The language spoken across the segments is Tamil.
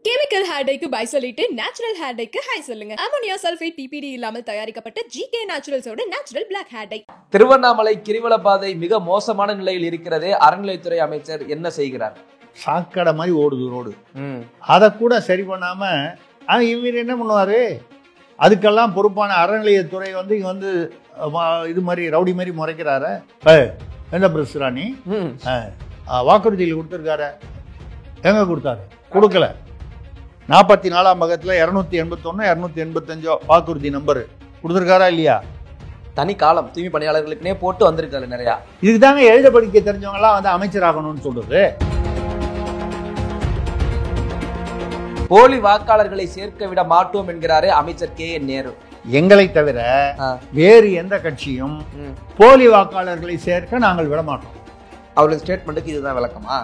கெமிக்கல் ஹேர் டைக்கு பை சொல்லிட்டு நேச்சுரல் ஹேர் டைக்கு ஹை சொல்லுங்க. அமோனியா சல்ஃபேட் பிபிடி இல்லாமல் தயாரிக்கப்பட்ட ஜிகே நேச்சுரல்ஸோட natural black hair dye. Tiruvannamalai கிரிவல பாதை மிக மோசமான நிலையில் இருக்கிறது. அறநிலையத்துறை அமைச்சர் என்ன செய்கிறார்? சாக்கடை மாதிரி ஓடுது ரோடு. அதை கூட சரி பண்ணாம இவர் என்ன பண்ணுவாரு? அதுக்கெல்லாம் பொறுப்பான அறநிலையத்துறை வந்து இங்க வந்து இது மாதிரி ரவுடி மாதிரி முறைக்கிறாரு. என்ன பிரஸ் ராணி வாக்குறுதியில் கொடுத்துருக்காரு. எங்க கொடுத்தாரு? கொடுக்கல. 44ஆம் பக்கத்தில் 281 285 வாக்குறுதி நம்பர் கொடுத்துருக்காரா இல்லையா? தனி காலம் தூய்மை பணியாளர்களுக்குனே போட்டு வந்திருக்காரு நிறையா. இதுக்கு தாங்க எழுத படிக்க தெரிஞ்சவங்கலாம் வந்து அமைச்சராகணும்னு சொல்றது. போலி வாக்காளர்களை சேர்க்க விட மாட்டோம் என்கிறாரு அமைச்சர் KN நேரு. எங்களை தவிர வேறு எந்த கட்சியும் போலி வாக்காளர்களை சேர்க்க நாங்கள் விட மாட்டோம். அவருடைய ஸ்டேட்மெண்ட்டுக்கு இதுதான் விளக்கமா?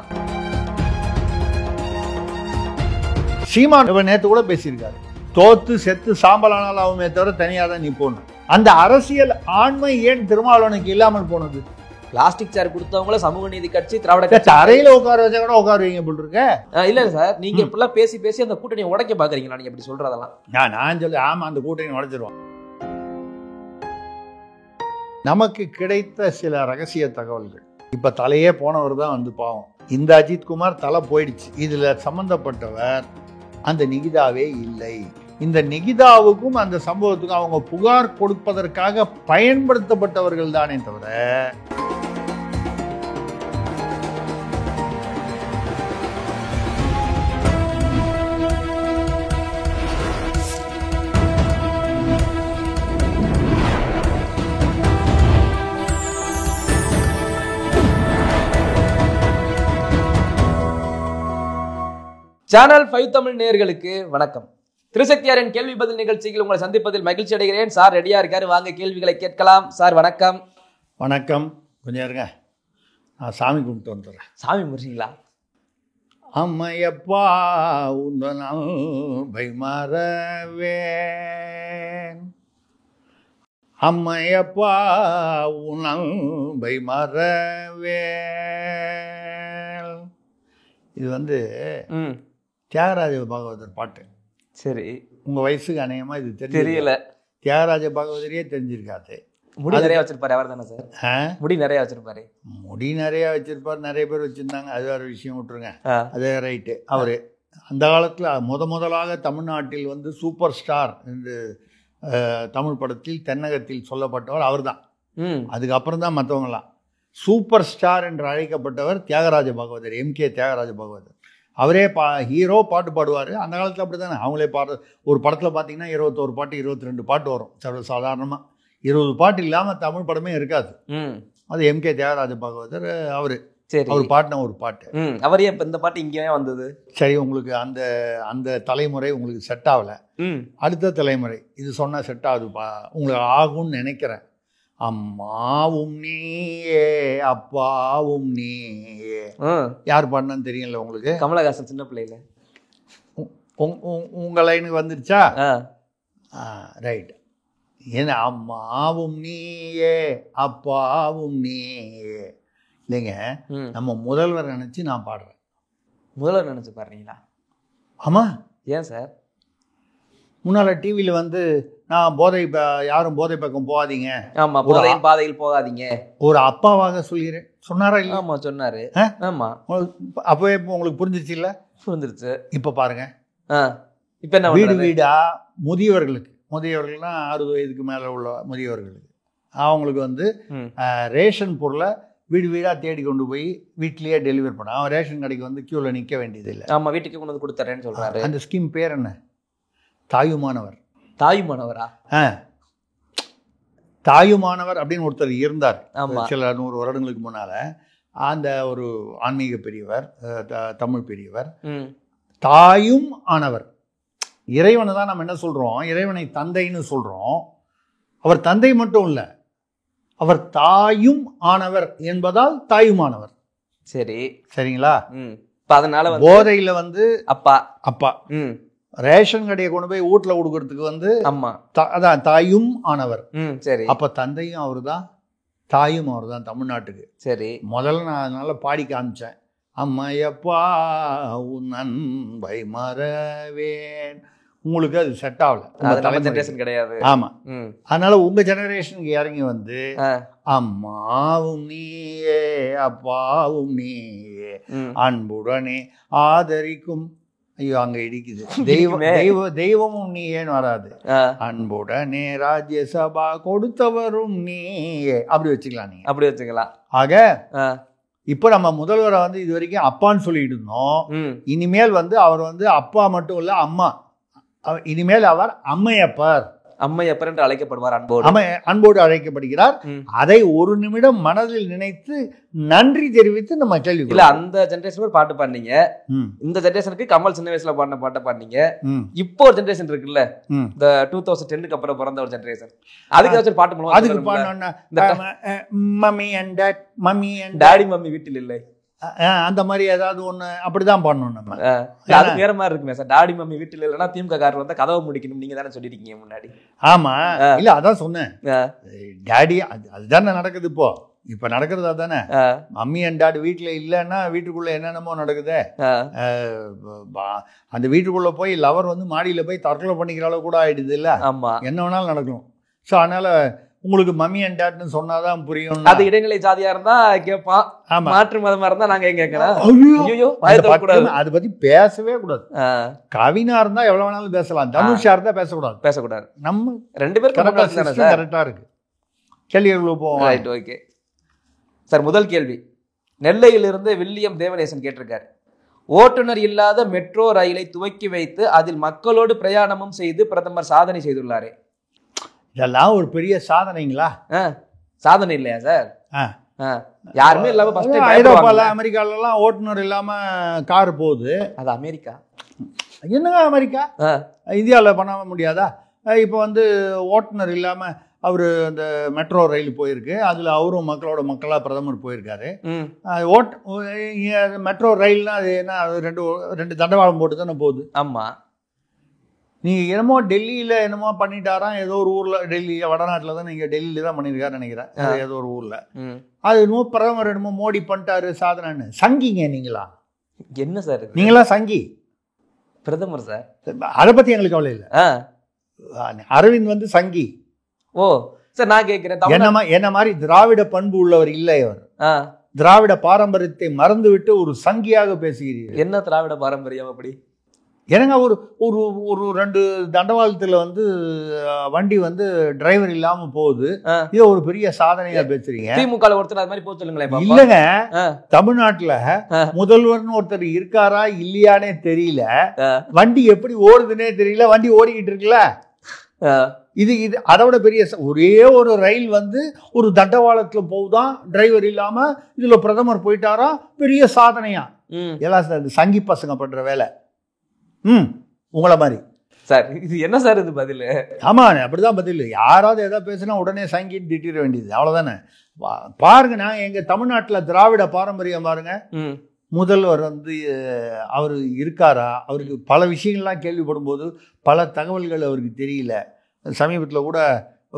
சீமான் நேற்று கூட பேசியிருக்காரு. தோத்து செத்து சாம்பலானால் ஆகுமே தவிர தனியாக தான் நீ போகணும். அந்த அரசியல் ஆண்மை ஏன் திருமாவளவனுக்கு இல்லாமல் போனது? பிளாஸ்டிக் சேர் கொடுத்தவங்கள சமூக நீதி கட்சி திராவிட கட்சி அறையில உட்கார வச்சா கூட உட்கார வைங்க போல் இருக்க. இல்ல சார், நீங்க இப்பெல்லாம் பேசி பேசி அந்த கூட்டணியை உடைக்க பாக்குறீங்களா? நீங்க எப்படி சொல்றதெல்லாம் நான் சொல்லி ஆமா, அந்த கூட்டணி உடைச்சிருவான். நமக்கு கிடைத்த சில ரகசிய தகவல்கள். இப்ப தலையே போனவர் தான் வந்து பாவம். இந்த அஜித்குமார் தலை போயிடுச்சு. இதுல சம்பந்தப்பட்டவர் அந்த நிகிதாவே இல்லை. இந்த நிகிதாவுக்கும் அந்த சம்பவத்துக்கும் அவங்க புகார் கொடுப்பதற்காக பயன்படுத்தப்பட்டவர்கள் தானே தவிர சேனல் 5 தமிழ் நேயர்களுக்கு வணக்கம். திருசக்தியாரின் கேள்வி பதில் நிகழ்ச்சியில் உங்களை சந்திப்பதில் மகிழ்ச்சி அடைகிறேன். சார் ரெடியா இருக்காரு, வாங்க கேள்விகளை கேட்கலாம். சார் வணக்கம். வணக்கம். கொஞ்சம் இருங்க, நான் சாமி கும்பிட்டு வந்துடுறேன். சாமி முடிச்சிங்களா? அம்மையப்பா உந்தனால் பைமாறவேன், அம்மையப்பா உன்னால் பைமாறவேன். இது வந்து தியாகராஜ பாகவதர் பாட்டு. சரி, உங்க வயசுக்கு அநேகமா இது தெரியல. தியாகராஜ பாகவதரே தெரிஞ்சிருக்காது. முடி நிறைய வச்சிருப்பாரு அவர் தானே சார்? முடி நிறைய வச்சிருப்பாரு. முடி நிறைய வச்சிருப்பாரு, நிறைய பேர் வச்சிருந்தாங்க. அது வேற விஷயம், விட்டுருங்க. அதே ரைட்டு. அவரு அந்த காலத்துல முதலாக தமிழ்நாட்டில் வந்து சூப்பர் ஸ்டார் என்று தமிழ் படத்தில் தென்னகத்தில் சொல்லப்பட்டவர் அவர் தான். அதுக்கப்புறம் தான் மற்றவங்களாம். சூப்பர் ஸ்டார் என்று அழைக்கப்பட்டவர் தியாகராஜ பாகவதர், MK தியாகராஜ பாகவதர். அவரே ஹீரோ, பாட்டு பாடுவார். அந்த காலத்தில் அப்படி தானே அவங்களே பாடுற. ஒரு படத்தில் பார்த்தீங்கன்னா 21 பாட்டு 22 பாட்டு வரும். சாதாரணமாக 20 பாட்டு இல்லாமல் தமிழ் படமே இருக்காது. அது MK தியாகராஜ பாகவதர். அவர் பாட்டின ஒரு பாட்டு. அவரே இப்போ இந்த பாட்டு இங்கே வந்தது. சரி, உங்களுக்கு அந்த அந்த தலைமுறை உங்களுக்கு செட் ஆகலை. அடுத்த தலைமுறை இது சொன்னால் செட் ஆகுதுப்பா, உங்களுக்கு ஆகும்னு நினைக்கிறேன். அம்மாவும் நீயே அப்பாவும் நீயே. யார் பாடினான்னு தெரியல உங்களுக்கு? கமலஹாசன் சின்ன பிள்ளையில. உங்க லைனுக்கு வந்துருச்சா? ரைட். ஏன்னா அம்மாவும் நீயே அப்பாவும் நீயே இல்லைங்க. நம்ம முதல்வர் நினைச்சு நான் பாடுறேன். முதல்வர் நினைச்சு பாடுறீங்களா? ஆமா. ஏன் சார்? முன்னால டிவியில் வந்து நான் யாரும் போதை பக்கம் போகாதீங்க, ஆமா, போதையின் பாதையில் போகாதீங்க ஒரு அப்பாவாக சொல்கிறேன் சொன்னாரா? இல்லை, ஆமா சொன்னாரு. ஆமா, அப்பவே உங்களுக்கு புரிஞ்சிச்சு? இல்லை, புரிஞ்சிருச்சு. இப்ப பாருங்க, இப்ப என்ன வீடு வீடா முதியவர்கள்னா 60 வயதுக்கு மேல உள்ள முதியவர்களுக்கு அவங்களுக்கு வந்து ரேஷன் பொருளை வீடு வீடா தேடி கொண்டு போய் வீட்லயே டெலிவரி பண்ண. அவன் ரேஷன் கடைக்கு வந்து கியூல நிக்க வேண்டியது இல்லை. ஆமா, வீட்டுக்கு கொண்டு வந்து கொடுத்துறேன்னு சொல்றாரு. அந்த ஸ்கீம் பேர் என்ன? தாயுமானவர். தாயுமானவரா? தாயுமானவர் அப்படின்னு ஒருத்தர் இருந்தார் சில 100 வருடங்களுக்கு முன்னால. அந்த ஒரு ஆன்மீக பெரியவர், தமிழ் பெரியவர். தாயும் ஆனவர். இறைவனை தான் நம்ம என்ன சொல்றோம்? இறைவனை தந்தைன்னு சொல்றோம். அவர் தந்தை மட்டும் இல்ல, அவர் தாயும் ஆனவர் என்பதால் தாயுமானவர். சரி, சரிங்களா? அதனால போதையில வந்து அப்பா அப்பா ரேஷன் கடையை கொண்டு போய் வீட்டுல கொடுக்கறதுக்கு வந்து அம்மா, அதான் தாயும் ஆனவர். சரி, அப்ப தந்தையும் அவரு தான், தாயும் அவர் தான் தமிழ்நாட்டுக்கு. சரி, முதல்ல நான் அதனால பாடி காமிச்சேன். அம்மையப்பா உன் அன்பை மறவேன். உங்களுக்கு அது செட் ஆகல, ஜெனரேஷன் கிடையாது. ஆமா, அதனால உங்க ஜெனரேஷனுக்கு இறங்கி வந்து அம்மாவும் நீயே அப்பாவும் நீயே அன்புடனே ஆதரிக்கும், ஐயோ அங்க இடிக்குது, தெய்வமும் நீயேன்னு வராது, அன்புடனே ராஜ்யசபா கொடுத்தவரும் நீயே, அப்படி வச்சுக்கலாம், நீங்க அப்படி வச்சுக்கலாம். ஆக இப்ப நம்ம முதல்வரை வந்து இது வரைக்கும் அப்பான்னு சொல்லிட்டு இருந்தோம். இனிமேல் வந்து அவர் வந்து அப்பா மட்டும் இல்ல, அம்மா. இனிமேல் அவர் அம்மையப்பர், அம்மையப்பர் என்று அழைக்கப்படுவார், அன்போடு அழைக்கப்படுகிறார். அதை ஒரு நிமிடம் மனதில் நினைத்து நன்றி தெரிவித்து நம்ம கேள்வி. இல்ல, அந்த ஜெனரேஷன் பாட்டு பாடுனீங்க, இந்த ஜெனரேஷனுக்கு கமல் சின்ன வயசுல பாடின பாட்டை பாடுனீங்க. இப்போ ஒரு ஜெனரேஷன் இருக்குல்ல, இந்த 2010க்கு அப்புறம் பிறந்த ஒரு ஜெனரேஷன், அதுக்கு ஏதாச்சும் பாட்டு மூலம் அதுக்கு பாடணும்னா mummy and dad, mummy and daddy mummy வீட்டில் இல்லை, அந்த மாதிரி ஏதாவது ஒண்ணு அப்படிதான் பண்ணணும் நம்ம. அது வேற மாதிரி இருக்குமே சார். டாடி மம்மி வீட்டில் இல்லைன்னா திமுக காரர் வந்து கதவை முடிக்கணும், நீங்க தானே சொல்லிருக்கீங்க முன்னாடி. ஆமா, இல்ல அதான் சொன்னேன், டாடி அதுதானே நடக்குது இப்போ. இப்ப நடக்கிறது அதானே, மம்மி அண்ட் டாடி வீட்டுல இல்லைன்னா வீட்டுக்குள்ள என்னென்னமோ நடக்குது. அந்த வீட்டுக்குள்ள போய் லவர் வந்து மாடியில போய் தற்கொலை பண்ணிக்கிற அளவு கூட ஆயிடுது இல்ல. ஆமா, என்ன வேணாலும் நடக்கும். ஸோ அதனால உங்களுக்கு மம்மி அண்ட் டாட்னு சொன்னாதான் புரியும். அது இடைநிலை ஜாதியா இருந்தா கேட்பான், மாற்று மதமா இருந்தா நாங்க எங்க கேட்கலாம். அதை பத்தி பேசவே கூடாது. கவினா இருந்தா எவ்வளவு வேணாலும் பேசலாம், தனுஷா இருந்தா பேசக்கூடாது. நம்ம ரெண்டு பேரும் கரெக்டா இருக்கு. கேள்விகளுக்கு போவோம். Right, okay sir. முதல் கேள்வி நெல்லையிலிருந்து வில்லியம் தேவநேசன் கேட்டிருக்காரு. ஓட்டுநர் இல்லாத மெட்ரோ ரயிலை துவக்கி வைத்து அதில் மக்களோடு பிரயாணமும் செய்து பிரதமர் சாதனை செய்துள்ளாரே, இதெல்லாம் ஒரு பெரிய சாதனைங்களா? சாதனை இல்லையா சார்? யாருமே இல்லாம ஐரோப்பால அமெரிக்காலாம் ஓட்டுநர் இல்லாம கார் போகுது. அது அமெரிக்கா. என்னங்க அமெரிக்கா? இந்தியாவில் பண்ண முடியாதா? இப்போ வந்து ஓட்டுநர் இல்லாம அவரு அந்த மெட்ரோ ரயில் போயிருக்கு, அதுல அவரும் மக்களா பிரதமர் போயிருக்காரு. மெட்ரோ ரயில்னா அது என்ன, ரெண்டு தண்டவாளம் போட்டு தானே போகுது. ஆமா, நீங்கள் என்னமோ டெல்லியில் என்னமோ பண்ணிட்டாராம், ஏதோ ஒரு ஊரில், டெல்லி வடநாட்டில் தான், நீங்கள் டெல்லியில் தான் பண்ணியிருக்காருன்னு நினைக்கிறேன், ஏதோ ஒரு ஊரில். அது என்னமோ பிரதமர் என்னமோ மோடி பண்ணிட்டாரு சாதனைன்னு. சங்கிங்க நீங்களா? என்ன சார் நீங்களா சங்கி? பிரதமர் சார், அதை பற்றி எங்களுக்கு கவலை இல்லை. அரவிந்த் வந்து சங்கி. ஓ சார், நான் கேட்கிறேன், என்ன மாதிரி திராவிட பண்பு உள்ளவர் இல்லை அவர். திராவிட பாரம்பரியத்தை மறந்து விட்டு ஒரு சங்கியாக பேசுகிறீர்கள். என்ன திராவிட பாரம்பரியம் அப்படி? ஏன்னா ஒரு ஒரு ஒரு 2 தண்டவாளத்தில் வந்து வண்டி வந்து டிரைவர் இல்லாம போகுது, இதை ஒரு பெரிய சாதனையா பேசுறீங்க. திமுக ஒருத்தர் அது மாதிரி போக சொல்லுங்களேன். இல்லங்க, தமிழ்நாட்டுல முதல்வர்னு ஒருத்தர் இருக்காரா இல்லையானே தெரியல, வண்டி எப்படி ஓடுதுன்னே தெரியல, வண்டி ஓடிக்கிட்டு இருக்குல்ல. இது அதை விட பெரிய ஒரே ஒரு ரயில் வந்து ஒரு தண்டவாளத்துல போகுதான், டிரைவர் இல்லாம, இதுல பிரதமர் போயிட்டாரா, பெரிய சாதனையா. எல்லாம் சங்கி பசங்க பண்ற வேலை. உங்களை மாதிரி சார். இது என்ன சார் இது பதில்? ஆமா, அப்படிதான் பதில். யாராவது ஏதாவது பேசினா உடனே சங்கின்னு திட்டிட வேண்டியது, அவ்வளவுதானே. பாருங்க, நான் எங்க தமிழ்நாட்டுல திராவிட பாரம்பரியம் பாருங்க. முதல்வர் வந்து அவர் இருக்காரா, அவருக்கு பல விஷயங்கள்லாம் கேள்விப்படும் போது பல தகவல்கள் அவருக்கு தெரியல. சமீபத்தில் கூட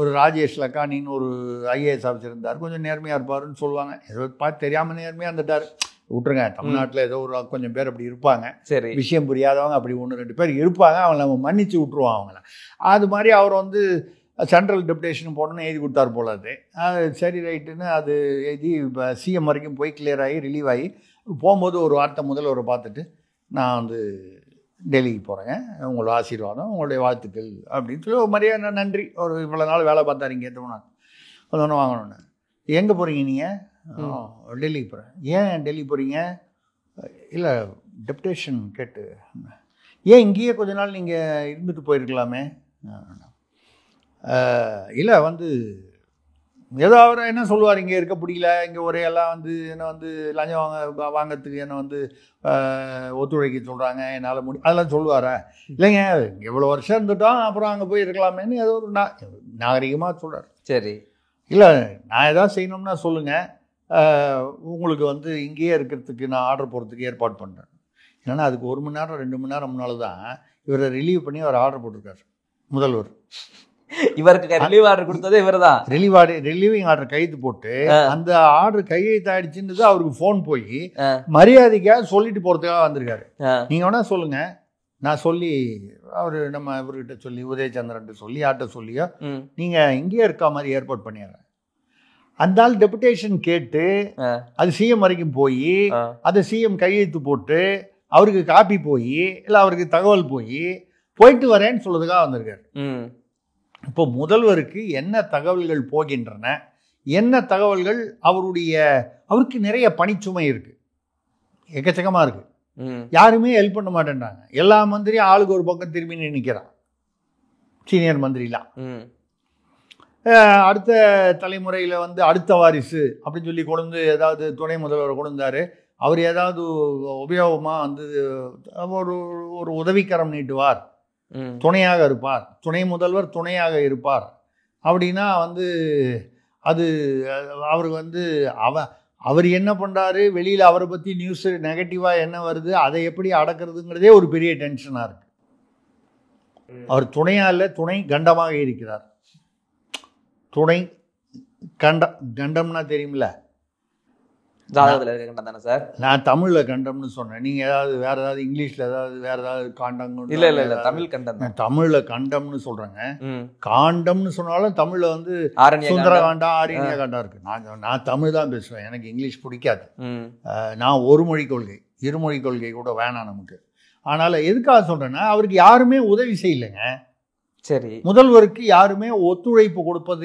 ஒரு ராஜேஷ் லக்கானின்னு ஒரு ஐஏஎஸ் ஆஃபீஸர் இருந்தார், கொஞ்சம் நேர்மையாக இருப்பாருன்னு சொல்லுவாங்க. ஏதோ பார்த்து தெரியாமல் நேர்மையாக இருந்துட்டார், விட்டுருங்க. தமிழ்நாட்டில் ஏதோ ஒரு கொஞ்சம் பேர் அப்படி இருப்பாங்க, சரி, விஷயம் புரியாதவங்க அப்படி 1-2 பேர் இருப்பாங்க, அவங்கள நம்ம மன்னிச்சு விட்ருவோம் அவங்கள. அது மாதிரி அவர் வந்து சென்ட்ரல் டெப்டேஷன் போடணும்னு எழுதி கொடுத்தாரு போல. அது சரி ரைட்டுன்னு அது எழுதி இப்போ சிஎம் வரைக்கும் போய் கிளியர் ஆகி ரிலீவ் ஆகி போகும்போது ஒரு வார்த்தை முதல்வரை பார்த்துட்டு, நான் வந்து டெல்லிக்கு போகிறேங்க, உங்களோட ஆசீர்வாதம், உங்களுடைய வாழ்த்துக்கள் அப்படின்னு சொல்லி ஒரு மாதிரியாக நன்றி. ஒரு இவ்வளோ நாள் வேலை பார்த்தாரு இங்கே, ஒன்று வாங்கணுன்னு. எங்கே போகிறீங்க நீங்கள்? டெல்லிக்கு போகிறேன். ஏன் டெல்லி போகிறீங்க? இல்லை டெப்டேஷன் கேட்டு. ஏன் இங்கேயே கொஞ்ச நாள் நீங்கள் இருந்துட்டு போயிருக்கலாமே? இல்லை வந்து ஏதோ அவர் என்ன சொல்லுவார், இங்கே இருக்க பிடிக்கல, இங்கே ஒரே எல்லாம் வந்து என்ன வந்து லஞ்சம் வாங்கிறதுக்கு என்ன வந்து ஒத்துழைக்க சொல்கிறாங்க, என்னால் அதெல்லாம் சொல்லுவாரா? இல்லைங்க, எவ்வளோ வருஷம் இருந்துட்டோம், அப்புறம் அங்கே போய் இருக்கலாமேன்னு ஏதோ ஒரு நாகரிகமாக சொல்கிறார். சரி, இல்லை நான் ஏதாவது செய்யணும்னா சொல்லுங்கள், உங்களுக்கு வந்து இங்கேயே இருக்கிறதுக்கு நான் ஆர்டர் போடுறதுக்கு ஏற்பாடு பண்ணுறேன். ஏன்னா அதுக்கு 1 மணி நேரம் 2 மணி நேரம் முன்னால் தான் இவரை ரிலீவ் பண்ணி அவர் ஆர்டர் போட்டிருக்காரு முதல்வர். இவருக்கு ரிலீவ் ஆர்டர் கொடுத்ததே இவர்தான். ரிலீவிங் ஆர்டர் கையெழுத்து போட்டு அந்த ஆர்டர் கையெழுத்து ஆயிடுச்சுன்னு அவருக்கு போன் போய் மரியாதைக்காக சொல்லிட்டு போறதுக்காக வந்திருக்காரு. நீங்க வேணா சொல்லுங்க, நான் சொல்லி நம்ம இவர்கிட்ட சொல்லி உதயச்சந்திரன் சொல்லி யார்கிட்ட சொல்லியோ நீங்க இங்கேயே இருக்கா மாதிரி ஏற்பாடு பண்ணிடுறேன். அந்த ஆள் டெபுடேஷன் கேட்டு அது சிஎம் வரைக்கும் போய் அதை சிஎம் கையெழுத்து போட்டு அவருக்கு காப்பி போய் இல்லை அவருக்கு தகவல் போயிட்டு வரேன்னு சொல்றதுக்காக வந்திருக்காரு. இப்போ முதல்வருக்கு என்ன தகவல்கள் போகின்றன, என்ன தகவல்கள் அவருக்கு நிறைய பணிச்சுமை இருக்கு, எக்கச்சக்கமா இருக்கு. யாருமே ஹெல்ப் பண்ண மாட்டேன்றாங்க. எல்லா மந்திரியும் ஆளுக்கு ஒரு பக்கம் திரும்பி நிற்கிறான். சீனியர் மந்திரிலாம் அடுத்த தலைமுறையில் அடுத்த வாரிசு அப்படின்னு சொல்லி கொண்டு ஏதாவது துணை முதல்வர் கொண்டாரு. அவர் ஏதாவது உபயோகமாக ஒரு உதவிக்கரம் நீட்டுவார், துணையாக இருப்பார், துணை முதல்வர் துணையாக இருப்பார் அப்படின்னா அது அவருக்கு அவர் என்ன பண்ணுறாரு, வெளியில் அவரை பற்றி நியூஸு நெகட்டிவாக என்ன வருது, அதை எப்படி அடக்கிறதுங்கிறதே ஒரு பெரிய டென்ஷனாக இருக்கு. அவர் துணையாக இல்லை, துணை கண்டமாக இருக்கிறார். துணை கண்டம்னா தெரியுமில்ல, கண்டம் தானே சார்? நான் தமிழ்ல கண்டம்னு சொன்னேன். நீங்க வேற ஏதாவது இங்கிலீஷ்ல வேற ஏதாவது காண்டம்? இல்ல தமிழ் கண்டம். தமிழ்ல கண்டம்னு சொல்றேங்க. காண்டம்னு சொன்னாலும் தமிழ்ல சுந்தரகாண்டா ஆரண்ய காண்டா இருக்கு. நான் தமிழ் தான் பேசுவேன், எனக்கு இங்கிலீஷ் பிடிக்காது. நான் ஒரு மொழி கொள்கை, இருமொழி கொள்கை கூட வேணாம் நமக்கு. அதனால எதுக்காக சொல்றேன்னா, அவருக்கு யாருமே உதவி செய்யலைங்க. சரி, முதல்வருக்கு யாருமே ஒத்துழைப்பு கொடுப்பது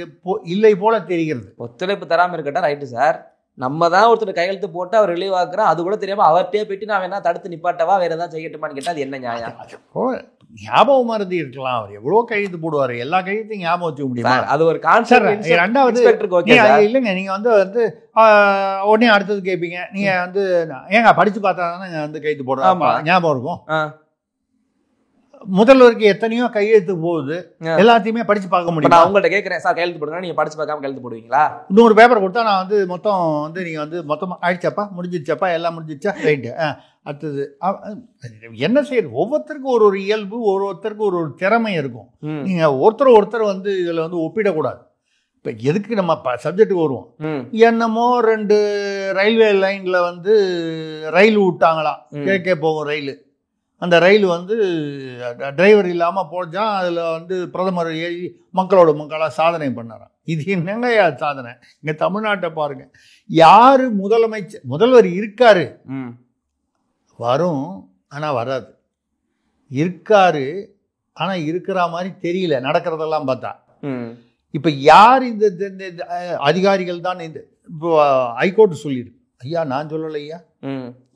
இல்லை போல தெரிகிறது. ஒத்துழைப்பு தராம இருக்கட்டா ரைட்டு சார். நம்ம தான் ஒருத்தர் கையெழுத்து போட்டு அவர் ரிலீவ் ஆக்குறோம், அது கூட தெரியாம அவர்கிட்டே போயிட்டு நான் வேணா தடுத்து நிப்பாட்டவா வேற ஏதாவது செய்யட்டுமான்னு கேட்டா அது என்ன நியாயம்? ஞாபகம் மறதி இருக்கலாம். அவர் எவ்வளவு கையெழுத்து போடுவாரு, எல்லா கையெழுத்தையும் ஞாபகம் வச்சுக்க முடியுமா? அது ஒரு கான்செப்ட். ரெண்டாவது இல்லைங்க, நீங்க உடனே அடுத்தது கேட்பீங்க, நீங்க ஏங்க படிச்சு பார்த்தா தானே கையெழுத்து போடுறாங்க, ஞாபகம் இருக்கும். முதல்வருக்கு எத்தனையோ கையெழுத்து போகுது, எல்லாத்தையுமே படிச்சு பார்க்க முடியும். நான் உங்கள்கிட்ட கேட்கறேன் சார், கையெழுத்து போடுங்க, நீங்க படிச்சு பார்க்காம கையெழுத்து போடுவீங்களா? இன்னொரு பேப்பர் கொடுத்தா நான் மொத்தம் நீங்க மொத்தமா ஆயிடுச்சாப்பா, முடிஞ்சிருச்சாப்பா, எல்லாம் முடிஞ்சிருச்சா, ரைட்டு, அடுத்தது என்ன செய்யுது? ஒவ்வொருத்தருக்கும் ஒரு இயல்பு, ஒவ்வொருத்தருக்கும் ஒரு திறமை இருக்கும். நீங்க ஒருத்தர் இதுல ஒப்பிடக்கூடாது. இப்போ எதுக்கு நம்ம சப்ஜெக்டுக்கு வருவோம்? என்னமோ 2 ரயில்வே லைன்ல ரயில் விட்டாங்களாம், கேட்க போகும் ரயில். அந்த ரயில் டிரைவர் இல்லாமல் போச்சா, அதில் பிரதமர் ஏறி மக்களாக சாதனை பண்ணாராம். இது என்னங்க சாதனை? இங்கே தமிழ்நாட்டை பாருங்க, யாரு முதல்வர் இருக்காரு, வரும் ஆனால் வராது, இருக்காரு ஆனால் இருக்கிற மாதிரி தெரியல நடக்கிறதெல்லாம் பார்த்தா. இப்போ யார் இந்த அதிகாரிகள் தான் இப்போ ஹைகோர்ட் சொல்லியிருக்கு. ஐயா நான் சொல்லலை ஐயா,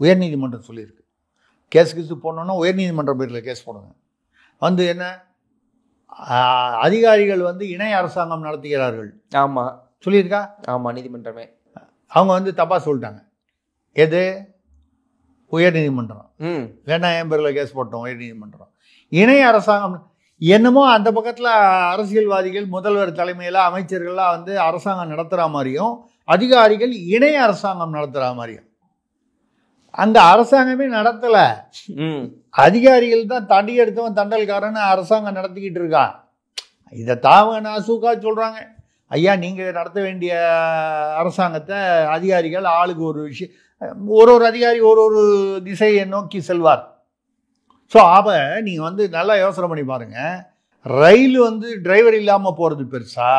உயர்நீதிமன்றம் சொல்லியிருக்கு. கேஸுக்கு போனோன்னா உயர்நீதிமன்ற பேரில் கேஸ் போடுங்க. என்ன அதிகாரிகள் இணை அரசாங்கம் நடத்துகிறார்கள். ஆமாம் சொல்லியிருக்கா? ஆமாம், நீதிமன்றமே. அவங்க தப்பாக சொல்லிட்டாங்க. எது? உயர்நீதிமன்றம். வேண்டாம், என் பேரில் கேஸ் போட்டோம் உயர்நீதிமன்றம். இணை அரசாங்கம் என்னமோ அந்த பக்கத்தில் அரசியல்வாதிகள் முதல்வர் தலைமையில் அமைச்சர்கள்லாம் அரசாங்கம் நடத்துகிற மாதிரியும், அதிகாரிகள் இணை அரசாங்கம் நடத்துகிற மாதிரியும். அங்க அரசாங்கமே நடத்தல, அதிகாரிகள் தான் தண்டி எடுத்தவன் தண்டல்காரன் அரசாங்கம் நடத்திக்கிட்டு இருக்கான். இதை நாசூக்கா சொல்றாங்க. ஐயா, நீங்க நடத்த வேண்டிய அரசாங்கத்தை அதிகாரிகள் ஆளுக்கு ஒரு விஷயம், ஒரு அதிகாரி ஒரு திசையை நோக்கி செல்வார். ஸோ நீங்க நல்லா யோசனை பண்ணி பாருங்க. ரயில் டிரைவர் இல்லாம போறது பெருசா,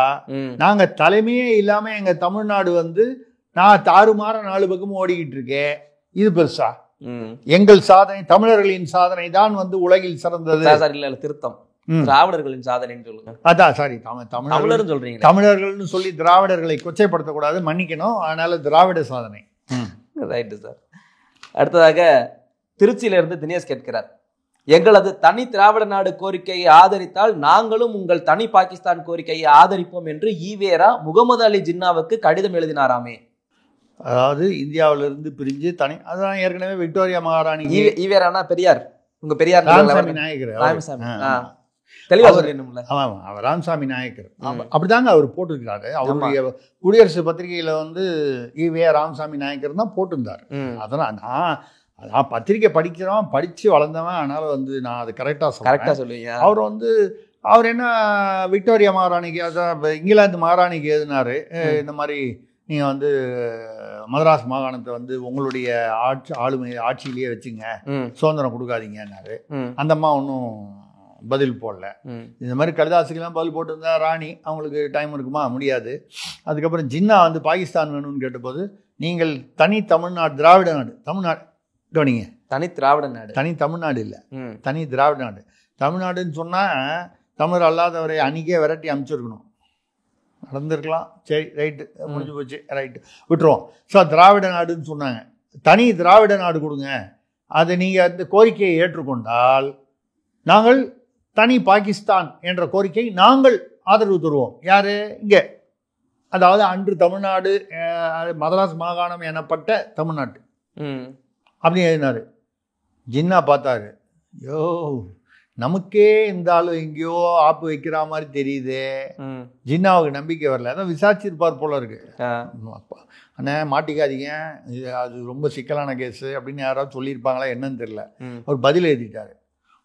நாங்க தலைமையே இல்லாம எங்க தமிழ்நாடு நான் தாறுமாற 4 பக்கமும் ஓடிக்கிட்டு இருக்கேன், இது பெருசா? எங்கள் சாதனை, தமிழர்களின் சாதனை தான் உலகில் சிறந்தது. திருத்தம், திராவிடர்களின் சாதனை சொல்லுங்க. அதான் சாரி, தமிழர் சொல்றீங்க. தமிழர்கள்னு சொல்லி திராவிடர்களை கொச்சைப்படுத்தக்கூடாது, மன்னிக்கணும். அதனால திராவிட சாதனை. Right sir. அடுத்ததாக திருச்சியிலிருந்து தினேஷ் கேட்கிறார், எங்களது தனி திராவிட நாடு கோரிக்கையை ஆதரித்தால் நாங்களும் உங்கள் தனி பாகிஸ்தான் கோரிக்கையை ஆதரிப்போம் என்று ஈவேரா முகமது அலி ஜின்னாவுக்கு கடிதம் எழுதினாராமே. அதாவது இந்தியாவிலிருந்து பிரிஞ்சு தனி, அதான் ஏற்கனவே விக்டோரியா மகாராணி. ஈவேரானா பெரியார், உங்க பெரியார் ராமசாமி நாயக்கர். அவர் ராமசாமி நாயக்கர் அப்படிதாங்க அவர் போட்டிருக்கிறாரு. அவருடைய குடியரசு பத்திரிகையில ஈவே ராமசாமி நாயக்கர் தான் போட்டிருந்தாரு. அதெல்லாம் நான் பத்திரிகை படிச்சு வளர்ந்தவன், அதனால நான் அது கரெக்டா சொல்லுவேன். அவர் அவர் என்ன விக்டோரியா மகாராணிக்கு, அதான் இங்கிலாந்து மகாராணிக்கு எழுதினார், இந்த மாதிரி நீங்கள் வந்து மதராஸ் மாகாணத்தை வந்து உங்களுடைய ஆட்சியிலேயே வச்சுங்க, சுதந்திரம் கொடுக்காதீங்கன்னாரு. அந்த அம்மா ஒன்றும் பதில் போடல. இந்த மாதிரி கடிதாசுக்கெல்லாம் பதில் போட்டிருந்தா ராணி அவங்களுக்கு டைம் இருக்குமா? முடியாது. அதுக்கப்புறம் ஜின்னா வந்து பாகிஸ்தான் வேணும்னு கேட்டபோது, நீங்கள் தனி தமிழ்நாடு, திராவிட நாடு, தமிழ்நாடு கவனிங்க, தனி திராவிட நாடு, தனி தமிழ்நாடு இல்லை, தனி திராவிட நாடு. தமிழ்நாடுன்னு சொன்னால் தமிழர் அல்லாதவரை அன்றைக்கே விரட்டி அனுப்பிச்சிருக்கணும். நடந்திருக்கலாம், சரி ரைட்டு, முடிஞ்சு போச்சு, ரைட்டு, விட்டுருவோம். ஸோ திராவிட நாடுன்னு சொன்னாங்க. தனி திராவிட நாடு கொடுங்க, அதை நீங்கள் அந்த கோரிக்கையை ஏற்றுக்கொண்டால் நாங்கள் தனி பாகிஸ்தான் என்ற கோரிக்கை நாங்கள் ஆதரவு தருவோம். யார் இங்கே, அதாவது அன்று தமிழ்நாடு, மதராஸ் மாகாணம் எனப்பட்ட தமிழ்நாட்டு அப்படின்னு எழுதினார். ஜின்னா பார்த்தாரு, யோ நமக்கே இந்த ஆளு எங்கேயோ ஆப்பு வைக்கிற மாதிரி தெரியுது. ஜின்னாவுக்கு நம்பிக்கை வரல. அதான் விசாரிச்சிருப்பார் போல இருக்கு. அண்ணே மாட்டிக்காதீங்க, இது அது ரொம்ப சிக்கலான கேஸு அப்படின்னு யாராவது சொல்லியிருப்பாங்களா என்னன்னு தெரியல. அவர் பதில் எழுதிட்டார்,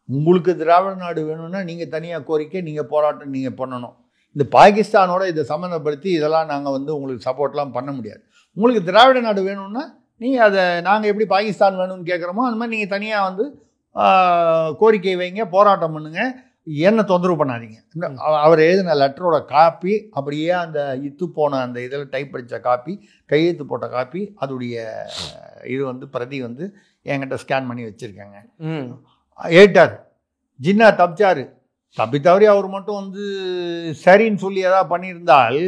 உங்களுக்கு திராவிட நாடு வேணும்னா நீங்கள் தனியாக கோரிக்கை, நீங்கள் போராட்டம் நீங்கள் பண்ணணும். இந்த பாகிஸ்தானோட இதை சம்மந்தப்படுத்தி இதெல்லாம் நாங்கள் வந்து உங்களுக்கு சப்போர்ட்லாம் பண்ண முடியாது. உங்களுக்கு திராவிட நாடு வேணும்னா நீங்கள் அதை நாங்கள் எப்படி பாகிஸ்தான் வேணும்னு கேட்குறோமோ அந்த மாதிரி நீங்கள் தனியாக வந்து கோரிக்கை வைங்க, போராட்டம் பண்ணுங்க, என்ன தொந்தரவு பண்ணாதீங்க. அவர் எழுதின லெட்டரோட காப்பி அப்படியே அந்த இத்து போன அந்த இதில் டைப் படித்த காப்பி, கையெழுத்து போட்ட காப்பி, அதோடைய இது வந்து பிரதி வந்து என்கிட்ட ஸ்கேன் பண்ணி வச்சுருக்காங்க. ஏட்டார் ஜின்னா தப்பிச்சாரு. தப்பி தவறி அவர் மட்டும் வந்து சரின்னு சொல்லி ஏதாவது பண்ணியிருந்தால்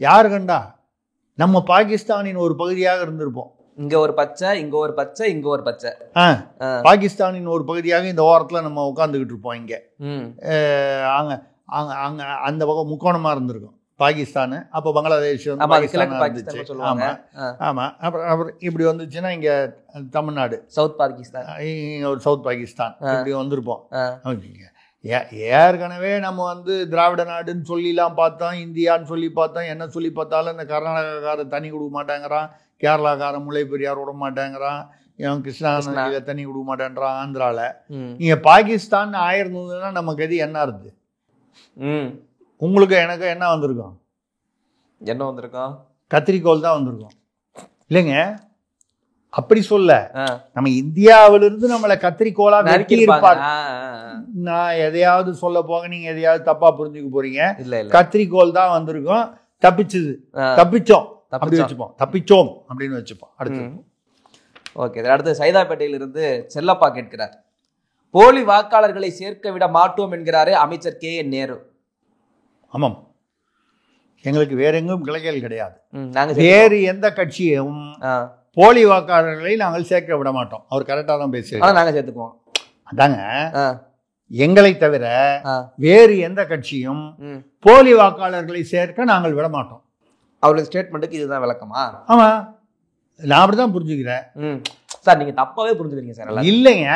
யாரு கண்டா நம்ம பாகிஸ்தானின் ஒரு பகுதியாக இருந்திருப்போம். இங்க ஒரு பச்சை, இங்க ஒரு பச்சை, இங்க ஒரு பச்சை, பாகிஸ்தானின் ஒரு பகுதியாக இந்த ஓரத்தில் நம்ம உட்காந்துக்கிட்டு இருப்போம். இங்கே அங்கே அங்கே அங்கே அந்த பக்கம் முக்கோணமாக இருந்திருக்கும் பாகிஸ்தானு. அப்போ பங்களாதேஷ் வந்து பாகிஸ்தான் இருந்துச்சு. ஆமாம் ஆமாம். அப்புறம் இப்படி வந்துச்சுன்னா இங்கே தமிழ்நாடு, சவுத் பாகிஸ்தான், ஒரு சவுத் பாகிஸ்தான் இப்படி வந்திருப்போம். ஏற்கனவே நம்ம வந்து திராவிட நாடுன்னு சொல்லிலாம் பார்த்தோம், இந்தியான்னு சொல்லி பார்த்தோம், என்ன சொல்லி பார்த்தாலும் இந்த கர்நாடகாக்காரன் தண்ணி கொடுக்க மாட்டேங்கிறான், கேரளாக்காரன் முல்லை பெரியார் விட மாட்டேங்கிறான், இவன் கிருஷ்ணா நதியில் தண்ணி கொடுக்க மாட்டேன்றான் ஆந்திராவில். இங்கே பாகிஸ்தான் ஆயிருந்ததுன்னா நமக்கு எது என்ன இருக்குது? உங்களுக்கு எனக்கு என்ன வந்திருக்கும்? என்ன வந்திருக்கோம்? கத்திரிக்கோள் தான் வந்திருக்கும் இல்லைங்க. அப்படி சொல்ல, நம்ம இந்தியாவிலிருந்து நம்மளை கத்திரிக்கோளா வெட்டி இருப்பாங்க. நான் எதையாவது சொல்ல போக நீங்க எதையாவது தப்பா புரிஞ்சுக்க போறீங்க. கத்திரிக்கோள் தான் வந்திருக்கும். தப்பிச்சது, தப்பிச்சோம் அப்படி வச்சுப்போம், தப்பிச்சோம் அப்படின்னு வச்சுப்போம். அடுத்து ஓகே, அடுத்து சைதாப்பேட்டையிலிருந்து செல்லப்பா கேட்கிறார், போலி வாக்காளர்களை சேர்க்க விட மாட்டோம் என்கிறாரு அமைச்சர் KN நேரு. ஆமாம், எங்களுக்கு வேற எங்கும் கிளைகள் கிடையாது. வேறு எந்த கட்சியும் போலி வாக்காளர்களை நாங்கள் சேர்க்க விட மாட்டோம். அவர் கரெக்டாக தான் பேசுகிறோம், நாங்கள் சேர்த்துக்குவோம். அதாங்க, எங்களை தவிர வேறு எந்த கட்சியும் போலி வாக்காளர்களை சேர்க்க நாங்கள் விட மாட்டோம். அவருடைய ஸ்டேட்மெண்ட்டுக்கு இதுதான் விளக்கமா? ஆமாம், நான் அப்படிதான் புரிஞ்சுக்கிறேன். சார் நீங்க தப்பாவே புரிஞ்சுக்கிறீங்க சார். இல்லைங்க,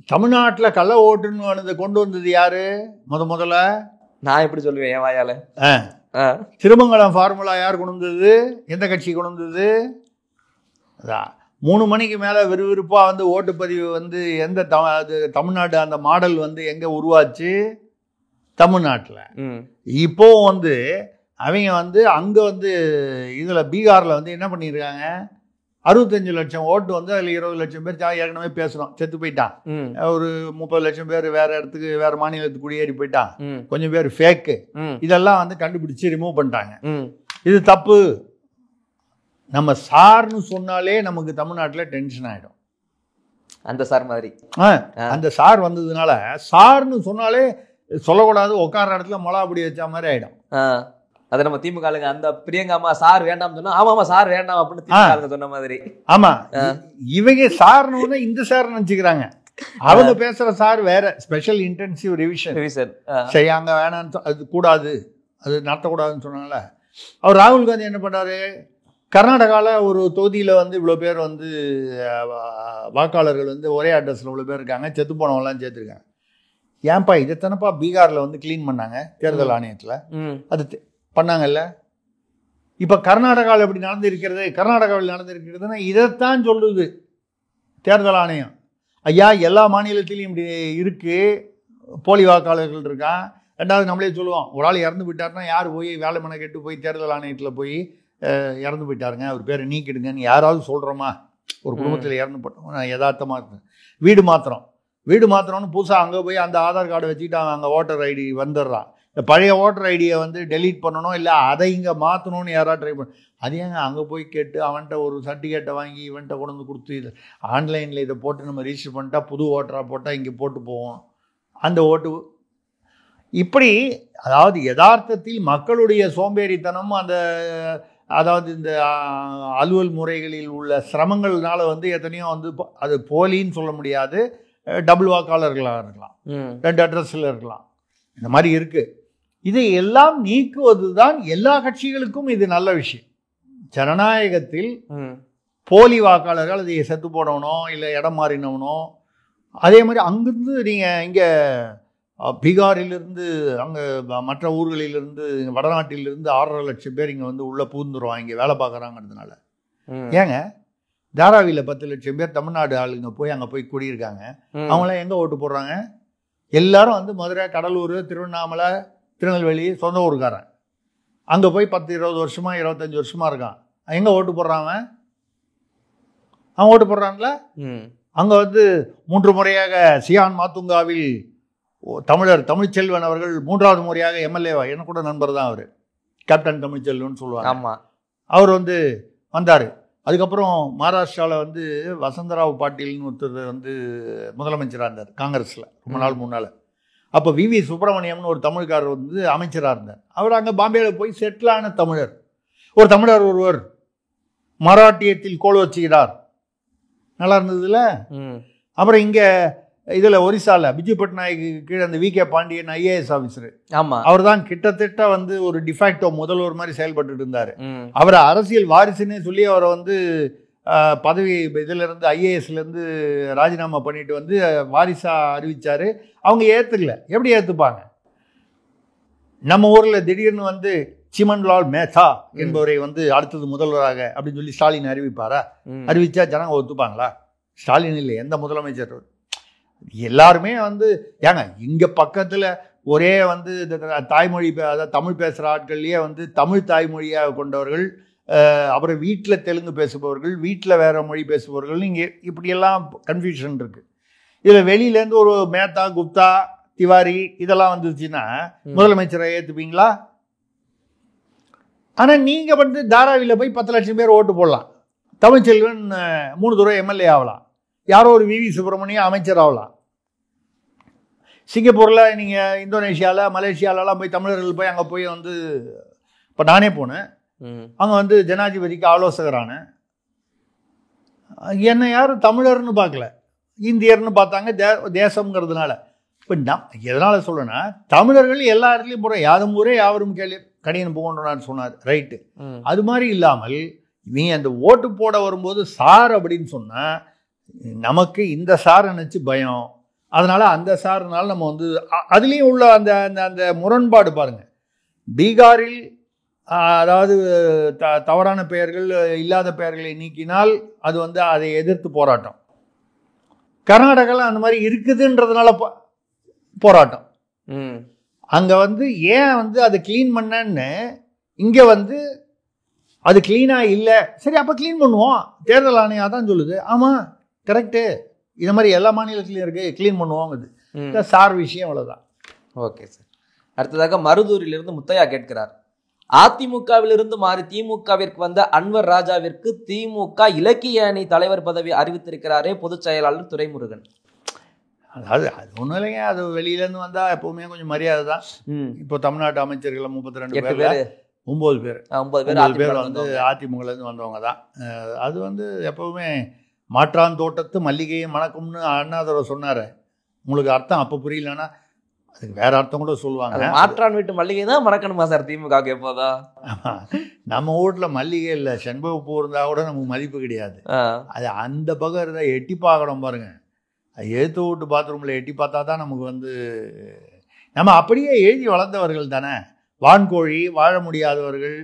தமிழ்நாட்டில் கள்ள ஓட்டுன்னு கொண்டு வந்தது யாரு? முதல்ல நான் எப்படி சொல்லுவேன் என் வாயால? திருமங்கலம் ஃபார்முலா யார் கொண்டு வந்தது? எந்த கட்சி கொண்டு வந்தது? அதான் 3 மணிக்கு மேலே விறுவிறுப்பாக வந்து ஓட்டுப்பதிவு வந்து எந்த தமிழ்நாடு அந்த மாடல் வந்து எங்கே உருவாச்சு? தமிழ்நாட்டில். இப்போ வந்து அவங்க வந்து அங்கே வந்து இதில் பீகாரில் வந்து என்ன பண்ணியிருக்காங்க, 65 லட்சம் ஓட்டு வந்து அதில் 20 லட்சம் பேர் ஏற்கனவே பேசுகிறோம் செத்து போயிட்டான். ஒரு 30 லட்சம் பேர் வேற இடத்துக்கு வேற மாநிலத்துக்கு குடியேறி போயிட்டான். கொஞ்சம் பேர் ஃபேக்கு. இதெல்லாம் வந்து கண்டுபிடிச்சு ரிமூவ் பண்ணிட்டாங்க. இது தப்பு. நம்ம சார்னு சொன்னாலே நமக்கு தமிழ்நாட்டில் டென்ஷன் ஆகிடும். அந்த சார் மாதிரி அந்த சார் வந்ததுனால சார்னு சொன்னாலே சொல்லக்கூடாது, உட்கார இடத்துல மொளாபடி வச்ச மாதிரி ஆகிடும். அது நம்ம திமுக அந்த பிரியங்கா அம்மா சார் வேண்டாம் சொன்னா, ஆமாமா சார் வேண்டாம் அப்படின்னு திமுக சொன்ன மாதிரி. ஆமா, இவங்க சார்னு இந்த சார் நினைச்சுக்கிறாங்க. அவங்க பேசுற சார் வேற, ஸ்பெஷல் இன்டென்சிவ் ரிவிஷன். சரி, அங்க வேணான்னு, அது கூடாது, அது நடத்தக்கூடாதுன்னு சொன்னால அவர் ராகுல் காந்தி என்ன பண்ணாரு, கர்நாடகாவில் ஒரு தொகுதியில் வந்து இவ்வளோ பேர் வந்து வாக்காளர்கள் வந்து ஒரே அட்ரஸில் இவ்வளோ பேர் இருக்காங்க, செத்து போனவங்களாம் சேர்த்துருக்காங்க. ஏன்பா இதைத்தானப்பா பீகாரில் வந்து கிளீன் பண்ணாங்க தேர்தல் ஆணையத்தில், அது பண்ணாங்கல்ல. இப்போ கர்நாடகாவில் எப்படி நடந்திருக்கிறது, கர்நாடகாவில் நடந்திருக்கிறதுனா இதைத்தான் சொல்லுது தேர்தல் ஆணையம். ஐயா எல்லா மாநிலத்திலையும் இப்படி இருக்குது, போலி வாக்காளர்கள் இருக்கான். ரெண்டாவது நம்மளே சொல்லுவோம், ஒரு ஆள் இறந்து போயிட்டாருன்னா யார் போய் வேலை மனை கெட்டு போய் தேர்தல் ஆணையத்தில் போய் இறந்து போயிட்டாருங்க அவர் பேரை நீக்கிடுங்கன்னு யாராவது சொல்கிறோமா? ஒரு குடும்பத்தில் இறந்து போட்டோம். நான் யதார்த்தமாக இருக்கேன். வீடு மாத்திரம்னு புதுசாக அங்கே போய் அந்த ஆதார் கார்டை வச்சுக்கிட்டு அவன் அங்கே ஓட்டர் ஐடி வந்துடுறான். இந்த பழைய ஓட்டர் ஐடியை வந்து டெலீட் பண்ணணும், இல்லை அதை இங்கே மாற்றணும்னு யாராவது ட்ரை பண்ண, அது ஏங்க அங்கே போய் கேட்டு அவன்கிட்ட ஒரு சர்டிஃபிகேட்டை வாங்கி இவன்கிட்ட கொண்டு வந்து கொடுத்து இது ஆன்லைனில் இதை போட்டு நம்ம ரிஜிஸ்டர் பண்ணிட்டா புது ஓட்டராக போட்டால் இங்கே போட்டு போவோம் அந்த ஓட்டு. இப்படி அதாவது யதார்த்தத்தில் மக்களுடைய சோம்பேறித்தனம், அதாவது இந்த அலுவல் முறைகளில் உள்ள சிரமங்கள்னால வந்து எத்தனையோ வந்து அது போலின்னு சொல்ல முடியாது, டபுள் வாக்காளர்களாக இருக்கலாம், 2 அட்ரஸில் இருக்கலாம், இந்த மாதிரி இருக்குது. இதை எல்லாம் நீக்குவது தான் எல்லா கட்சிகளுக்கும் இது நல்ல விஷயம். ஜனநாயகத்தில் போலி வாக்காளர்கள் அதை செத்து போனவனோ இல்லை இடம் மாறினவனோ, அதே மாதிரி அங்கிருந்து நீங்கள் இங்கே பீகாரிலிருந்து அங்கே மற்ற ஊர்களிலிருந்து வடநாட்டிலிருந்து 6.5 லட்சம் பேர் இங்கே வந்து உள்ளே பூந்துருவாங்க இங்கே வேலை பார்க்குறாங்கிறதுனால. ஏங்க தாராவியில் 10 லட்சம் பேர் தமிழ்நாடு ஆளுங்க போய் அங்கே போய் குடியிருக்காங்க. அவங்களாம் எங்கே ஓட்டு போடுறாங்க? எல்லாரும் வந்து மதுரை, கடலூர், திருவண்ணாமலை, திருநெல்வேலி சொந்த ஊருக்காரன். அங்கே போய் 10-20 வருஷமா 25 வருஷமா இருக்கான். எங்கே ஓட்டு போடுறாங்க? அவன் ஓட்டு போடுறான்ல. அங்கே வந்து 3 முறையாக சியான் மாத்துங்காவில் தமிழ்ச்செல்வன் அவர்கள் 3வது முறையாக எம்எல்ஏவா, என்ன கூட நண்பர் தான் அவர், கேப்டன் தமிழ்ச்செல்வன் சொல்லுவாங்க. ஆமாம், அவர் வந்து வந்தார். அதுக்கப்புறம் மகாராஷ்டிராவில் வந்து வசந்தராவ் பாட்டீல்னு ஒருத்தர் வந்து முதலமைச்சராக இருந்தார் காங்கிரஸில் ரொம்ப நாள் முன்னால். அப்போ விவி சுப்பிரமணியம்னு ஒரு தமிழ்காரர் வந்து அமைச்சராக இருந்தார். அவர் அங்கே பாம்பேயில் போய் செட்டிலான தமிழர். ஒரு தமிழர் ஒருவர் மராட்டியத்தில் கோல் வச்சுக்கிறார், நல்லா இருந்ததுல. அப்புறம் இங்கே இதில் ஒரிசாவில் பிஜு பட்நாயக்கு கீழே அந்த வி.கே. Pandian IAS officer. ஆமாம், அவர் தான் கிட்டத்தட்ட வந்து ஒரு டிஃபேக்டோ முதல்வர் மாதிரி செயல்பட்டு இருந்தார். அவரை அரசியல் வாரிசுன்னே சொல்லி அவரை வந்து பதவி இதிலிருந்து ஐஏஎஸ்லேருந்து ராஜினாமா பண்ணிட்டு வந்து வாரிசாக அறிவித்தார். அவங்க ஏற்றுக்கல. எப்படி ஏற்றுப்பாங்க? நம்ம ஊரில் திடீர்னு வந்து சிமன்லால் மேத்தா என்பவரை வந்து அடுத்தது முதல்வராக அப்படின்னு சொல்லி ஸ்டாலின் அறிவிப்பாரா? அறிவிச்சா ஜனங்க ஒத்துப்பாங்களா? ஸ்டாலின் இல்லை, எந்த முதலமைச்சர். எல்லாருமே வந்து ஏங்க இங்கே பக்கத்தில் ஒரே வந்து தாய்மொழி அதாவது தமிழ் பேசுகிற ஆட்கள்லேயே வந்து தமிழ் தாய்மொழியாக கொண்டவர்கள், அப்புறம் வீட்டில் தெலுங்கு பேசுபவர்கள், வீட்டில் வேறு மொழி பேசுபவர்கள், இங்கே இப்படியெல்லாம் கன்ஃபியூஷன் இருக்குது. இதில் வெளியிலேருந்து ஒரு மேத்தா, குப்தா, திவாரி இதெல்லாம் வந்துருச்சுன்னா முதலமைச்சரை ஏற்றுப்பீங்களா? ஆனால் நீங்கள் வந்து தாராவியில் போய் 10 லட்சம் பேர் ஓட்டு போடலாம். தமிழ்ச்செல்வன் 3 தடவை எம்எல்ஏ ஆகலாம். யாரோ ஒரு விவி சுப்பிரமணியம் அமைச்சர் ஆகலாம். சிங்கப்பூரில் நீங்கள் இந்தோனேஷியாவில், மலேசியாவிலலாம் போய் தமிழர்கள் போய் அங்கே போய் வந்து இப்போ நானே போனேன். அங்கே வந்து ஜனாதிபதிக்கு ஆலோசகரான என்னை யாரும் தமிழர்னு பார்க்கல, இந்தியர்னு பார்த்தாங்க தேசம்ங்கிறதுனால. இப்போ எதனால் சொல்கிறேன்னா, தமிழர்கள் எல்லா இடத்துலையும் போகிறோம். யாரும் ஊரே யாவரும் கேள்வி கடியன் போகணும்னு சொன்னார், ரைட்டு. அது மாதிரி இல்லாமல் நீ அந்த ஓட்டு போட வரும்போது சார் அப்படின்னு சொன்னால் நமக்கு இந்த சார் நினச்சி பயம். அதனால் அந்த சார்னால நம்ம வந்து அதுலேயும் உள்ள அந்த அந்த முரண்பாடு பாருங்கள். பீகாரில் அதாவது தவறான பெயர்கள், இல்லாத பெயர்களை நீக்கினால் அது வந்து அதை எதிர்த்து போராட்டம். கர்நாடகாவில் அந்த மாதிரி இருக்குதுன்றதுனால போராட்டம். அங்கே வந்து ஏன் வந்து அதை க்ளீன் பண்ணன்னு, இங்கே வந்து அது க்ளீனாக இல்லை, சரி அப்போ க்ளீன் பண்ணுவோம், தேர்தல் ஆணையம் தான் சொல்லுது. ஆமாம் கரெக்டு, இந்த மாதிரி எல்லா மாநிலத்திலையும் இருக்குது, க்ளீன் பண்ணுவோங்குது. சார் விஷயம் அவ்வளோதான். Okay sir. அடுத்ததாக மருதூரிலிருந்து முத்தையா கேட்கிறார், அதிமுகவிலிருந்து மாறி திமுகவிற்கு வந்த அன்வர் ராஜாவிற்கு திமுக இலக்கிய அணி தலைவர் பதவி அறிவித்திருக்கிறாரே பொதுச் செயலாளர் துரைமுருகன். அதாவது அது ஒன்றும் இல்லைங்க, அது வெளியிலேருந்து வந்தால் எப்போவுமே கொஞ்சம் மரியாதை தான். இப்போ தமிழ்நாட்டு அமைச்சர்கள் 32 பேர், 9 பேர் வந்து அதிமுகலேருந்து வந்தவங்க தான். அது வந்து எப்போவுமே மாற்றான் தோட்டத்து மல்லிகையும் மணக்கும்னு அண்ணாதுரை சொன்னார். உங்களுக்கு அர்த்தம் அப்போ புரியலன்னா அதுக்கு வேற அர்த்தம் கூட சொல்லுவாங்க. மாற்றான் வீட்டு மல்லிகை தான் மறக்கணுமா சார் திமுக எப்போதா? நம்ம வீட்டில் மல்லிகை இல்லை, செண்பகப்பூ இருந்தால் கூட நமக்கு மதிப்பு கிடையாது. அது அந்த பக்கம் இருந்தால் எட்டி பார்க்கணும் பாருங்க. அது எழுத்து வீட்டு பாத்ரூமில் எட்டி பார்த்தா தான் நமக்கு வந்து, நம்ம அப்படியே எழுதி வளர்ந்தவர்கள் தானே. வான்கோழி, வாழ முடியாதவர்கள்,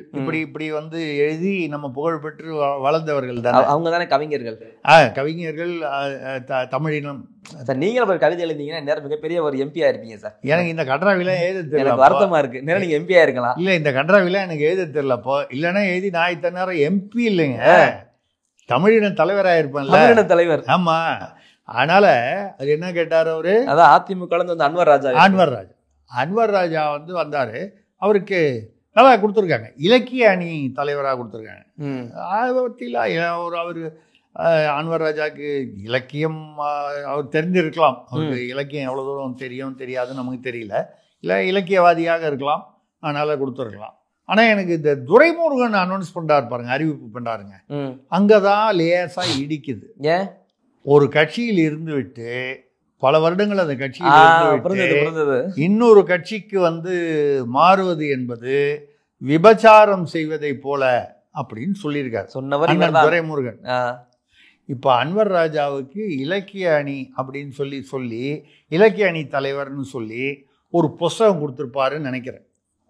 இப்படி வந்து எழுதி நம்ம புகழ் பெற்று வளர்ந்தவர்கள் தானே அவங்க தானே கவிஞர்கள். கவிஞர்கள். தமிழினம் சார் நீங்களும் ஒரு கவிதை எழுதிங்கன்னா நேரம் மிகப்பெரிய ஒரு எம்பியா இருப்பீங்க சார். எனக்கு இந்த கன்றாவிலாம் எழுத தெரியல, எனக்கு வருத்தமா இருக்கு. நேரம் நீங்க எம்பியா இருக்கலாம். இல்லை, இந்த கன்றாவிலாம் எனக்கு எழுத தெரியலப்போ. இல்லைன்னா எழுதி நான் இத்தனை நேரம் எம்பி இல்லைங்க, தமிழின தலைவராக இருப்பேன்ல. தமிழின தலைவர். ஆமா. அதனால அது என்ன கேட்டார் அவரு, அதான் அதிமுக வந்து அன்வர் ராஜா வந்து வந்தாரு. அவருக்கு நல்லா கொடுத்துருக்காங்க, இலக்கிய அணி தலைவராக கொடுத்துருக்காங்க. அதை பற்றிலாம் அவர் அன்வர் ராஜாவுக்கு இலக்கியம் அவர் தெரிஞ்சிருக்கலாம். அவருக்கு இலக்கியம் எவ்வளோ தூரம் தெரியும் தெரியாதுன்னு நமக்கு தெரியல. இல்லை இலக்கியவாதியாக இருக்கலாம், அதனால் கொடுத்துருக்கலாம். ஆனால் எனக்கு இந்த துரைமுருகன் அனௌன்ஸ் பண்ணுறாரு பாருங்க, அறிவிப்பு பண்ணுறாருங்க, அங்கே தான் லேசாக இடிக்குது. ஏன்? ஒரு கட்சியில் இருந்து விட்டு பல வருடங்கள் அந்த கட்சியில் இன்னொரு கட்சிக்கு வந்து மாறுவது என்பது விபச்சாரம் செய்வதை போல அப்படின்னு சொல்லியிருக்காரு சொன்னவர் துரைமுருகன். இப்போ அன்வர் ராஜாவுக்கு இலக்கிய அணி அப்படின்னு சொல்லி இலக்கிய அணி தலைவர்னு சொல்லி ஒரு புஸ்தகம் கொடுத்துருப்பாருன்னு நினைக்கிறேன்.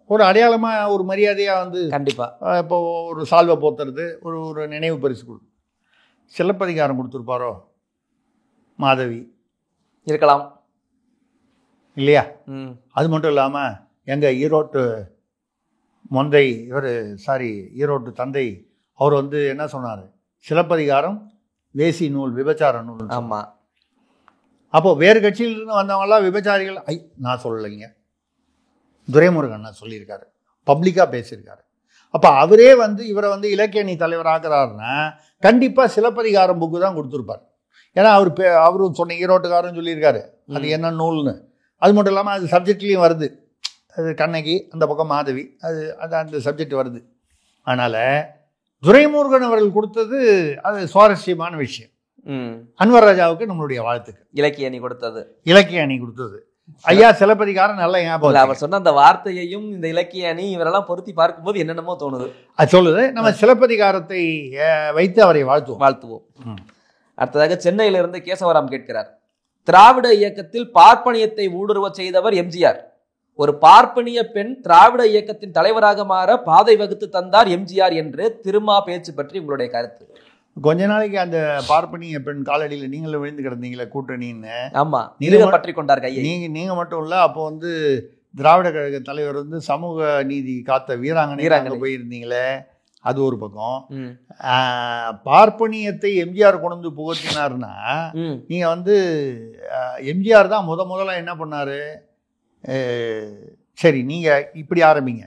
ஒரு அடையாளமாக, ஒரு மரியாதையாக வந்து கண்டிப்பாக இப்போ ஒரு சால்வை போத்துறது, ஒரு நினைவு பரிசு கொடுத்து சிலப்பதிகாரம் கொடுத்துருப்பாரோ, மாதவி இருக்கலாம் இல்லையா? அது மட்டும் இல்லாமல் எங்கள் ஈரோட்டு மொந்தை ஈரோட்டு தந்தை அவர் வந்து என்ன சொன்னார், சிலப்பதிகாரம் வேசி நூல், விபச்சார நூல். ஆமாம். அப்போ வேறு கட்சியிலிருந்து வந்தவங்களாம் விபச்சாரிகள் நான் சொல்லலைங்க, துரைமுருகன் நான் சொல்லியிருக்காரு, பப்ளிக்காக பேசியிருக்காரு. அப்போ அவரே வந்து இவரை வந்து இலக்கிய அணி தலைவராகிறாருன்னா கண்டிப்பாக சிலப்பதிகாரம் புக்கு தான் கொடுத்துருப்பார். ஏன்னா அவரும் சொன்ன ஈரோட்டுக்காரன்னு சொல்லியிருக்காரு அது என்ன நூல்னு. அது மட்டும் இல்லாமல் அது சப்ஜெக்ட்லேயும் வருது, அது கண்ணகி, அந்த பக்கம் மாதவி, அது அந்த சப்ஜெக்ட் வருது. அதனால் துரைமுருகன் அவர்கள் கொடுத்தது அது சுவாரஸ்யமான விஷயம். அன்வர் ராஜாவுக்கு நம்மளுடைய வாழ்த்துக்கு. இலக்கிய அணி கொடுத்தது ஐயா சிலப்பதிகாரம் நல்ல ஞாபகம். அவர் சொன்ன அந்த வார்த்தையையும் இந்த இலக்கிய அணி இவரெல்லாம் பொருத்தி பார்க்கும்போது என்னென்னமோ தோணுது. அது சொல்லுது. நம்ம சிலப்பதிகாரத்தை வைத்து அவரை வாழ்த்துவோம். அடுத்ததாக சென்னையிலிருந்து கேசவராம் கேட்கிறார், திராவிட இயக்கத்தில் பார்ப்பனியத்தை ஊடுருவ செய்தவர் எம்ஜிஆர். ஒரு பார்ப்பனிய பெண் திராவிட இயக்கத்தின் தலைவராக மாற பாதை வகுத்து தந்தார் எம்ஜிஆர் என்று திருமா பேச்சு பற்றி உங்களுடைய கருத்து? கொஞ்ச நாளைக்கு அந்த பார்ப்பனிய பெண் காலடியில் நீங்களும் விழுந்து கிடந்தீங்களே கூட்டணின்னு. ஆமா, நீங்க பற்றி கொண்டார் கையை. நீங்க மட்டும் இல்ல, அப்போ வந்து திராவிட கழக தலைவர் வந்து சமூக நீதி காத்த வீராங்கனை போயிருந்தீங்களே, அது ஒரு பக்கம். பார்ப்பனியத்தை எம்ஜிஆர் கொண்டு வந்து புகழ்த்தினார்னா நீங்க வந்து எம்ஜிஆர் தான் முதல்ல என்ன பண்ணாரு? சரி, நீங்க இப்படி ஆரம்பிங்க.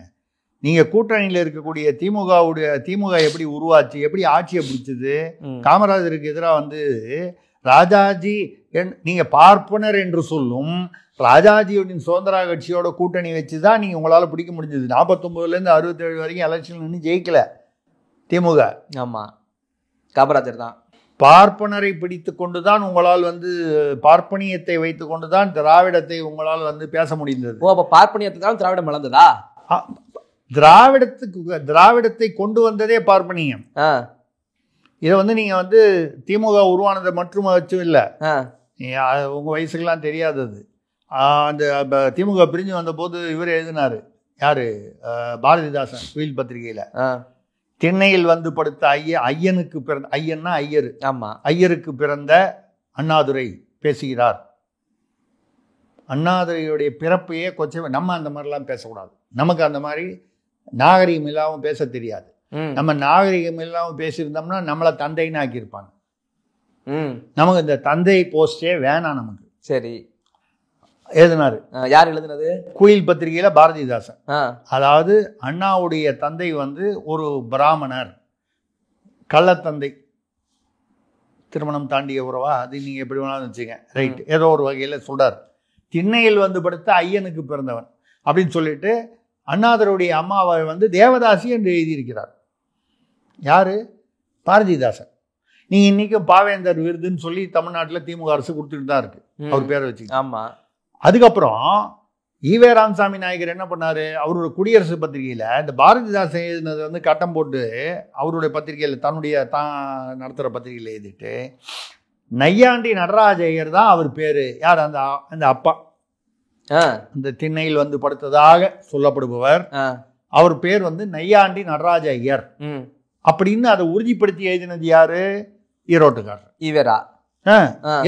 நீங்க கூட்டணியில் இருக்கக்கூடிய திமுக எப்படி உருவாச்சு, எப்படி ஆட்சியை பிடிச்சது? காமராஜருக்கு எதிராக வந்து ராஜாஜி நீங்க பார்ப்பனர் என்று சொல்லும் ராஜாஜியோட சுதந்திர கட்சியோட கூட்டணி வச்சுதான் நீங்க உங்களால பிடிக்க முடிஞ்சது. 49லேருந்து 67 வரைக்கும் எலெக்ஷன் நின்று ஜெயிக்கல திமுக. ஆமா, காமராஜர் தான். பார்ப்பனரை பிடித்து கொண்டுதான் உங்களால் வந்து பார்ப்பனியத்தை வைத்து கொண்டுதான் திராவிடத்தை உங்களால் வந்து பேச முடிந்தது. பார்ப்பனியத்தை தான் திராவிடம் வளர்ந்ததா? திராவிடத்தை கொண்டு வந்ததே பார்ப்பனியம். இதை வந்து நீங்க வந்து திமுக உருவானதை மற்றும் வச்சும் இல்லை, உங்க வயசுக்கெல்லாம் தெரியாதது. அந்த திமுக பிரிஞ்சு வந்த போது இவர் எழுதினாரு, யாரு? பாரதிதாசன் குயில் பத்திரிகையில, திண்ணையில் வந்து படுத்த ஐயனுக்கு பிறந்த, ஐயன்னா ஐயரு, ஆமா, ஐயருக்கு பிறந்த அண்ணாதுரை பேசுகிறார். அண்ணாதுரையுடைய பிறப்பையே கொஞ்சம் நம்ம அந்த மாதிரிலாம் பேசக்கூடாது. நமக்கு அந்த மாதிரி நாகரிகம் இல்லாமல் பேச தெரியாது. நம்ம நாகரிகம் இல்லாமல் பேசியிருந்தோம்னா நம்மளை தந்தைன்னு ஆக்கியிருப்பாங்க. நமக்கு இந்த தந்தை போஸ்டே வேணாம் நமக்கு. சரி, எழுதினாரு. யார் எழுதினது? குயில் பத்திரிகையில பாரதிதாசன். அதாவது அண்ணாவுடைய தந்தை வந்து ஒரு பிராமணர், கள்ளத்தந்தை, திருமணம் தாண்டிய உறவா, அது நீங்க எப்படி வேணாலும் வச்சுங்க, ரைட், ஏதோ ஒரு வகையில சொல்றாரு. திண்ணையில் வந்து படுத்த ஐயனுக்கு பிறந்தவன் அப்படின்னு சொல்லிட்டு அண்ணாதுரையுடைய அம்மாவை வந்து தேவதாசி என்று எழுதியிருக்கிறார். யாரு? பாரதிதாசன். நீங்க இன்னைக்கும் பாவேந்தர் விருதுன்னு சொல்லி தமிழ்நாட்டில் திமுக அரசு கொடுத்துட்டு தான் இருக்கு அவர் பேரை வச்சு. ஆமா. அதுக்கப்புறம் ஈவே ராமசாமி நாயகர் என்ன பண்ணாரு? அவரோட குடியரசு பத்திரிகையில இந்த பாரதிதாசன் எழுதினது வந்து கட்டம் போட்டு அவருடைய பத்திரிகையில் தான் நடத்துகிற பத்திரிகையில் எழுதிட்டு நையாண்டி நடராஜ ஐயர் தான் அவர் பேரு. யார்? அந்த அப்பா. அந்த திண்ணையில் வந்து படுத்ததாக சொல்லப்படுபவர். அவர் பேர் வந்து நையாண்டி நடராஜ ஐயர் அப்படின்னு அதை உறுதிப்படுத்தி எழுதினது யாரு? ஈரோட்டுக்காரர். இவரா?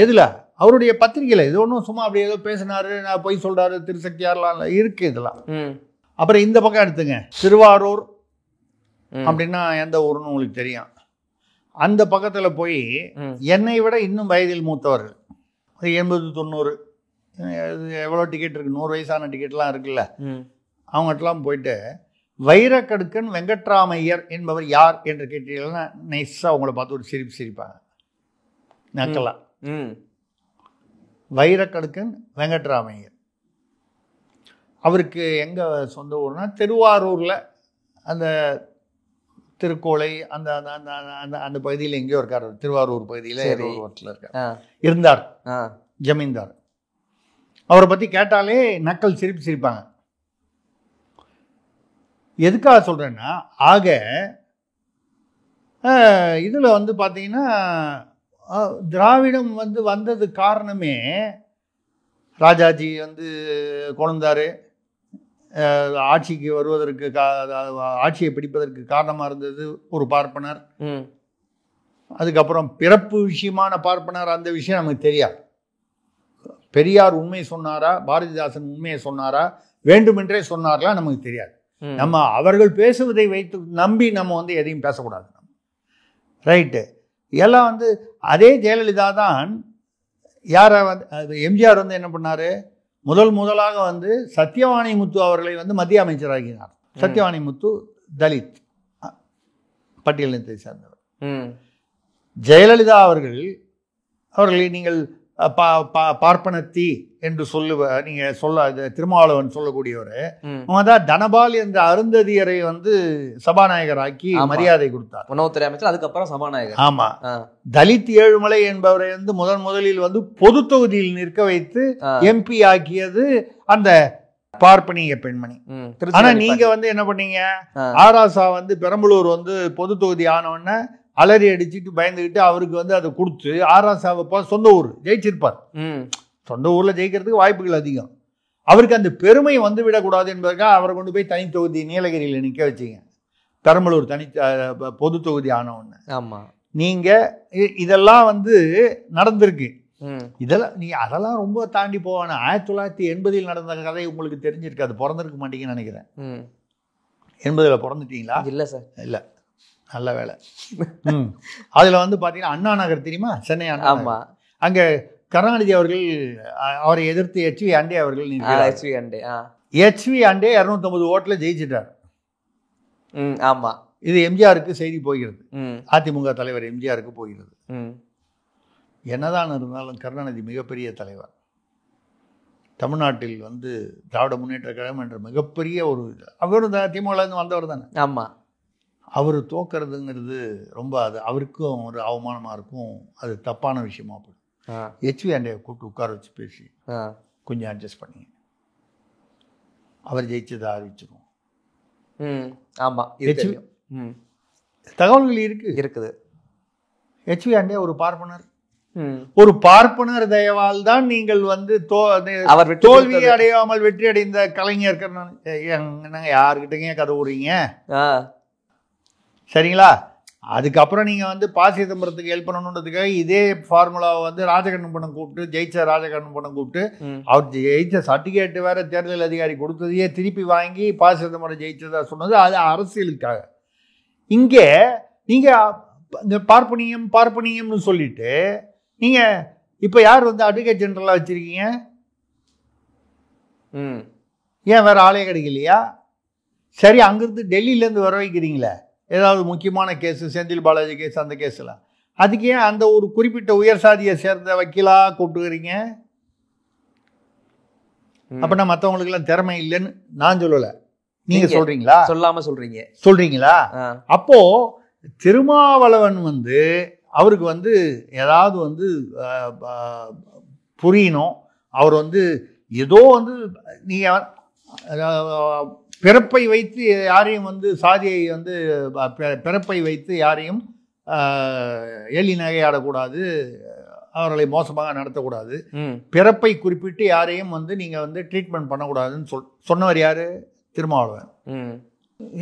எதுல? அவருடைய பத்திரிகையில. இது ஒன்றும் சும்மா அப்படி ஏதோ பேசினாரு, நான் பொய் சொல்றாரு, திருசக்தியாரெல்லாம் இருக்கு இதெல்லாம். அப்புறம் இந்த பக்கம் எடுத்துங்க, திருவாரூர் அப்படின்னா எந்த ஊருன்னு உங்களுக்கு தெரியும். அந்த பக்கத்துல போய் என்னை விட இன்னும் வயதில் மூத்தவர்கள் 80-90 எவ்வளோ டிக்கெட் இருக்கு, 100 வயசான டிக்கெட்லாம் இருக்குல்ல, அவங்ககிட்டலாம் போயிட்டு வைரக்கடுக்கன் வெங்கட்ராமையர் என்பவர் யார் என்று கேட்டீங்கன்னா நைஸாக அவங்கள பார்த்து ஒரு சிரிப்பாங்க, நக்கலாம். வைரக்கடுக்கன் வெங்கட்ராமையர் அவருக்கு எங்கே சொந்த ஊர்னா திருவாரூரில் அந்த திருக்கோளை அந்த அந்த அந்த அந்த பகுதியில் எங்கேயோ இருக்கார். திருவாரூர் பகுதியில் இருக்கார், இருந்தார், ஜமீன்தார். அவரை பற்றி கேட்டாலே நக்கல் சிரிப்பாங்க. எதுக்காக சொல்கிறேன்னா, ஆக இதில் வந்து பார்த்தீங்கன்னா திராவிடம் வந்து வந்தது காரணமே ராஜாஜி வந்து கொண்டாரு, ஆட்சிக்கு வருவதற்கு ஆட்சியை பிடிப்பதற்கு காரணமாக இருந்தது ஒரு பார்ப்பனர். அதுக்கப்புறம் பிறப்பு விஷயமான பார்ப்பனர், அந்த விஷயம் நமக்கு தெரியாது. பெரியார் உண்மை சொன்னாரா, பாரதிதாசன் உண்மையை சொன்னாரா, வேண்டுமென்றே சொன்னார்களா நமக்கு தெரியாது. நம்ம அவர்கள் பேசுவதை வைத்து நம்பி நம்ம வந்து எதையும் பேசக்கூடாது. ரைட்டு. எல்லாம் வந்து அதே ஜெயலலிதா தான் யாரை வந்து எம்ஜிஆர் வந்து என்ன பண்ணார், முதலாக வந்து சத்யவாணி முத்து அவர்களை வந்து மத்திய அமைச்சராகினார். சத்யவாணி முத்து தலித் பட்டியலினத்தை சேர்ந்தவர். ஜெயலலிதா அவர்களை நீங்கள் பார்ப்பனத்தி என்று நீங்க திருமாவளவன் சொல்லக்கூடியவர். அவங்க தான் தனபால் என்ற அருந்ததியரை வந்து சபாநாயகராக்கி மரியாதை கொடுத்தார், உணவுத்துறை அமைச்சர். அதுக்கப்புறம் சபாநாயகர். ஆமா. தலித் ஏழுமலை என்பவரை வந்து முதலில் வந்து பொது தொகுதியில் நிற்க வைத்து MP ஆக்கியது அந்த பார்ப்பனிய பெண்மணி. ஆனா நீங்க வந்து என்ன பண்ணீங்க, ஆராசா வந்து பெரம்பலூர் வந்து பொது தொகுதி ஆனவொடனே அலறி அடிச்சுட்டு பயந்துக்கிட்டு அவருக்கு வந்து அதை கொடுத்து ஆராசாவை சொந்த ஊர் ஜெயிச்சிருப்பார். சொந்த ஊர்ல ஜெயிக்கிறதுக்கு வாய்ப்புகள் அதிகம். அவருக்கு அந்த பெருமை வந்து விடக்கூடாது என்பதற்காக அவரை கொண்டு போய் தனி தொகுதி நீலகிரியில் நிற்க வச்சிங்க, பெரம்பலூர் பொது தொகுதி ஆனவொன்னு. ஆமா. நீங்க இதெல்லாம் வந்து நடந்திருக்கு. அதெல்லாம் ரொம்ப தாண்டி போவான. 1980 நடந்த கதை உங்களுக்கு தெரிஞ்சிருக்காது, பிறந்திருக்க மாட்டீங்கன்னு நினைக்கிறேன். 80 பிறந்துட்டீங்களா? இல்ல சார். இல்ல, நல்ல வேலை. அதுல வந்து பாத்தீங்கன்னா அண்ணா நகர் தெரியுமா, சென்னை அண்ணா. ஆமா. அங்க கருணாநிதி அவர்கள் அவரை எதிர்த்து HV ஆண்டே அவர்கள் HV ஆண்டே 250 ஓட்டுல ஜெயிச்சிட்டார். ஆமா. இது எம்ஜிஆருக்கு செய்தி போகிறது, அதிமுக தலைவர் எம்ஜிஆருக்கு போகிறது. என்னதான் இருந்தாலும் கருணாநிதி மிகப்பெரிய தலைவர். தமிழ்நாட்டில் வந்து திராவிட முன்னேற்ற கழகம் என்ற மிகப்பெரிய ஒரு, அவரும் திமுகலேருந்து வந்தவர் தானே. ஆமா. அவர் தோக்கிறதுங்கிறது ரொம்ப அது அவருக்கும் ஒரு அவமானமாக இருக்கும், அது தப்பான விஷயமா போடும். HV ஆண்டையை கூப்பிட்டு உட்கார வச்சு பேசி கொஞ்சம் அட்ஜஸ்ட் பண்ணி அவர் ஜெயிச்சதை அறிவிச்சிருவோம். ஆமா, தகவல்கள் இருக்குது. HV ஆண்டே ஒரு பார்ப்பனர் தயவால் தான் நீங்கள் வந்து தோல்வி அடையாமல் வெற்றி அடைந்த கலைஞர். யாருக்கிட்டங்க கதை விடுறீங்க, சரிங்களா? அதுக்கப்புறம் நீங்கள் வந்து ப. சிதம்பரத்துக்கு ஹெல்ப் பண்ணணுன்றதுக்காக இதே ஃபார்முலாவை வந்து ராஜகண்ணப்பணம் கூப்பிட்டு ஜெயிச்ச ராஜகண்ணப்பணம் கூப்பிட்டு அவர் ஜெயிச்ச சர்டிஃபிகேட் வேற தேர்தல் அதிகாரி கொடுத்ததையே திருப்பி வாங்கி ப. சிதம்பரம் ஜெயிச்சதா சொன்னது அது அரசியலுக்காக. இங்கே நீங்கள் பார்ப்பனியம்னு சொல்லிட்டு நீங்கள் இப்போ யார் வந்து அட்வொகேட் ஜெனரலாக வச்சுருக்கீங்க? ஏன் வேறு ஆளே கிடைக்கலையா? சரி, அங்கேருந்து டெல்லியிலேருந்து வர வைக்கிறீங்களே ஏதாவது முக்கியமான கேஸு, செந்தில் பாலாஜி கேஸ், அந்த கேஸெல்லாம், அதுக்கு ஏன் அந்த ஒரு குறிப்பிட்ட உயர் சாதியை சேர்ந்த வக்கீலா கூப்பிட்டுக்கிறீங்க? அப்படின்னா மற்றவங்களுக்கெல்லாம் திறமை இல்லைன்னு நான் சொல்லலை, நீங்க சொல்றீங்களா? சொல்லாம சொல்றீங்களா? அப்போ திருமாவளவன் வந்து அவருக்கு வந்து ஏதாவது வந்து புரியணும். அவர் வந்து ஏதோ வந்து நீங்க பிறப்பை வைத்து யாரையும் வந்து சாதியை வந்து பிறப்பை வைத்து யாரையும் ஏளி நகையாடக்கூடாது அவர்களை மோசமாக நடத்தக்கூடாது, பிறப்பை குறிப்பிட்டு யாரையும் வந்து நீங்கள் வந்து ட்ரீட்மெண்ட் பண்ணக்கூடாதுன்னு சொன்னவர் யார்? திருமாவளவன்.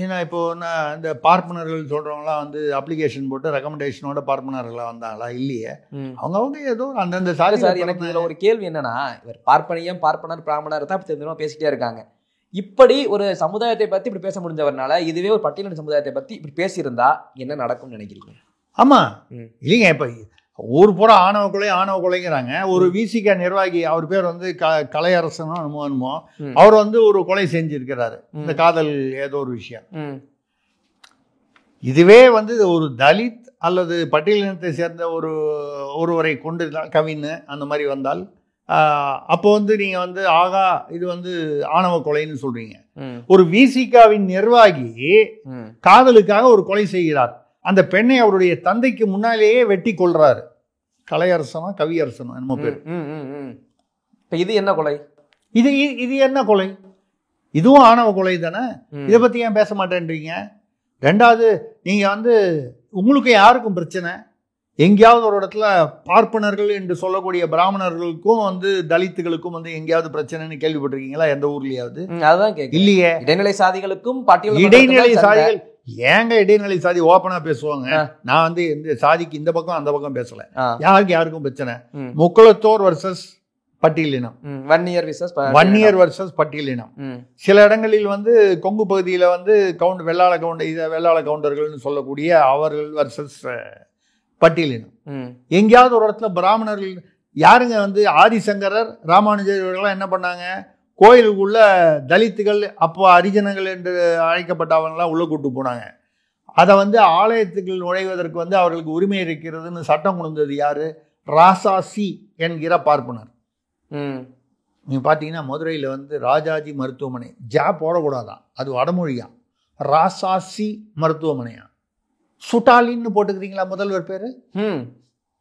ஏன்னா இப்போ நான் இந்த பார்ப்பனர்கள் சொல்கிறவங்களாம் வந்து அப்ளிகேஷன் போட்டு ரெக்கமெண்டேஷனோட பார்ப்பனர்களாக வந்தாங்களா? இல்லையே. அவங்க ஏதோ அந்தந்த சாரி. சார், எனக்கு இதில் ஒரு கேள்வி என்னன்னா, இவர் பார்ப்பனியம், பார்ப்பனர், பிராமணர் தான் தெரிஞ்சவங்க பேசிட்டே இருக்காங்க. இப்படி ஒரு சமுதாயத்தை பற்றி இப்படி பேச முடிஞ்சவர்னால இதுவே ஒரு பட்டியலின சமுதாயத்தை பற்றி இப்படி பேசியிருந்தா என்ன நடக்கும்னு நினைக்கிறீங்க? ஆமாம், இல்லைங்க. இப்போ ஊர் பூரா ஆணவ கொலைங்கிறாங்க. ஒரு விசிக நிர்வாகி, அவர் பேர் வந்து கலையரசனோ என்னமோ, அவர் வந்து ஒரு கொலை செஞ்சிருக்கிறாரு, இந்த காதல் ஏதோ ஒரு விஷயம். இதுவே வந்து ஒரு தலித் அல்லது பட்டியலினத்தை சேர்ந்த ஒருவரை கொண்டு கவின்னு அந்த மாதிரி வந்தால் அப்போ வந்து நீங்கள் வந்து ஆகா இது வந்து ஆணவ கொலைன்னு சொல்றீங்க. ஒரு விசிகாவின் நிர்வாகி காதலுக்காக ஒரு கொலை செய்கிறார். அந்த பெண்ணை அவருடைய தந்தைக்கு முன்னாலேயே வெட்டி கொள்றாரு. கலையரசனோ கவியரசனோ என்னமோ பேர். இது என்ன கொலை? இது என்ன கொலை? இதுவும் ஆணவ கொலை தானே. இதை பத்தி ஏன் பேச மாட்டேன்றீங்க? ரெண்டாவது, நீங்க வந்து உங்களுக்கு யாருக்கும் பிரச்சனை? எங்கேயாவது ஒரு இடத்துல பார்ப்பனர்கள் என்று சொல்லக்கூடிய பிராமணர்களுக்கும் வந்து தலித்துகளுக்கும் வந்து எங்கேயாவது பிரச்சனைன்னு கேள்விப்பட்டிருக்கீங்களா? எந்த ஊர்லயாவது? அதுதான் இல்லையே. இடைநிலை சாதிகளுக்கும் இடைநிலை சாதிகள் ஏங்க இடைநிலை சாதி ஓப்பனா பேசுவாங்க. நான் வந்து இந்த சாதிக்கு இந்த பக்கம் அந்த பக்கம் பேசல. யாருக்கும் பிரச்சனை? முக்குளத்தோர் வர்சஸ் பட்டியலினம், வன்னியர் வர்சஸ் பட்டியலினம். சில இடங்களில் வந்து கொங்கு பகுதியில் வந்து வெள்ளாள கவுண்டர்கள்னு சொல்லக்கூடிய அவர்கள் வர்சஸ் பட்டியலினம். எங்கேயாவது ஒரு இடத்துல பிராமணர்கள் யாருங்க வந்து ஆதிசங்கரர், ராமானுஜர் இவர்கள்லாம் என்ன பண்ணாங்க? கோயிலுக்குள்ள தலித்துகள், அப்போ அரிஜனங்கள் என்று அழைக்கப்பட்டவங்களாம் உள்ள கூட்டு போனாங்க. அதை வந்து ஆலயத்துக்கு நுழைவதற்கு வந்து அவர்களுக்கு உரிமை இருக்கிறதுன்னு சட்டம் கொண்டு வந்தது யாரு? ராசாசி என்கிற பார்ப்பனர். நீங்க பார்த்தீங்கன்னா மதுரையில் வந்து ராஜாஜி மருத்துவமனை போடக்கூடாதான், அது வடமொழியா. ராசாசி மருத்துவமனையா. சுட்டாலின்னு போட்டுக்கிறீங்களா முதல்வர் பேரு?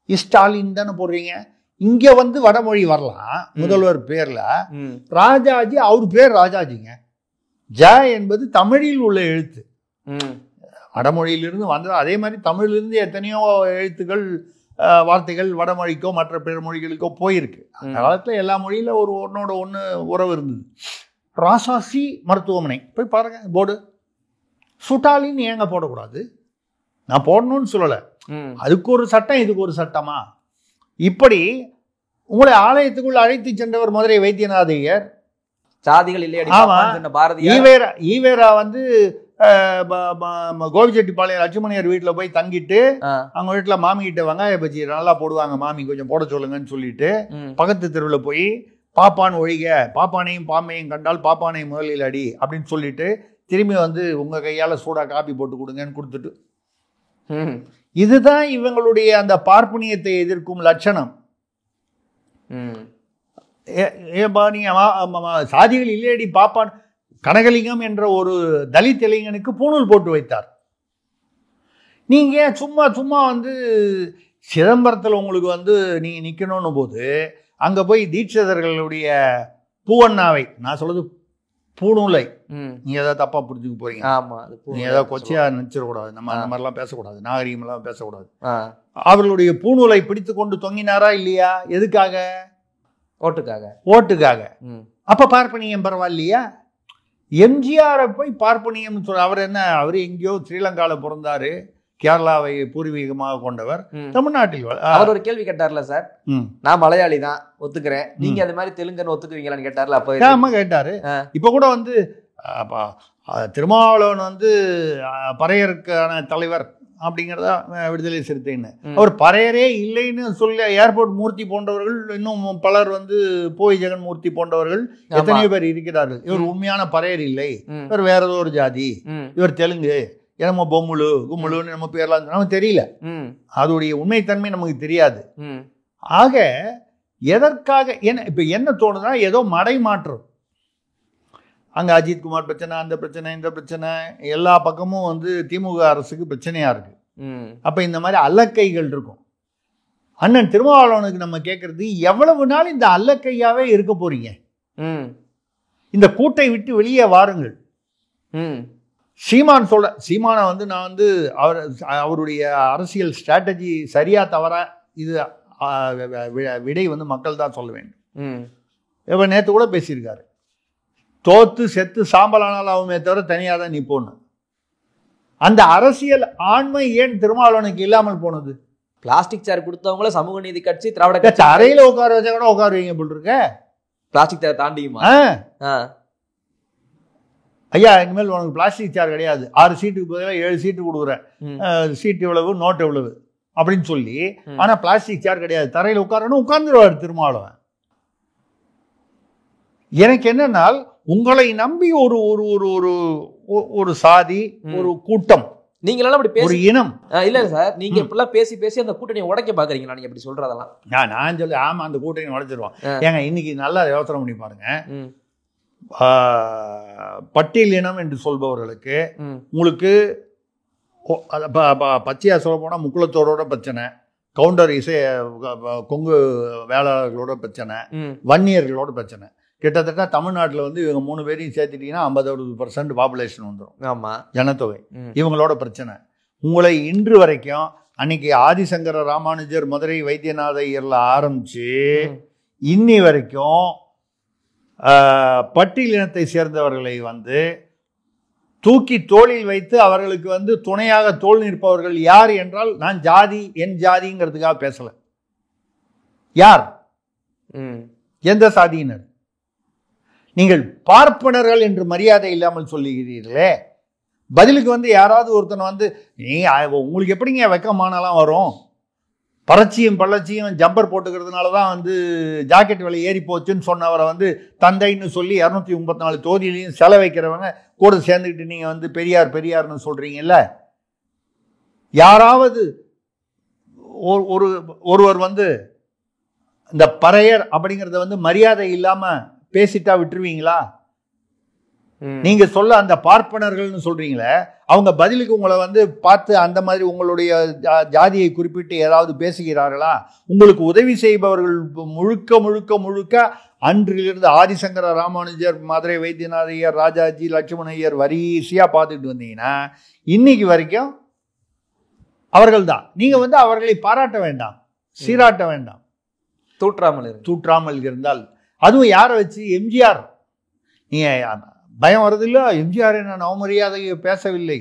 ஸ்டாலின் தானே போடுறீங்க. இங்க வந்து வடமொழி வரலாம் முதல்வர் பேர்ல. ராஜாஜி, அவர் பேர் ராஜாஜிங்க. என்பது தமிழில் உள்ள எழுத்து, வடமொழியிலிருந்து வந்தது. அதே மாதிரி தமிழிலிருந்து எத்தனையோ எழுத்துக்கள் வார்த்தைகள் வடமொழிக்கோ மற்ற பிற மொழிகளுக்கோ போயிருக்கு. அந்த காலத்துல எல்லா மொழியில ஒன்னோட ஒன்று உறவு இருந்தது. ராசாசி மருத்துவமனை போய் பாருங்க போர்டு. சுட்டாலின்னு ஏங்க போடக்கூடாது? நான் போடணும்னு சொல்லலை. அதுக்கு ஒரு சட்டம், இதுக்கு ஒரு சட்டமா? இப்படி உங்களை ஆலயத்துக்குள் அழைத்து சென்றவர் மதுரை வைத்தியநாதையர். சாதிகள் ஈவேரா வந்து கோபிச்செட்டிப்பாளையம் லட்சுமணியர் வீட்டில் போய் தங்கிட்டு அவங்க வீட்டில் மாமி கிட்ட வெங்காய பஜ்ஜி நல்லா போடுவாங்க, மாமி கொஞ்சம் போட சொல்லுங்கன்னு சொல்லிட்டு பக்கத்து தெருவில் போய் பாப்பான் ஒழிக, பாப்பானையும் பாம்பையும் கண்டால் பாப்பானை முதலில் அடி அப்படின்னு சொல்லிட்டு திரும்பி வந்து உங்க கையால் சூடா காப்பி போட்டு கொடுங்கன்னு கொடுத்துட்டு, இதுதான் இவங்களுடைய அந்த பார்ப்பனியத்தை எதிர்க்கும் லட்சணம். சாதிகள் இல்லையடி பாப்பான். கனகலிங்கம் என்ற ஒரு தலித் இளைஞனுக்கு பூணூல் போட்டு வைத்தார். நீங்க சும்மா சும்மா வந்து சிதம்பரத்தில் உங்களுக்கு வந்து நீங்க நிக்கணும்னு போது அங்க போய் தீட்சிதர்களுடைய பூவண்ணாவை, நான் சொல்றது பூணூலை, நீங்க ஏதாவது தப்பா புரிஞ்சுக்க போறீங்க. நீங்க ஏதாவது கொச்சையா நினைச்சிடக்கூடாது. நம்ம அந்த மாதிரிலாம் பேசக்கூடாது, நாகரீகம் எல்லாம் பேசக்கூடாது. அவர்களுடைய பூணூலை பிடித்து கொண்டு தொங்கினாரா இல்லையா? எதுக்காக? ஓட்டுக்காக. அப்ப பார்ப்பனியம் பரவாயில்லையா? எம்ஜிஆரை போய் பார்ப்பனியம் சொல்ற. அவர் என்ன, அவர் எங்கேயோ ஸ்ரீலங்கால பிறந்தாரு, கேரளாவை பூர்வீகமாக கொண்டவர், தமிழ்நாட்டில். அவர் ஒரு கேள்வி கேட்டார்ல சார், நான் மலையாளி தான் ஒத்துக்கிறேன், நீங்க அது மாதிரி தெலுங்குன்னு ஒத்துக்குவீங்களான்னு கேட்டார்ல. அப்ப கேட்டாரு. இப்ப கூட வந்து திருமாவளவன் வந்து பறையருக்கான தலைவர் அப்படிங்கிறதா விடுதலை சிறுத்தைன்னு. அவர் பறையரே இல்லைன்னு சொல்லி ஏர்போர்ட் மூர்த்தி போன்றவர்கள், இன்னும் பலர் வந்து போய் ஜெகன்மூர்த்தி போன்றவர்கள் எத்தனையோ பேர் இருக்கிறார்கள். இவர் உண்மையான பறையர் இல்லை, இவர் வேற ஏதோ ஒரு ஜாதி, இவர் தெலுங்கு, என்னமோ பொம்முழு கும்முழுன்னு நம்ம பேர்லாம் நமக்கு தெரியல, அதோடைய உண்மைத்தன்மை நமக்கு தெரியாது. ஆக எதற்காக இப்ப என்ன தோணுதுன்னா, ஏதோ மடை மாற்றம். அங்க அஜித்குமார் பிரச்சனை, அந்த பிரச்சனை, இந்த பிரச்சனை, எல்லா பக்கமும் வந்து திமுக அரசுக்கு பிரச்சனையா இருக்கு. அப்ப இந்த மாதிரி அல்லக்கைகள் இருக்கும். அண்ணன் திருமாவளவனுக்கு நம்ம கேட்கறது, எவ்வளவு நாள் இந்த அல்லக்கையாவே இருக்க போறீங்க? இந்த கூட்டை விட்டு வெளியே வாருங்கள். சீமானை வந்து நான் வந்து அவருடைய அரசியல் ஸ்ட்ராட்டஜி சரியா தவறா இது விடை வந்து மக்கள் தான் சொல்ல வேண்டும். இப்போ நேற்று கூட பேசியிருக்காரு, தோத்து செத்து சாம்பலானால் ஆகுமே தவிர தனியாக தான் நீ போகணும். அந்த அரசியல் ஆண்மை ஏன் திருமாவளவனுக்கு இல்லாமல் போனது? பிளாஸ்டிக் சேர் கொடுத்தவங்கள சமூக நீதி கட்சி திராவிட கட்சி அறையில உட்கார வச்சா கூட உட்காருவீங்க போல் இருக்க. பிளாஸ்டிக் சேர் தாண்டியுமா? ஐயா இனிமேல் உனக்கு பிளாஸ்டிக் சேர் கிடையாது, 6 சீட்டுக்கு பதிலாக 7 சீட்டு கொடுக்குறேன், சீட்டு எவ்வளவு நோட்டு எவ்வளவு அப்படின்னு சொல்லி. ஆனா பிளாஸ்டிக் சேர் கிடையாது, தரையில் உட்காரணும், உட்கார்ந்துருவாரு திருமாவளவன். எனக்கு என்னன்னால் உங்களை நம்பி ஒரு ஒரு ஒரு ஒரு சாதி, ஒரு கூட்டம், நீங்க அப்படி பேசி, ஒரு இனம். இல்ல சார், நீங்க இப்பெல்லாம் பேசி பேசி அந்த கூட்டணியை உடைக்க பாக்குறீங்களா? நீங்க இப்படி சொல்றதெல்லாம் நான் சொல்லி ஆமா அந்த கூட்டணி உடைச்சிருவான். ஏங்க இன்னைக்கு நல்லா யோசனை பண்ணி பாருங்க, பட்டியல் இனம் என்று சொல்பவர்களுக்கு உங்களுக்கு பச்சையா சொல்ல போனா முக்குளத்தோரோட பிரச்சனை, கவுண்டர் இசை கொங்கு வேளாளர்களோட பிரச்சனை, வன்னியர்களோட பிரச்சனை. கிட்டத்தட்ட தமிழ்நாட்டில் வந்து இவங்க 3 பேரையும் சேர்த்துட்டீங்கன்னா 50% பாப்புலேஷன் வந்துடும். ஆமாம், ஜனத்தொகை. இவங்களோட பிரச்சனை உங்களை இன்று வரைக்கும், அன்னைக்கு ஆதிசங்கர ராமானுஜர் மதுரை வைத்தியநாத ஐயர்ல ஆரம்பிச்சு இன்னி வரைக்கும் பட்டியல் இனத்தை சேர்ந்தவர்களை வந்து தூக்கி தோளில் வைத்து அவர்களுக்கு வந்து துணையாக தோல் நிற்பவர்கள் யார் என்றால், நான் ஜாதி என் ஜாதிங்கிறதுக்காக பேசல. யார்? எந்த சாதியினர்? நீங்கள் பார்ப்பனர்கள் என்று மரியாதை இல்லாமல் சொல்லுகிறீர்களே. பதிலுக்கு வந்து யாராவது ஒருத்தனை வந்து நீ உங்களுக்கு எப்படிங்க வெக்கமானலாம் வரும்? பறச்சியும் பள்ளச்சியும் ஜம்பர் போட்டுக்கிறதுனால தான் வந்து ஜாக்கெட் விலை ஏறி போச்சுன்னு சொன்னவரை வந்து தந்தைன்னு சொல்லி 234 தொகுதியிலையும் செல வைக்கிறவங்க கூட சேர்ந்துக்கிட்டு நீங்கள் வந்து பெரியார் பெரியார்னு சொல்கிறீங்கல்ல. யாராவது ஒருவர் வந்து இந்த பறையர் அப்படிங்கிறத வந்து மரியாதை இல்லாமல் பேசிட்டா விட்டுருவீங்களா? நீங்க சொல்ல அந்த பார்ப்பனர்கள்னு சொல்றீங்களே, அவங்க பதிலுக்கு உங்களை வந்து பார்த்து அந்த மாதிரி உங்களுடைய ஜாதியை குறிப்பிட்டு ஏதாவது பேசுகிறார்களா? உங்களுக்கு உதவி செய்பவர்கள் முழுக்க முழுக்க முழுக்க அன்றிலிருந்து ஆதிசங்கர ராமானுஜர், மதுரை வைத்தியநாத ஐயர், ராஜாஜி, லட்சுமண ஐயர் வரிசையா பார்த்துட்டு வந்தீங்கன்னா இன்னைக்கு வரைக்கும் அவர்கள் தான். நீங்க வந்து அவர்களை பாராட்ட வேண்டாம், சீராட்ட வேண்டாம், தூற்றாமல் இருந்தால். அதுவும் யாரை வச்சு? எம்ஜிஆர். நீங்க பயம் வருதில்ல, எம்ஜிஆர் என்ன அவமரியாதையை பேசவில்லை.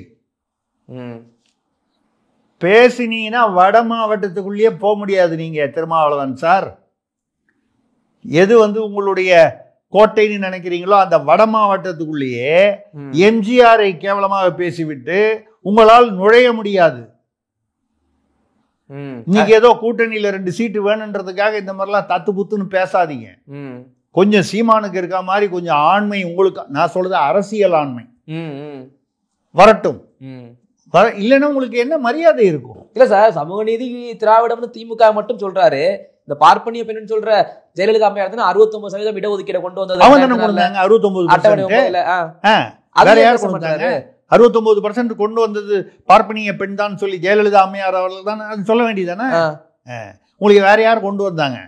பேசினீங்கன்னா வட மாவட்டத்துக்குள்ளேயே போக முடியாது நீங்க திருமாவளவன் சார். எது வந்து உங்களுடைய கோட்டைன்னு நினைக்கிறீங்களோ அந்த வட மாவட்டத்துக்குள்ளேயே எம்ஜிஆரை கேவலமாக பேசிவிட்டு உங்களால் நுழைய முடியாது. நீங்க ஏதோ கூட்டணியில 2 சீட்டு வேணுன்றதுக்காக இந்த மாதிரிலாம் தத்து புத்துன்னு பேசாதீங்க. கொஞ்சம் சீமானுக்கு இருக்க மாதிரி கொஞ்சம் ஆண்மை உங்களுக்கு, நான் சொல்றது அரசியல் ஆண்மை வரட்டும். இல்லைன்னா உங்களுக்கு என்ன மரியாதை இருக்கும்? இல்ல சார், சமூக நீதி திராவிடம்னு திமுக மட்டும் சொல்றாரு. இந்த பார்ப்பனிய பெண் சொல்ற ஜெயலலிதா அம்மையார் 69% இடஒதுக்கீடு கொண்டு வந்தது. அவங்க தானே கொண்டாங்க 69%. 69% கொண்டு வந்தது பார்ப்பனிய பெண் தான் சொல்லி ஜெயலலிதா அம்மையார் அவர்கள் தான் சொல்ல வேண்டியதானே? உங்களுக்கு வேற யார் கொண்டு வந்தாங்க?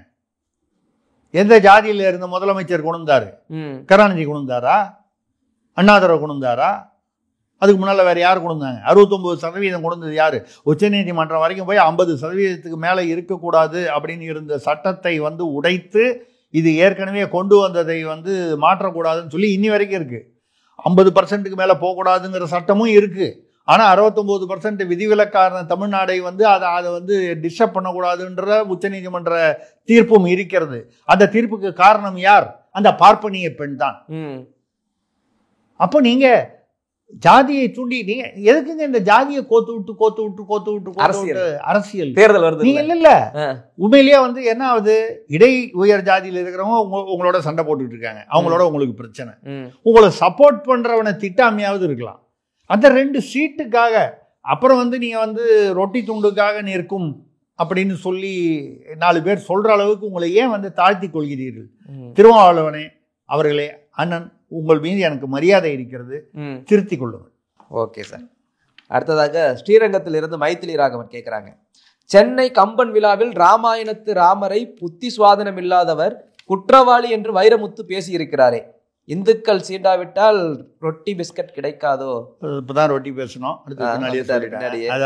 எந்த ஜாதியில இருந்த முதலமைச்சர் கொண்டு வந்தாரு? கருணாநிதி கொண்டு வந்தாரா? அண்ணாதுரை கொண்டு வந்தாரா? அதுக்கு முன்னால வேற யார் கொண்டு வந்தாங்க? 69% கொண்டு வந்தது யாரு? உச்சநீதிமன்றம் வரைக்கும் போய் 50% மேல இருக்கக்கூடாது அப்படின்னு இருந்த சட்டத்தை வந்து உடைத்து இது ஏற்கனவே கொண்டு வந்ததை வந்து மாற்றக்கூடாதுன்னு சொல்லி இன்னி வரைக்கும் இருக்கு. 50% மேல போகக்கூடாதுங்கிற சட்டமும் இருக்கு. ஆனா 69% விதிவிலக்கான தமிழ்நாடை வந்து அதை வந்து டிஸ்டர்ப் பண்ணக்கூடாதுன்ற உச்சநீதிமன்ற தீர்ப்பும் இருக்கிறது. அந்த தீர்ப்புக்கு காரணம் யார்? அந்த பார்ப்பனிய பெண் தான். அப்போ நீங்க ஜாதியை தூண்டி நீங்க எதுக்குங்க இந்த ஜாதியை கோத்து விட்டு அரசியல் தேர்தல் வருது? நீங்க இல்ல உண்மையிலேயே வந்து என்ன ஆகுது? இடை உயர் ஜாதியில் இருக்கிறவங்க உங்களோட சண்டை போட்டுக்கிட்டு இருக்காங்க, அவங்களோட உங்களுக்கு பிரச்சனை. உங்களை சப்போர்ட் பண்றவனை திட்டாமையாவது இருக்கலாம். அந்த 2 சீட்டுக்காக அப்புறம் வந்து நீங்க வந்து ரொட்டி துண்டுக்காக நிற்கும் அப்படின்னு சொல்லி 4 பேர் சொல்ற அளவுக்கு உங்களை ஏன் வந்து தாழ்த்தி கொள்கிறீர்கள்? திருமாவளவனே அவர்களே, அண்ணன், உங்கள் மீது எனக்கு மரியாதை இருக்கிறது, திருத்திக் கொள்ளுங்கள். Okay sir. அடுத்ததாக ஸ்ரீரங்கத்தில் இருந்து மைத்திலி ராகவன் கேட்குறாங்க, சென்னை கம்பன் விழாவில் ராமாயணத்து ராமரை புத்தி சுவாதனம் இல்லாதவர் குற்றவாளி என்று வைரமுத்து பேசியிருக்கிறாரே, இந்துக்கள் சீண்டாவிட்டால் ரொட்டி பிஸ்கட் கிடைக்காதோ? இப்பதான் ரொட்டி பேசணும்,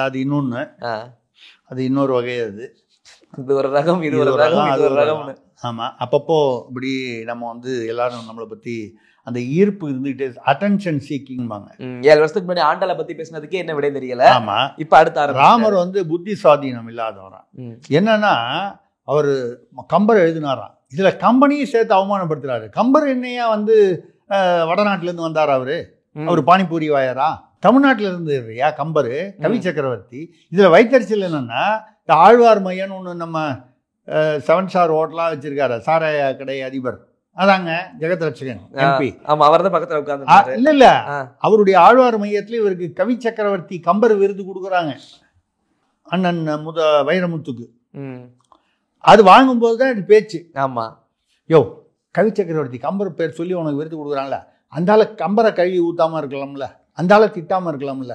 அது இன்னொன்னு, அது இன்னொரு வகை. அது இது ஒரு ரகம், இது ஒரு ரகம், இது ஒரு ரகம். ஆமா, அப்பப்போ இப்படி நம்ம வந்து எல்லாரும் நம்மளை பத்தி அந்த ஈர்ப்பு இருந்துகிட்டே, அட்டென்ஷன் சீக்கிங்பாங்க. 7 வருஷத்துக்கு முன்னாடி ஆண்டாளை பத்தி பேசினதுக்கே என்ன விட தெரியல. ஆமா, இப்ப அடுத்த ராமர் வந்து புத்தி சுவாதீனம் இல்லாதவராம். என்னன்னா அவர் கம்பர் எழுதினாராம், இதுல கம்பெனியும் சேர்த்து அவமானப்படுத்துறாரு. கம்பர் என்னையா வந்து வடநாட்டுல இருந்து வந்தாரா அவரு பானிபூரி வாயரா? தமிழ்நாட்டில இருந்து கம்பரு, கவி சக்கரவர்த்தி. இதுல வைத்தறிச்சல் என்னன்னா, இந்த ஆழ்வார் மையன்னு ஒன்று நம்ம 7 ஸ்டார் ஹோட்டலா வச்சிருக்காரு, சாராய கடை அதிபர், அதாங்க ஜெகத் ரட்சகன் MP. ஆமா, அவர் தான் பக்கத்துல உட்கார்ந்து. இல்ல அவருடைய ஆழ்வார் மையத்துல இவருக்கு கவி சக்கரவர்த்தி கம்பர் விருது கொடுக்குறாங்க, அண்ணன் வைரமுத்துக்கு. அது வாங்கும்போது தான் இது பேச்சு. ஆமா, யோ கவி சக்கரவர்த்தி கம்பர் பேர் சொல்லி உனக்கு விருது கொடுக்குறான்ல, அந்த ஆளை கம்பரை கழுவி ஊத்தாம இருக்கலாம்ல, அந்த ஆளை திட்டாம இருக்கலாம்ல.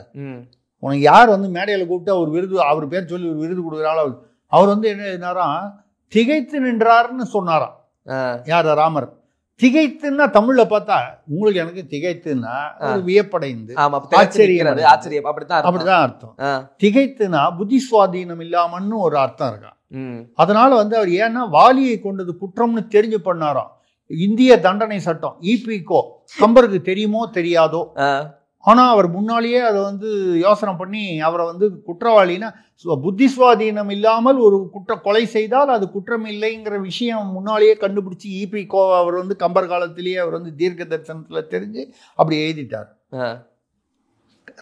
உனக்கு யார் வந்து மேடையில கூப்பிட்டு அவர் விருது, அவர் பேர் சொல்லி ஒரு விருது கொடுக்குறாங்களோ, அவர் வந்து என்ன எழுதினாராம், திகைத்து நின்றாருன்னு சொன்னாராம். யார்? ராமர். திகைத்துன்னா தமிழ்ல பார்த்தா உங்களுக்கு எனக்கு திகைத்துன்னா வியப்படைந்து ஆச்சரியம், அப்படிதான் அர்த்தம். திகைத்துனா புத்தி சுவாதீனம் இல்லாமன்னு ஒரு அர்த்தம் இருக்கா. அதனால வந்து அவர் ஏன்னா வாலியை கொண்டது குற்றம்னு தெரிஞ்சு பண்ணாராம். இந்திய தண்டனை சட்டம் EPCO கம்பருக்கு தெரியுமோ தெரியாதோ, ஆனா அவர் முன்னாலேயே அதை வந்து யோசனை பண்ணி அவரை வந்து குற்றவாளின்னா, புத்தி சுவாதீனம் இல்லாமல் ஒரு கொலை செய்தால் அது குற்றம் இல்லைங்கிற விஷயம் முன்னாலேயே கண்டுபிடிச்சி EPCO அவர் வந்து கம்பர் காலத்திலேயே அவர் வந்து தீர்க்க தரிசனத்துல தெரிஞ்சு அப்படி எழுதிட்டார்.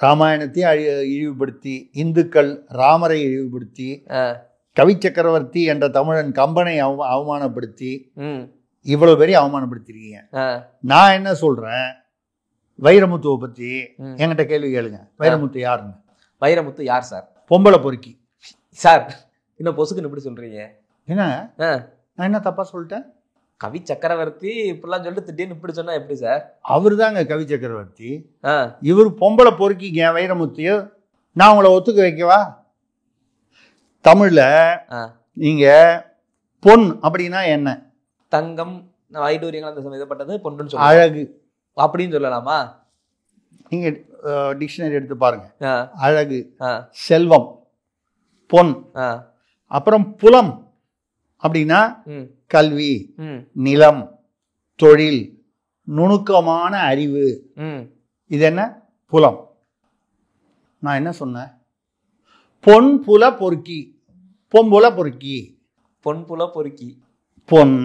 ராமாயணத்தையும் இழிவுபடுத்தி, இந்துக்கள் ராமரை இழிவுபடுத்தி, கவி சக்கரவர்த்தி என்ற தமிழன் கம்பனை அவமானப்படுத்தி, இவ்வளவு பெரிய அவமானப்படுத்திருக்கீங்க. நான் என்ன சொல்றேன், வைரமுத்துவை பத்தி என்கிட்ட கேள்வி கேளுங்க. வைரமுத்து யாருங்க? வைரமுத்து யார் சார்? பொம்பளை பொறுக்கி சார். இன்னும் பொசுக்குன்னு இப்படி சொல்றீங்க என்ன? நான் என்ன தப்பா சொல்லிட்டேன்? கவி சக்கரவர்த்தி இப்படிலாம் சொல்லிட்டு திடீர்னு இப்படி சொன்னா எப்படி சார்? அவரு தாங்க கவி சக்கரவர்த்தி, இவர் பொம்பளை பொறுக்கிங்க வைரமுத்திய. நான் உங்களை ஒத்துக்க வைக்கவா? தமிழ்ல நீங்க பொன் அப்படின்னா என்ன? தங்கம், வைடூரியங்கள் சம்பந்தப்பட்டது பொன்னுன்னு சொல்ல, அழகு அப்படின்னு சொல்லலாமா? நீங்க டிக்ஷனரி எடுத்து பாருங்க. அழகு, செல்வம், பொன். அப்புறம் புலம் அப்படின்னா கல்வி, நிலம், தொழில், நுணுக்கமான அறிவு. இது என்ன? புலம். நான் என்ன சொன்னேன்? பொன் புல பொறுக்கி, பொம்புல பொறுக்கி, பொன் புல பொறுக்கி, பொன்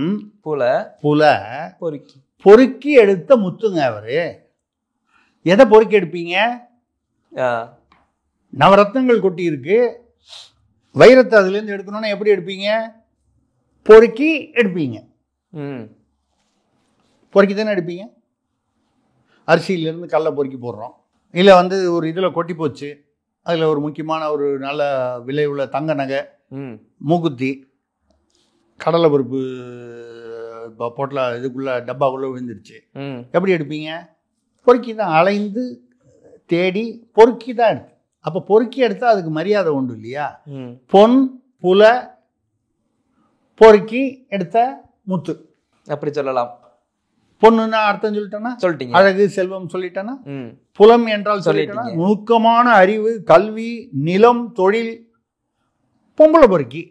புல புல பொறுக்கி, பொறுக்கி எடுத்த முத்துங்க அவரு. எதை பொறுக்கி எடுப்பீங்க? நவரத்னங்கள் கொட்டி இருக்கு, வைரத்தை அதுல இருந்து எடுக்கணும்னா எப்படி எடுப்பீங்க? பொறுக்கி எடுப்பீங்க. பொறுக்கி தானே எடுப்பீங்க. அரிசியிலிருந்து கல்லை பொறுக்கி போடுறோம், இல்லை வந்து ஒரு இதில் கொட்டி போச்சு, அதில் ஒரு முக்கியமான ஒரு நல்ல விலை உள்ள தங்க நகை, மூக்குத்தி, கடலை பருப்பு பொட்டல இதுக்குள்ள டப்பாக்குள்ளே விழுந்துருச்சு, எப்படி எடுப்பீங்க? பொறுக்கி தான், அலைந்து தேடி பொறுக்கி தான் எடுத்து. அப்போ பொறுக்கி எடுத்தால் அதுக்கு மரியாதை உண்டு இல்லையா? பொன் புல பொறுக்கி எடுத்த முத்து அப்படி சொல்லலாம். பொண்ணுன்னா அர்த்தம் சொல்லிட்டேன்னா சொல்லிட்டீங்க, அழகு செல்வம் சொல்லிட்டேன்னா, புலம் என்றால் சொல்லிட்டேன்னா நுணுக்கமான அறிவு, கல்வி, நிலம், தொழில். பொம்பளை பொறுக்கி,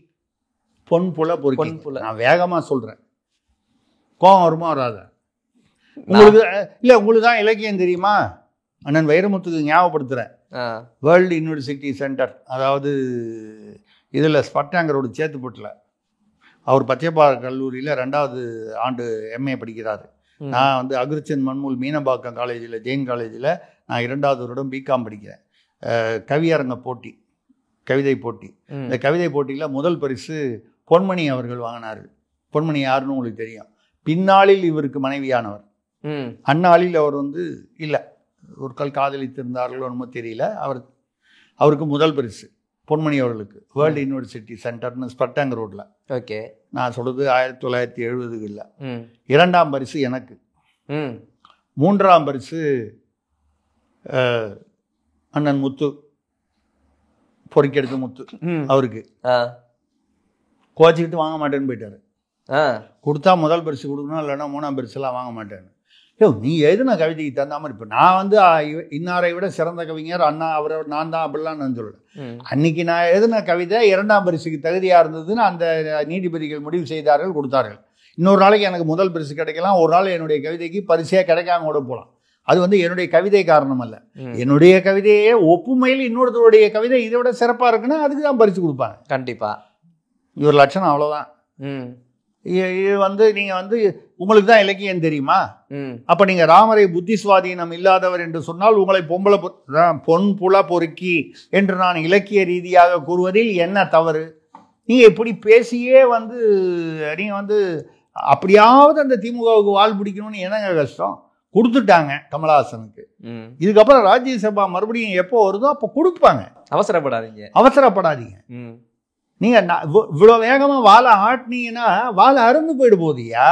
பொன் புல பொறுக்கி. நான் வேகமா சொல்றேன், கோபம் வருமா வராத உங்களுக்கு? இல்ல, உங்களுக்கு தான் இலக்கியம் தெரியுமா? அண்ணன் வைரமுத்துக்கு ஞாபகப்படுத்துறேன். வேர்ல்டு யூனிவர்சிட்டி சென்டர், அதாவது இதில் ஸ்பட்டாங்கரோட சேத்துப்பட்டில் அவர் பச்சைப்பாறை கல்லூரியில் 2வது ஆண்டு MA படிக்கிறாரு. நான் வந்து அக்ரிச்சந்த் மன்மூல் மீனம்பாக்கம் காலேஜில், ஜெயின் காலேஜில் நான் 2வது வருடம் BCom படிக்கிறேன். கவியரங்க போட்டி, கவிதை போட்டி. இந்த கவிதை போட்டியில் முதல் பரிசு பொன்மணி அவர்கள் வாங்கினார். பொன்மணி யாருன்னு உங்களுக்கு தெரியும். பின்னாளில் இவருக்கு மனைவியானவர். அந்நாளில் அவர் வந்து இல்லை, ஒரு காதலித்திருந்தார்களோ என்னமோ தெரியல, அவருக்கு முதல் பரிசு பொன்மணி அவர்களுக்கு வேர்ல்டு யூனிவர்சிட்டி சென்டர்னு ஸ்பட்டாங்க ரோட்ல. ஓகே, நான் சொல்றது 1970களில். 2ஆம் பரிசு எனக்கு, 3ஆம் பரிசு அண்ணன் முத்து, பொறுக்கெடுத்து முத்து அவருக்கு. கோச்சிக்கிட்டு வாங்க மாட்டேன்னு போயிட்டாரு. கொடுத்தா முதல் பரிசு கொடுக்கணும், இல்லைன்னா 3ஆம் பரிசுலாம் வாங்க மாட்டேன்னு. நீ எழுதுன கவிதைக்கு தகுந்த மாதிரி இப்போ நான் வந்து இன்னாரை விட சிறந்த கவிஞர் அண்ணா அவரை நான் தான் அப்படிலாம் நான் சொல்லலை. அன்னைக்கு நான் எழுதின கவிதை 2ஆம் பரிசுக்கு தகுதியாக இருந்ததுன்னு அந்த நீதிபதிகள் முடிவு செய்தார்கள், கொடுத்தார்கள். இன்னொரு நாளைக்கு எனக்கு முதல் பரிசு கிடைக்கலாம், ஒரு நாள் என்னுடைய கவிதைக்கு பரிசே கிடைக்காம கூட போகலாம். அது வந்து என்னுடைய கவிதை காரணம் அல்ல. என்னுடைய கவிதையே ஒப்புமையில் இன்னொருத்தருடைய கவிதை இதை விட சிறப்பாக இருக்குன்னா அதுக்கு தான் பரிசு கொடுப்பாங்க. கண்டிப்பாக இது ஒரு லட்சணம், அவ்வளோதான். இது வந்து நீங்கள் வந்து உங்களுக்கு தான் இலக்கியம் தெரியுமா? அப்போ நீங்கள் ராமரை புத்தி சுவாதீனம் இல்லாதவர் என்று சொன்னால் உங்களை பொன் புல பொறுக்கி என்று நான் இலக்கிய ரீதியாக கூறுவதில் என்ன தவறு? நீங்கள் இப்படி பேசியே வந்து நீங்கள் வந்து அப்படியாவது அந்த திமுகவுக்கு வால் பிடிக்கணும்னு என்னங்க கஷ்டம்? கொடுத்துட்டாங்க கமலஹாசனுக்கு. இதுக்கப்புறம் ராஜ்யசபா மறுபடியும் எப்போ வருதோ அப்போ கொடுப்பாங்க. அவசரப்படாதீங்க. நீங்கள் இவ்வளோ வேகமாக வாழை ஆட்டினீங்கன்னா வாழை அறுந்து போயிடு போதியா.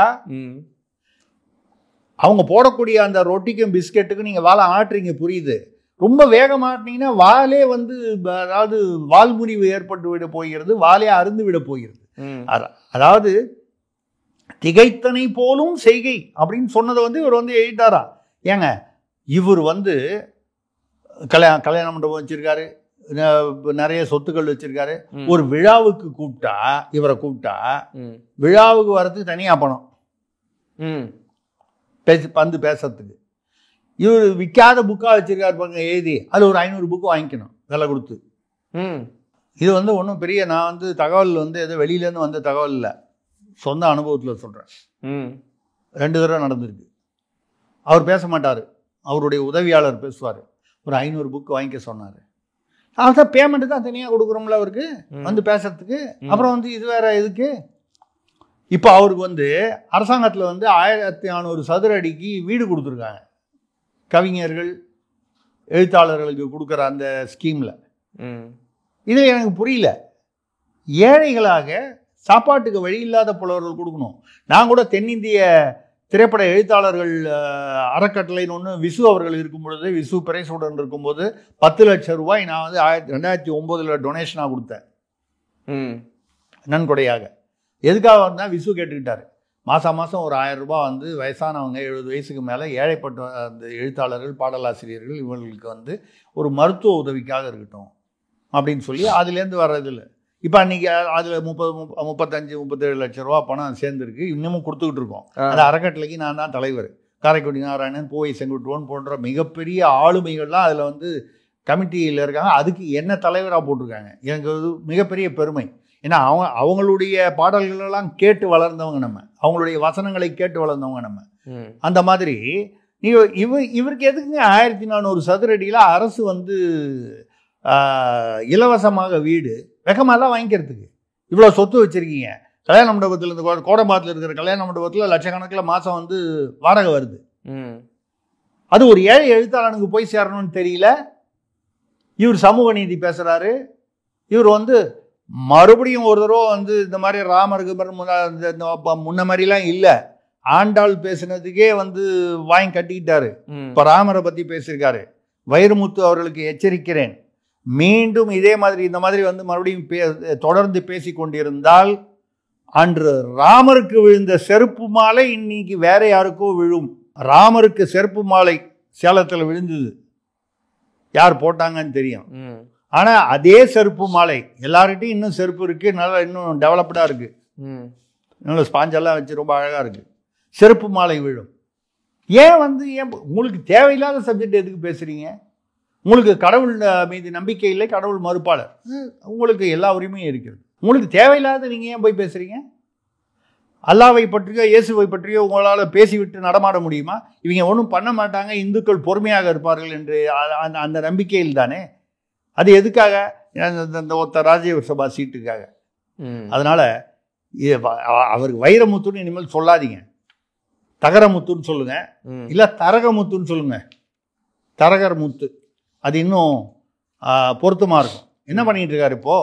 அவங்க போடக்கூடிய அந்த ரொட்டிக்கும் பிஸ்கெட்டுக்கும் நீங்கள் வாழை ஆட்டுறீங்க, புரியுது. ரொம்ப வேகமாக ஆட்டினீங்கன்னா வாழே வந்து அதாவது வால் முறிவு ஏற்பட்டு விட போகிறது, வாழே அருந்து விட போகிறது. அதாவது திகைத்தனை போலும் செய்கை அப்படின்னு சொன்னதை வந்து இவர் வந்து எழுதிட்டாரா? ஏங்க இவர் வந்து கல்யாண மண்டபம் வச்சிருக்காரு, நிறைய சொத்துக்கள் வச்சிருக்காரு. ஒரு விழாவுக்கு கூப்பிட்டா இவரை கூப்பிட்டா விழாவுக்கு வர்றதுக்கு தனியா பணம், பேசுறதுக்கு. இவர் விற்காத புக்கா வச்சிருக்காரு பாருங்க, எழுதி அது ஒரு 500 புக்கு வாங்கிக்கணும் விலை கொடுத்து. இது வந்து ஒன்றும் பெரிய நான் வந்து தகவல் வந்து எதோ வெளியிலேருந்து வந்த தகவல் இல்லை, சொந்த அனுபவத்தில் சொல்கிறேன். 2 தடவை நடந்திருக்கு. அவர் பேச மாட்டார், அவருடைய உதவியாளர் பேசுவார். ஒரு 500 புக்கு வாங்கிக்க சொன்னார். அதான் பேமெண்ட்டு தான் தனியாக கொடுக்குறோம்ல அவருக்கு வந்து பேசுறதுக்கு. அப்புறம் வந்து இது வேற எதுக்கு? இப்போ அவருக்கு வந்து அரசாங்கத்தில் வந்து 1500 சதுர அடிக்கு வீடு கொடுத்துருக்காங்க கவிஞர்கள் எழுத்தாளர்களுக்கு கொடுக்குற அந்த ஸ்கீமில். இது எனக்கு புரியல. ஏழைகளாக சாப்பாட்டுக்கு வழி இல்லாத புலவர்கள் கொடுக்கணும். நான் கூட தென்னிந்திய திரைப்பட எழுத்தாளர்கள் அறக்கட்டளைன்னு ஒன்று விசு அவர்கள் இருக்கும் பொழுது, விசு பிரைஸுடன் இருக்கும்போது 10 லட்சம் ரூபாய் நான் வந்து 2009 டொனேஷனாக கொடுத்தேன் நன்கொடையாக. எதுக்காக வந்தால் விசு கேட்டுக்கிட்டாரு, மாதம் ஒரு 1000 ரூபாய் வந்து வயசானவங்க 70 வயசுக்கு மேலே ஏழைப்பட்ட அந்த எழுத்தாளர்கள் பாடலாசிரியர்கள் இவங்களுக்கு வந்து ஒரு மருத்துவ உதவிக்காக இருக்கட்டும் அப்படின்னு சொல்லி அதுலேருந்து வர்றதில்லை. இப்போ அன்றைக்கி அதில் 35-37 லட்சம் ரூபா பணம் சேர்ந்துருக்கு, இன்னமும் கொடுத்துக்கிட்டு இருக்கோம். அந்த அறக்கட்டளைக்கு நான் தான் தலைவர். காரைக்குடி நாராயணன், போய் செங்குட்டுவன் போன்ற மிகப்பெரிய ஆளுமைகள்லாம் அதில் வந்து கமிட்டியில் இருக்காங்க. அதுக்கு என்ன தலைவராக போட்டிருக்காங்க. எனக்கு அது மிகப்பெரிய பெருமை. ஏன்னா அவங்களுடைய பாடல்களெல்லாம் கேட்டு வளர்ந்தவங்க நம்ம, அவங்களுடைய வசனங்களை கேட்டு வளர்ந்தவங்க நம்ம. அந்த மாதிரி இவருக்கு எதுக்குங்க 1400 சதுர அடியில் அரசு வந்து இலவசமாக வீடு வெக்கமாலாம் வாங்கிக்கிறதுக்கு? இவ்வளோ சொத்து வச்சுருக்கீங்க. கல்யாண மண்டபத்தில் இருந்து கோடம்பாத்தில் இருக்கிற கல்யாண மண்டபத்தில் லட்சக்கணக்கில் மாதம் வந்து வாடகை வருது. அது ஒரு ஏழை எழுத்தாளனுக்கு போய் சேரணும்னு தெரியல. இவர் சமூக நீதி பேசுகிறாரு. இவர் வந்து மறுபடியும் ஒரு தடவை வந்து இந்த மாதிரி ராமருக்கு முன்ன மாதிரிலாம் இல்லை, ஆண்டாள் பேசுனதுக்கே வந்து வாங்கி கட்டிக்கிட்டாரு. இப்போ ராமரை பற்றி பேசியிருக்காரு. வைரமுத்து அவர்களுக்கு எச்சரிக்கிறேன், மீண்டும் இதே மாதிரி இந்த மாதிரி வந்து மறுபடியும் தொடர்ந்து பேசி கொண்டிருந்தால் அன்று ராமருக்கு விழுந்த செருப்பு மாலை இன்னைக்கு வேற யாருக்கோ விழும். ராமருக்கு செருப்பு மாலை சேலத்தில் விழுந்தது, யார் போட்டாங்கன்னு தெரியும். ஆனால் அதே செருப்பு மாலை எல்லார்கிட்டையும் இன்னும் செருப்பு இருக்குது, நல்லா இன்னும் டெவலப்டாக இருக்குது, இன்னும் ஸ்பாஞ்செல்லாம் வச்சு ரொம்ப அழகாக இருக்குது. செருப்பு மாலை விழும். ஏன் உங்களுக்கு தேவையில்லாத சப்ஜெக்ட் எதுக்கு பேசுகிறீங்க? உங்களுக்கு கடவுள் மீது நம்பிக்கை இல்லை, கடவுள் மறுப்பாளர், உங்களுக்கு எல்லா உரிமையும் இருக்கிறது. உங்களுக்கு தேவையில்லாத நீங்கள் ஏன் போய் பேசுகிறீங்க? அல்லாவை பற்றியோ இயேசுவை பற்றியோ உங்களால் பேசிவிட்டு நடமாட முடியுமா? இவங்க ஒன்றும் பண்ண மாட்டாங்க, இந்துக்கள் பொறுமையாக இருப்பார்கள் என்று அந்த நம்பிக்கையில் தானே. அது எதுக்காக? அந்த ஒத்த ராஜ்யசபா சீட்டுக்காக. அதனால் அவருக்கு வைரமுத்துன்னு இனிமேல் சொல்லாதீங்க, தகரமுத்துன்னு சொல்லுங்க, இல்லை தரகமுத்துன்னு சொல்லுங்க. தரகர் முத்து அது இன்னும் பொருத்தமாக இருக்கும். என்ன பண்ணிட்டு இருக்காரு இப்போ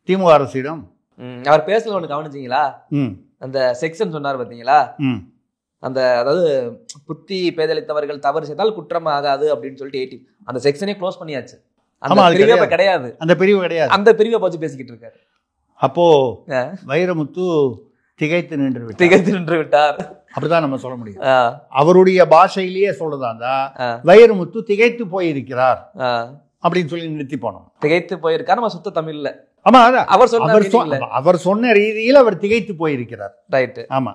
திமுக அரசிடம்? அவர் பேசல ஒன்று கவனிச்சிங்களா? அந்த செக்ஷன் சொன்னார் பார்த்தீங்களா, அந்த அதாவது புத்தி பேதளித்தவர்கள் தவறு செய்தால் குற்றம் ஆகாது அப்படின்னு சொல்லிட்டு 18 அந்த செக்ஷனே க்ளோஸ் பண்ணியாச்சு. அந்த பிரிவை கிடையாது, அந்த பிரிவு கிடையாது, அந்த பிரிவை பற்றி பேசிக்கிட்டு இருக்காரு. அப்போ வைரமுத்து திகைத்து நின்று விட்டார் அப்படிதான் நம்ம சொல்ல முடியும். அவருடைய பாஷையிலேயே சொல்றதா வைரமுத்து திகைத்து போயிருக்கிறார் அப்படின்னு சொல்லி நிறுத்தி போனோம். திகைத்து போயிருக்கார் நம்ம சுத்த தமிழ்ல. ஆமா, அவர் சொன்ன ரீதியில் அவர் திகைத்து போயிருக்கிறார். ரைட்டு. ஆமா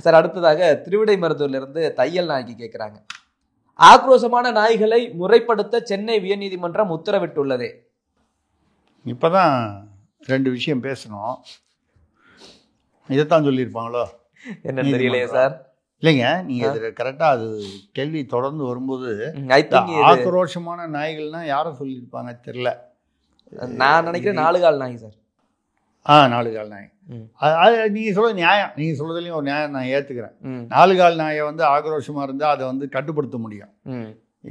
சார், அடுத்ததாக திருவிடைமருதூர்ல இருந்து தையல் நாய்க்கு கேட்கிறாங்க. ஆக்ரோஷமான நாய்களை முறைப்படுத்த சென்னை உயர்நீதிமன்றம் உத்தரவிட்டுள்ளதே. இப்பதான் 2 விஷயம் பேசணும். இதைத்தான் சொல்லியிருப்பாங்களோ என்ன தெரியலையே சார். இல்லைங்க, நீங்க இது கரெக்டா அது கேள்வி தொடர்ந்து வரும்போது ஆக்ரோஷமான நாய்கள்னா யாரை சொல்லியிருப்பாங்க தெரியல. நான் நினைக்கிறேன் 4 கால் நாய் சார். 4 கால் நாய். நீங்க சொல்றது நியாயம். நீங்க சொல்றதுலயும் ஒரு நியாயம் நான் ஏத்துக்கிறேன். 4 கால் நாயை வந்து ஆக்ரோஷமா இருந்தா அதை வந்து கட்டுப்படுத்த முடியும்.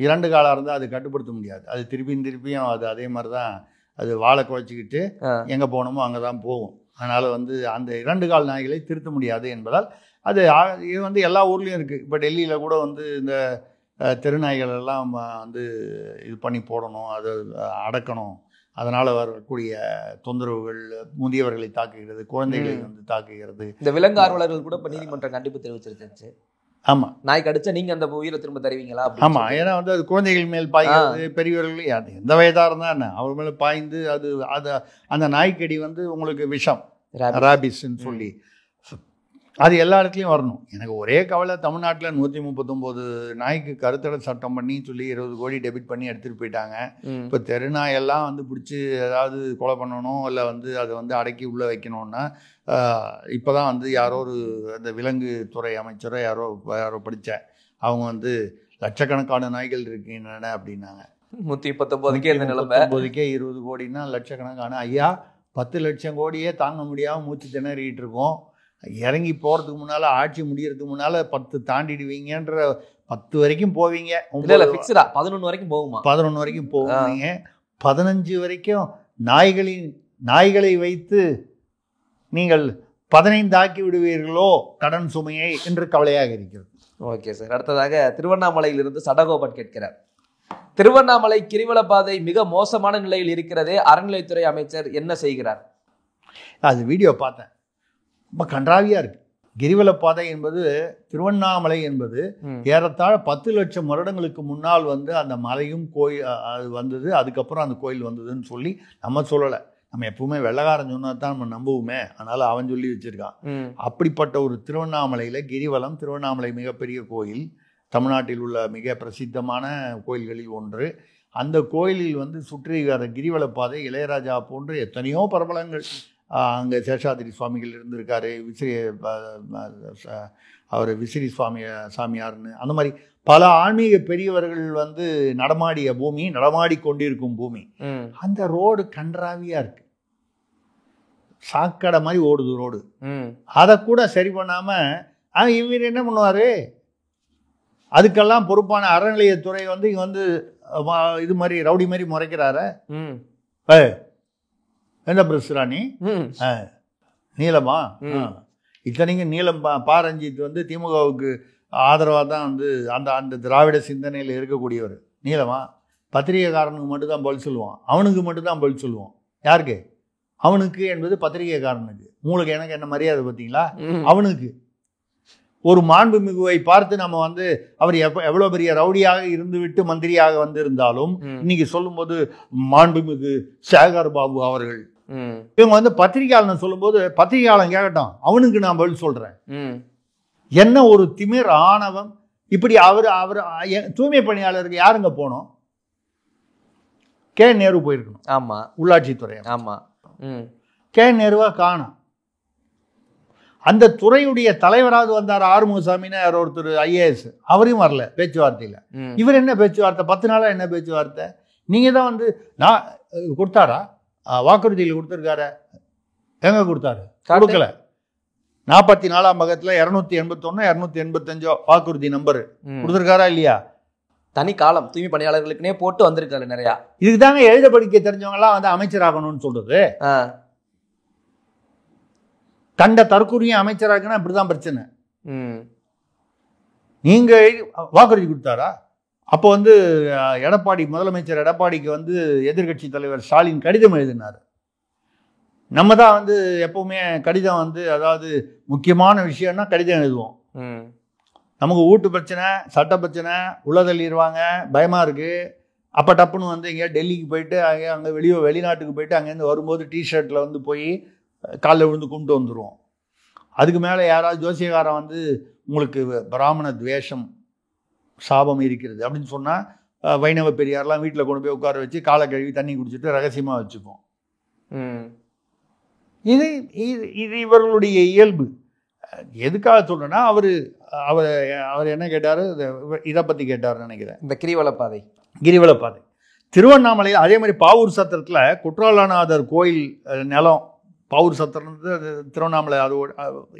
2 காலா இருந்தா அது கட்டுப்படுத்த முடியாது. அது திருப்பியும் அது அதே மாதிரிதான் அது வாழை குழைச்சிக்கிட்டு எங்க போகணுமோ அங்கதான் போகும். அதனால வந்து அந்த 2 கால் நாய்களை திருத்த முடியாது என்பதால் இது வந்து எல்லா ஊர்லேயும் இருக்குது. இப்போ டெல்லியில் கூட வந்து இந்த தெருநாய்கள் எல்லாம் வந்து இது பண்ணி போடணும், அதை அடக்கணும். அதனால் வரக்கூடிய தொந்தரவுகள் முதியவர்களை தாக்குகிறது, குழந்தைகளை வந்து தாக்குகிறது. இந்த விலங்கு ஆர்வலர்கள் கூட இப்போ நீதிமன்றம் கண்டிப்பு தெரிவிச்சிருச்சு. ஆமாம், நாய் கடிச்சா நீங்கள் அந்த உயிரை திரும்ப தருவீங்களா? ஆமாம், ஏன்னா வந்து அது குழந்தைகள் மேல் பாய்கிறது, பெரியவர்கள் அது எந்த வயதாக இருந்தால் என்ன அவர் மேலே பாய்ந்து அது அந்த நாய்க்கடி வந்து உங்களுக்கு விஷம், ராபிஸ்ன்னு சொல்லி அது எல்லா இடத்துலையும் வரணும். எனக்கு ஒரே கவலை, தமிழ்நாட்டில் 139 நாய்க்கு கருத்தடை சட்டம் பண்ணி சொல்லி 20 கோடி டெபிட் பண்ணி எடுத்துகிட்டு போயிட்டாங்க. இப்போ தெருநாயெல்லாம் வந்து பிடிச்சி ஏதாவது கொலை பண்ணணும், இல்லை வந்து அதை வந்து அடக்கி உள்ளே வைக்கணும்னா இப்போ தான் வந்து யாரோ அந்த விலங்கு துறை அமைச்சரோ யாரோ படித்தேன், அவங்க வந்து லட்சக்கணக்கான நாய்கள் இருக்கின்றன அப்படின்னாங்க. 119க்கே 20 கோடினா லட்சக்கணக்கான. ஐயா, 10 லட்சம் கோடியே தாங்க முடியாமல் மூச்சு திணறிட்டு இருக்கோம். இறங்கி போகிறதுக்கு முன்னால், ஆட்சி முடியறதுக்கு முன்னால் 10 தாண்டிடுவீங்கன்ற 10 வரைக்கும் போவீங்க. 11 வரைக்கும் போகுமா? 11 வரைக்கும் போவீங்க. 15 வரைக்கும் நாய்களை வைத்து நீங்கள் 15 ஆக்கி விடுவீர்களோ கடன் சுமையை என்று கவலையாக இருக்கிறது. Okay sir. அடுத்ததாக திருவண்ணாமலையிலிருந்து சடகோபன் கேட்கிறார். திருவண்ணாமலை கிரிவல பாதை மிக மோசமான நிலையில் இருக்கிறதே, அறநிலையத்துறை அமைச்சர் என்ன செய்கிறார்? அது வீடியோ பார்த்தேன், ரொம்ப கன்றாவியாக இருக்குது. கிரிவல பாதை என்பது, திருவண்ணாமலை என்பது ஏறத்தாழ 10 லட்சம் வருடங்களுக்கு முன்னால் வந்து அந்த மலையும் கோயில் அது வந்தது, அதுக்கப்புறம் அந்த கோயில் வந்ததுன்னு சொல்லி நம்ம சொல்லலை. நம்ம எப்பவுமே வெள்ளக்காரன் சொன்னா தான் நம்ம நம்புவோமே, அதனால் அவன் சொல்லி வச்சுருக்கான். அப்படிப்பட்ட ஒரு திருவண்ணாமலையில் கிரிவலம், திருவண்ணாமலை மிகப்பெரிய கோயில், தமிழ்நாட்டில் உள்ள மிக பிரசித்தமான கோயில்களில் ஒன்று. அந்த கோயிலில் வந்து சுற்றி வர கிரிவல பாதை இளையராஜா போன்று எத்தனையோ பிரபலங்கள், அங்கே சேஷாதிரி சுவாமிகள் இருந்திருக்காரு, அவர் விசிறி சாமியார்னு, அந்த மாதிரி பல ஆன்மீக பெரியவர்கள் வந்து நடமாடிய பூமி, நடமாடி கொண்டிருக்கும் பூமி. அந்த ரோடு கன்றாவியா இருக்கு, சாக்கடை மாதிரி ஓடுது ரோடு. அதை கூட சரி பண்ணாம இவர் என்ன பண்ணுவாரு, அதுக்கெல்லாம் பொறுப்பான அறநிலையத்துறை வந்து இங்க வந்து இது மாதிரி ரவுடி மாதிரி முறைக்கிறாரு. என்ன பிரசுராணி நீளமா? இத்தனைக்கும் நீளம் பாரஞ்சித் வந்து திமுகவுக்கு ஆதரவாக தான் வந்து அந்த திராவிட சிந்தனையில் இருக்கக்கூடியவர். நீளமா? பத்திரிகைக்காரனுக்கு மட்டும்தான் பதில் சொல்லுவான், அவனுக்கு மட்டும்தான் பதில் சொல்லுவான். யாருக்கு? அவனுக்கு என்பது பத்திரிகைக்காரனுக்கு. உங்களுக்கு எனக்கு என்ன மரியாதை பார்த்தீங்களா? அவனுக்கு. ஒரு மாண்புமிகுவை பார்த்து நம்ம வந்து அவர் எவ்வளோ பெரிய ரவுடியாக இருந்து விட்டு மந்திரியாக வந்திருந்தாலும் இன்னைக்கு சொல்லும்போது மாண்புமிகு சேகர் பாபு அவர்கள், இவங்க வந்து பத்திரிகையாளன் சொல்லும்போது பத்திரிகையாளன் கேட்கட்டும், அவனுக்கு நான் பதில் சொல்றேன். என்ன ஒரு திமிர், ஆணவம்! இப்படி அவர் தூய்மை பணியாளருக்கு யாருங்க போனோம்? கே நேரு போயிருக்கணும். ஆமா, உள்ளாட்சித்துறை. ஆமா, கே நேருவா காணும். அந்த துறையுடைய தலைவராவது வந்தார், ஆறுமுகசாமின்னு யார் ஒருத்தர் IAS, அவரையும் வரல பேச்சுவார்த்தையில். இவர் என்ன பேச்சுவார்த்தை? 10 நாளா என்ன பேச்சுவார்த்தை? நீங்க தான் வந்து நான் கொடுத்தாரா? வாக்குறுதியில் கொடுத்துருக்காரு. எங்க கொடுத்தாரு? கொடுக்கல. 44ஆம் பக்கத்தில் 281 285 வாக்குறுதி நம்பர் கொடுத்துருக்காரா இல்லையா? தனி காலம் தூய்மை பணியாளர்களுக்குனே போட்டு வந்திருக்காரு நிறையா. இதுக்கு தாங்க எழுத படிக்க தெரிஞ்சவங்கலாம் வந்து அமைச்சராகணும்னு சொல்றது. கண்ட தற்கூரியும் அமைச்சராகனா இப்படிதான் பிரச்சனை. நீங்க வாக்குறுதி கொடுத்தாரா? அப்போ வந்து எடப்பாடி, முதலமைச்சர் எடப்பாடிக்கு வந்து எதிர்கட்சி தலைவர் ஸ்டாலின் கடிதம் எழுதினார். நம்ம தான் வந்து எப்பவுமே கடிதம் வந்து அதாவது முக்கியமான விஷயம்னா கடிதம் எழுதுவோம். நமக்கு வீட்டு பிரச்சனை, சட்ட பிரச்சனை, உள்ள தள்ளிடுவாங்க, பயமாக இருக்குது. அப்போ டப்புன்னு வந்து இங்கே டெல்லிக்கு போயிட்டு அங்கே வெளிநாட்டுக்கு போயிட்டு அங்கேருந்து வரும்போது டிஷர்ட்டில் வந்து போய் காலைல விழுந்து கும்பிட்டு வந்துடுவோம். அதுக்கு மேலே யாராவது ஜோசியக்காரன் வந்து உங்களுக்கு பிராமண துவேஷம் சாபம் இருக்கிறது அப்படின்னு சொன்னால் வைணவ பெரியாரெலாம் வீட்டில் கொண்டு போய் உட்கார வச்சு காலை கழுவி தண்ணி குடிச்சிட்டு ரகசியமாக வச்சுப்போம். இது இது இவர்களுடைய இயல்பு. எதுக்காக சொல்கிறேன்னா அவர் என்ன கேட்டார், இதை பற்றி கேட்டார்னு நினைக்கிறேன். இந்த கிரிவலப்பாதை திருவண்ணாமலையில் அதே மாதிரி பாவூர் சத்திரத்தில் குற்றாலநாதர் கோயில் நிலம், பாவூர் சத்திரம் திருவண்ணாமலை, அது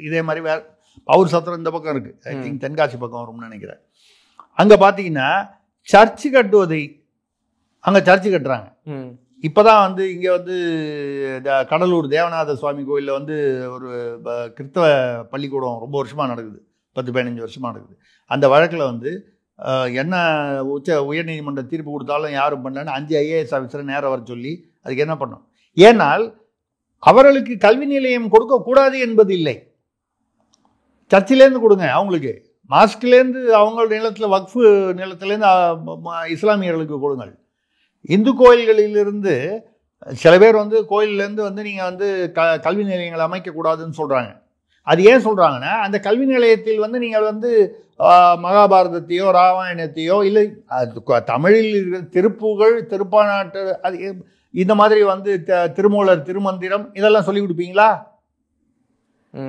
இதே மாதிரி வேறு பாவூர் சத்திரம் இந்த பக்கம் இருக்குது. ஐ திங்க் தென்காசி பக்கம் வரும்னு நினைக்கிறேன். அங்கே பார்த்தீங்கன்னா சர்ச்சு கட்டுவதை அங்கே சர்ச்சு கட்டுறாங்க. இப்போ தான் வந்து இங்கே வந்து கடலூர் தேவநாத சுவாமி கோயிலில் வந்து ஒரு கிறிஸ்தவ பள்ளிக்கூடம் ரொம்ப வருஷமாக நடக்குது, 10-15 வருஷமாக நடக்குது. அந்த வழக்கில் வந்து என்ன உயர்நீதிமன்ற தீர்ப்பு கொடுத்தாலும் யாரும் பண்ணலன்னு 5 IAS ஆஃபீஸரை நேரம் வர சொல்லி அதுக்கு என்ன பண்ணோம். ஏன்னால் அவர்களுக்கு கல்வி நிலையம் கொடுக்கக்கூடாது என்பது இல்லை. சர்ச்சிலேருந்து கொடுங்க, அவங்களுக்கு மாஸ்க்லேருந்து அவங்களோட நிலத்தில் வக்ஃபு நிலத்திலேருந்து இஸ்லாமியர்களுக்கு கொடுங்கள். இந்து கோயில்களிலிருந்து சில பேர் வந்து கோயிலேருந்து வந்து நீங்கள் வந்து கல்வி நிலையங்களை அமைக்கக்கூடாதுன்னு சொல்கிறாங்க. அது ஏன் சொல்கிறாங்கன்னா, அந்த கல்வி நிலையத்தில் வந்து நீங்கள் வந்து மகாபாரதத்தையோ ராமாயணத்தையோ இல்லை தமிழில் இருக்கிற திருப்புகழ், திருப்பாநாட்டு, அது இந்த மாதிரி வந்து திருமூலர் திருமந்திரம் இதெல்லாம் சொல்லி கொடுப்பீங்களா?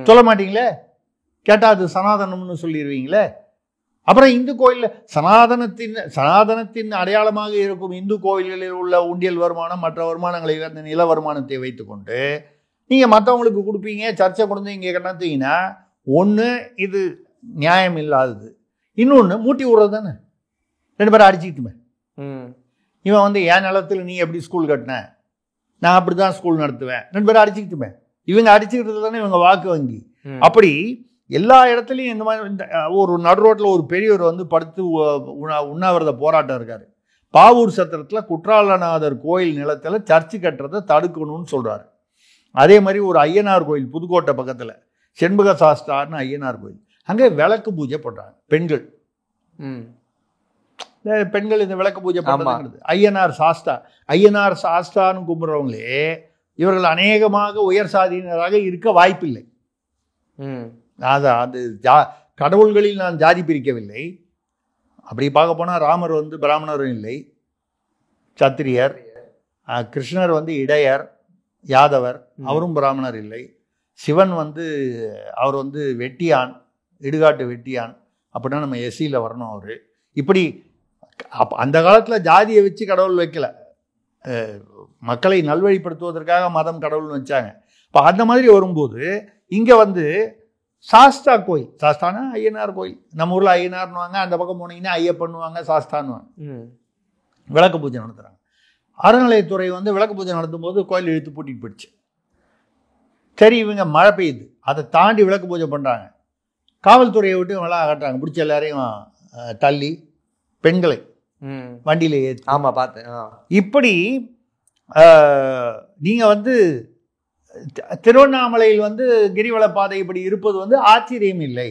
சொல்ல மாட்டீங்களே. கேட்டால் அது சனாதனம்னு சொல்லிடுவீங்களே. அப்புறம் இந்து கோயிலில் சனாதனத்தின் அடையாளமாக இருக்கும் இந்து கோயில்களில் உள்ள உண்டியல் வருமானம், மற்ற வருமானங்களை, அந்த நில வருமானத்தை வைத்துக்கொண்டு நீங்கள் மற்றவங்களுக்கு கொடுப்பீங்க. சர்ச்சை கொண்டு இங்கே கட்டினீங்கன்னா ஒன்று இது நியாயம் இல்லாதது, இன்னொன்று மூட்டி விடுறது தானே. 2 பேரும் அடிச்சுக்கிட்டுமே. இவன் வந்து என் நிலத்தில் நீ எப்படி ஸ்கூல் கட்டின, நான் அப்படி தான் ஸ்கூல் நடத்துவேன், 2 பேரும் அடிச்சுக்கிட்டுமே. இவங்க அடிச்சுக்கிட்டு தானே இவங்க வாக்கு வங்கி. அப்படி எல்லா இடத்துலையும் இந்த மாதிரி ஒரு நடு ரோட்டில் ஒரு பெரியவர் வந்து படுத்து உண்ணாவிரத போராட்டம் இருக்கார். பாவூர் சத்திரத்தில் குற்றாலநாதர் கோயில் நிலத்தில் சர்ச்சு கட்டுறதை தடுக்கணும்னு சொல்கிறாரு. அதே மாதிரி ஒரு ஐயனார் கோயில் புதுக்கோட்டை பக்கத்தில் செண்பக சாஸ்தான்னு ஐயனார் கோயில், அங்கே விளக்கு பூஜை பண்ணுறாங்க பெண்கள் இந்த விளக்கு பூஜை பண்ணுறது. ஐயனார் சாஸ்தான்னு கும்பிட்றவங்களே இவர்கள் அநேகமாக உயர் சாதியினராக இருக்க வாய்ப்பில்லை. அது கடவுள்களில் நான் ஜாதி பிரிக்கவில்லை. அப்படி பார்க்க போனால் ராமர் வந்து பிராமணரும் இல்லை, சத்திரியர். கிருஷ்ணர் வந்து இடையர் யாதவர், அவரும் பிராமணர் இல்லை. சிவன் வந்து அவர் வந்து வெட்டியான், இடுகாட்டு வெட்டியான். அப்படின்னா நம்ம எஸ்சியில் வரணும் அவர். இப்படி அந்த காலத்தில் ஜாதியை வச்சு கடவுள் வைக்கல, மக்களை நல்வழிப்படுத்துவதற்காக மதம் கடவுள்னு வச்சாங்க. இப்போ அந்த மாதிரி வரும்போது இங்கே வந்து சாஸ்தா கோயில், சாஸ்தானா ஐயனார் கோயில், நம்ம ஊரில் ஐயனார்னுவாங்க, அந்த பக்கம் போனீங்கன்னா ஐயப்பண்ணுவாங்க, சாஸ்தானுவாங்க. விளக்கு பூஜை நடத்துகிறாங்க. அறநிலையத்துறை வந்து விளக்கு பூஜை நடத்தும் போது கோயில் இழுத்து பூட்டிட்டு போயிடுச்சு. சரி, இவங்க மழை பெய்யுது, அதை தாண்டி விளக்கு பூஜை பண்ணுறாங்க. காவல்துறையை விட்டு இவங்களாம் அகட்டுறாங்க, பிடிச்ச எல்லாரையும் தள்ளி பெண்களை வண்டியில் ஏற்றி. ஆமாம், பார்த்தேன். இப்படி நீங்கள் வந்து திருவண்ணாமலையில் வந்து கிரிவல பாதை இப்படி இருப்பது வந்து ஆச்சரியம் இல்லை.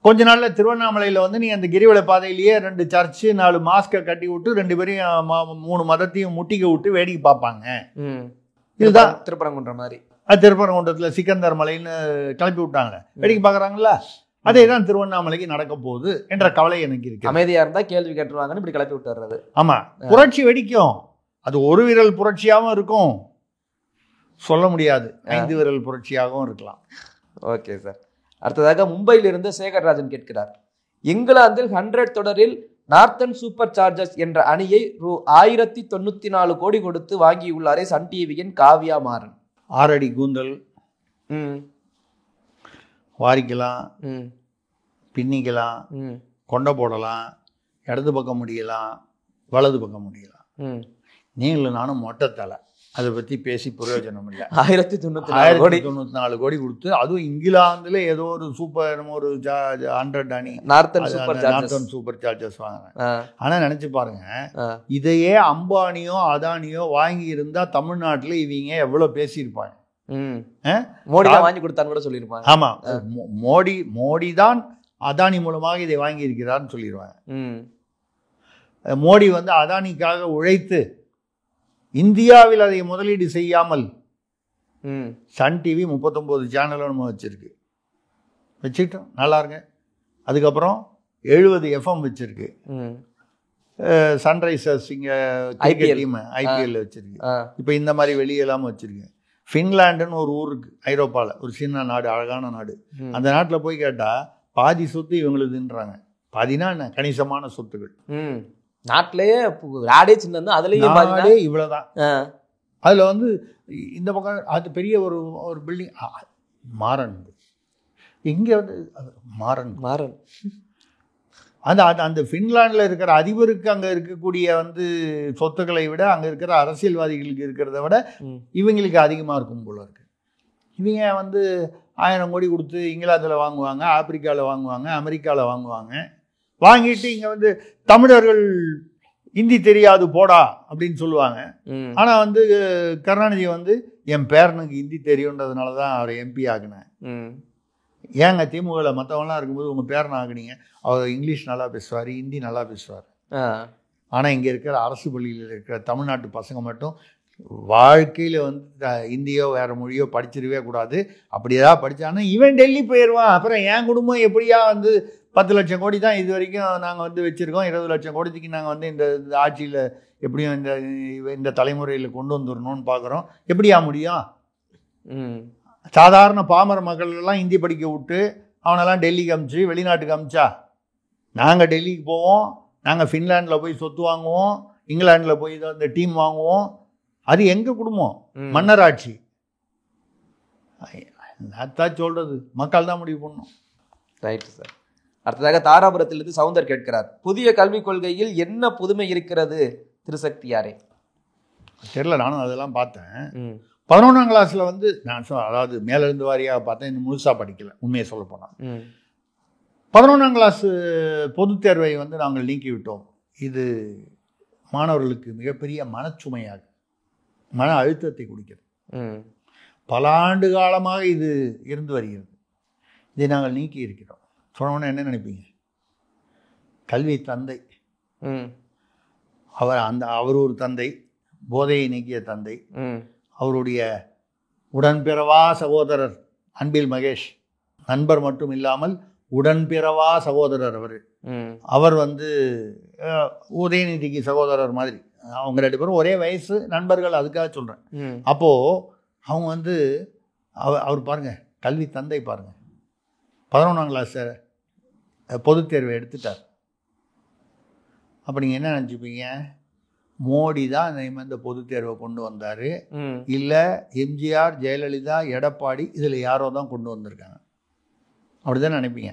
கொஞ்ச நாள்ல திருவண்ணாமலையில் வந்து நீ அந்த கிரிவல பாதையிலேயே 2 சர்ச்சு 4 மாஸ்கை கட்டி விட்டு 2 பேரையும் 3 மதத்தையும் முட்டிக்க விட்டு வேடிக்கை பார்ப்பாங்க. இதுதான் திருப்பரங்குன்ற மாதிரி. திருப்பரங்குன்றத்தில் சிக்கந்தர் மலைன்னு கிளப்பி விட்டாங்க, வேடிக்கை பார்க்குறாங்களா? அதே தான் திருவண்ணாமலைக்கு நடக்க போகுது என்ற கவலை எனக்கு இருக்கு. அமைதியா இருந்தா கேள்வி கேட்டுருவாங்கன்னு இப்படி கிளப்பி விட்டுறது. ஆமா, புரட்சி வெடிக்கும். அது ஒரு விரல் புரட்சியாகவும் இருக்கும், சொல்ல முடியாது 5 விரல் புரட்சியாகவும் இருக்கலாம். Okay sir. அடுத்ததாக மும்பையிலிருந்து சேகர்ராஜன் கேட்கிறார், இங்கிலாந்தில் 100 தொடரில் நார்த்தன் சூப்பர் சார்ஜர்ஸ் என்ற அணியை ₹1094 கோடி கொடுத்து வாங்கியுள்ளாரே சன் டிவியின் காவ்யா மாறன். 6 அடி கூந்தல் வாரிக்கலாம், பின்னிக்கலாம், கொண்டை போடலாம், இடது பக்கம் முடியலாம், வலது பக்கம் முடியலாம். நீங்களும் நானும் மொட்டை தலை, அதை பற்றி பேசி பிரயோஜனம் இல்லை. 1094 கோடி கொடுத்து, அதுவும் இங்கிலாந்துல ஏதோ ஒரு சூப்பர் ஒரு 100 அணி நார்த்தன் சூப்பர் சார்ஜர்ஸ் வாங்குறேன். ஆனால் நினச்சி பாருங்க, இதையே அம்பானியோ அதானியோ வாங்கி இருந்தால் தமிழ்நாட்டில் இவங்க எவ்வளோ பேசியிருப்பாங்க. மோடி வாங்கி கொடுத்தான்னு கூட சொல்லியிருப்பாங்க. ஆமா, மோடி தான் அதானி மூலமாக இதை வாங்கி இருக்கிறார்னு சொல்லிடுவாங்க. மோடி வந்து அதானிக்காக உழைத்து இந்தியாவில் அதை முதலீடு செய்யாமல் சன் டிவி 39 சேனலும் நம்ம வச்சுக்கிட்டோம், நல்லா இருங்க. அதுக்கப்புறம் 70 FM வச்சிருக்கு. சன்ரைசர்ஸ் இங்கே ஐபிஎல் வச்சிருக்கு. இப்போ இந்த மாதிரி வெளியெல்லாம் வச்சிருக்கு. ஃபின்லாண்டுன்னு ஒரு ஊர் இருக்கு ஐரோப்பாவில், ஒரு சின்ன நாடு, அழகான நாடு. அந்த நாட்டில் போய் கேட்டால் பாதி சொத்து இவங்களுதுன்றாங்க. பாதினா என்ன, கணிசமான சொத்துகள். நாட்டிலேயே நாடே சின்ன, அதுலேயே இவ்வளோதான். அதில் வந்து இந்த பக்கம் அது பெரிய ஒரு பில்டிங் மாறன், இங்கே வந்து மாறன் அந்த ஃபின்லாண்டில் இருக்கிற அதிபருக்கு அங்கே இருக்கக்கூடிய வந்து சொத்துக்களை விட அங்கே இருக்கிற அரசியல்வாதிகளுக்கு இருக்கிறத விட இவங்களுக்கு அதிகமாக இருக்கும் போல இருக்கு. இவங்க வந்து 1000 கோடி கொடுத்து இங்கிலாந்தில் வாங்குவாங்க, ஆப்பிரிக்காவில் வாங்குவாங்க, அமெரிக்காவில் வாங்குவாங்க. வாங்கிட்டு இங்கே வந்து தமிழர்கள் ஹிந்தி தெரியாது போடா அப்படின்னு சொல்லுவாங்க. ஆனால் வந்து கருணாநிதி வந்து என் பேரனுக்கு ஹிந்தி தெரியுன்றதுனால தான் அவரை எம்பி ஆகினேன். ஏங்க திமுகவில் மற்றவங்களாம் இருக்கும்போது உங்கள் பேரனை ஆகுனீங்க, அவர் இங்கிலீஷ் நல்லா பேசுவார், ஹிந்தி நல்லா பேசுவார். ஆனால் இங்கே இருக்கிற அரசு பள்ளியில் இருக்கிற தமிழ்நாட்டு பசங்க மட்டும் வாழ்க்கையில் வந்து ஹிந்தியோ வேறு மொழியோ படிச்சிடவே கூடாது. அப்படி ஏதாவது படித்தான்னா இவன் டெல்லி போயிடுவான். அப்புறம் என் குடும்பம் எப்படியா வந்து 10 லட்சம் கோடி தான் இது வரைக்கும் நாங்கள் வந்து வச்சுருக்கோம், 20 லட்சம் கோடிக்கு நாங்கள் வந்து இந்த ஆட்சியில் எப்படியும் இந்த தலைமுறையில் கொண்டு வந்துடணும்னு பார்க்குறோம். எப்படியா முடியும்? சாதாரண பாமர மக்கள்லாம் ஹிந்தி படிக்க விட்டு அவனெல்லாம் டெல்லிக்கு அமிச்சு வெளிநாட்டுக்கு அமிச்சா? நாங்கள் டெல்லிக்கு போவோம், நாங்கள் ஃபின்லாண்டில் போய் சொத்து வாங்குவோம், இங்கிலாண்டில் போய் இந்த டீம் வாங்குவோம். அது எங்கள் குடும்பம், மன்னராட்சி. அதான் சொல்கிறது, மக்கள் தான் முடிவு பண்ணணும். Right sir. அடுத்ததாக தாராபுரத்திலிருந்து சவுந்தர் கேட்கிறார், புதிய கல்விக் கொள்கையில் என்ன புதுமை இருக்கிறது திருசக்தியாரே? தெரியல, நானும் அதெல்லாம் பார்த்தேன். 11ஆம் கிளாஸில் வந்து நான் அதாவது மேலிருந்து வாரியாக பார்த்தேன், இன்னும் முழுசாக படிக்கலை உண்மையை சொல்ல போனால். 11ஆம் கிளாஸ் பொதுத் தேர்வை வந்து நாங்கள் நீக்கிவிட்டோம். இது மாணவர்களுக்கு மிகப்பெரிய மனச்சுமையாக, மன அழுத்தத்தை கொடுக்கிறது. பல ஆண்டு காலமாக இது இருந்து வருகிறது. இதை நாங்கள் நீக்கி இருக்கிறோம். சொன்னோன்னே என்ன நினைப்பீங்க? கல்வி தந்தை அவர் ஒரு தந்தை, போதையை நீக்கிய தந்தை. அவருடைய உடன்பிறவா சகோதரர் அன்பில் மகேஷ், நண்பர் மட்டும் இல்லாமல் உடன்பிறவா சகோதரர் அவர் வந்து உதயநிதிக்கு சகோதரர் மாதிரி. அவங்க 2 பேரும் ஒரே வயசு நண்பர்கள், அதுக்காக சொல்கிறேன். அப்போது அவங்க வந்து அவர் பாருங்க, கல்வி தந்தை பாருங்க, 11ஆம் கிளாஸ் பொதுத் தேர்வை எடுத்துட்டார். அப்போ நீங்கள் என்ன நினச்சிப்பீங்க? மோடி தான் இந்த பொதுத் தேர்வை கொண்டு வந்தார், இல்லை எம்ஜிஆர், ஜெயலலிதா, எடப்பாடி இதில் யாரோ தான் கொண்டு வந்திருக்காங்க, அப்படி தான் நினைப்பீங்க.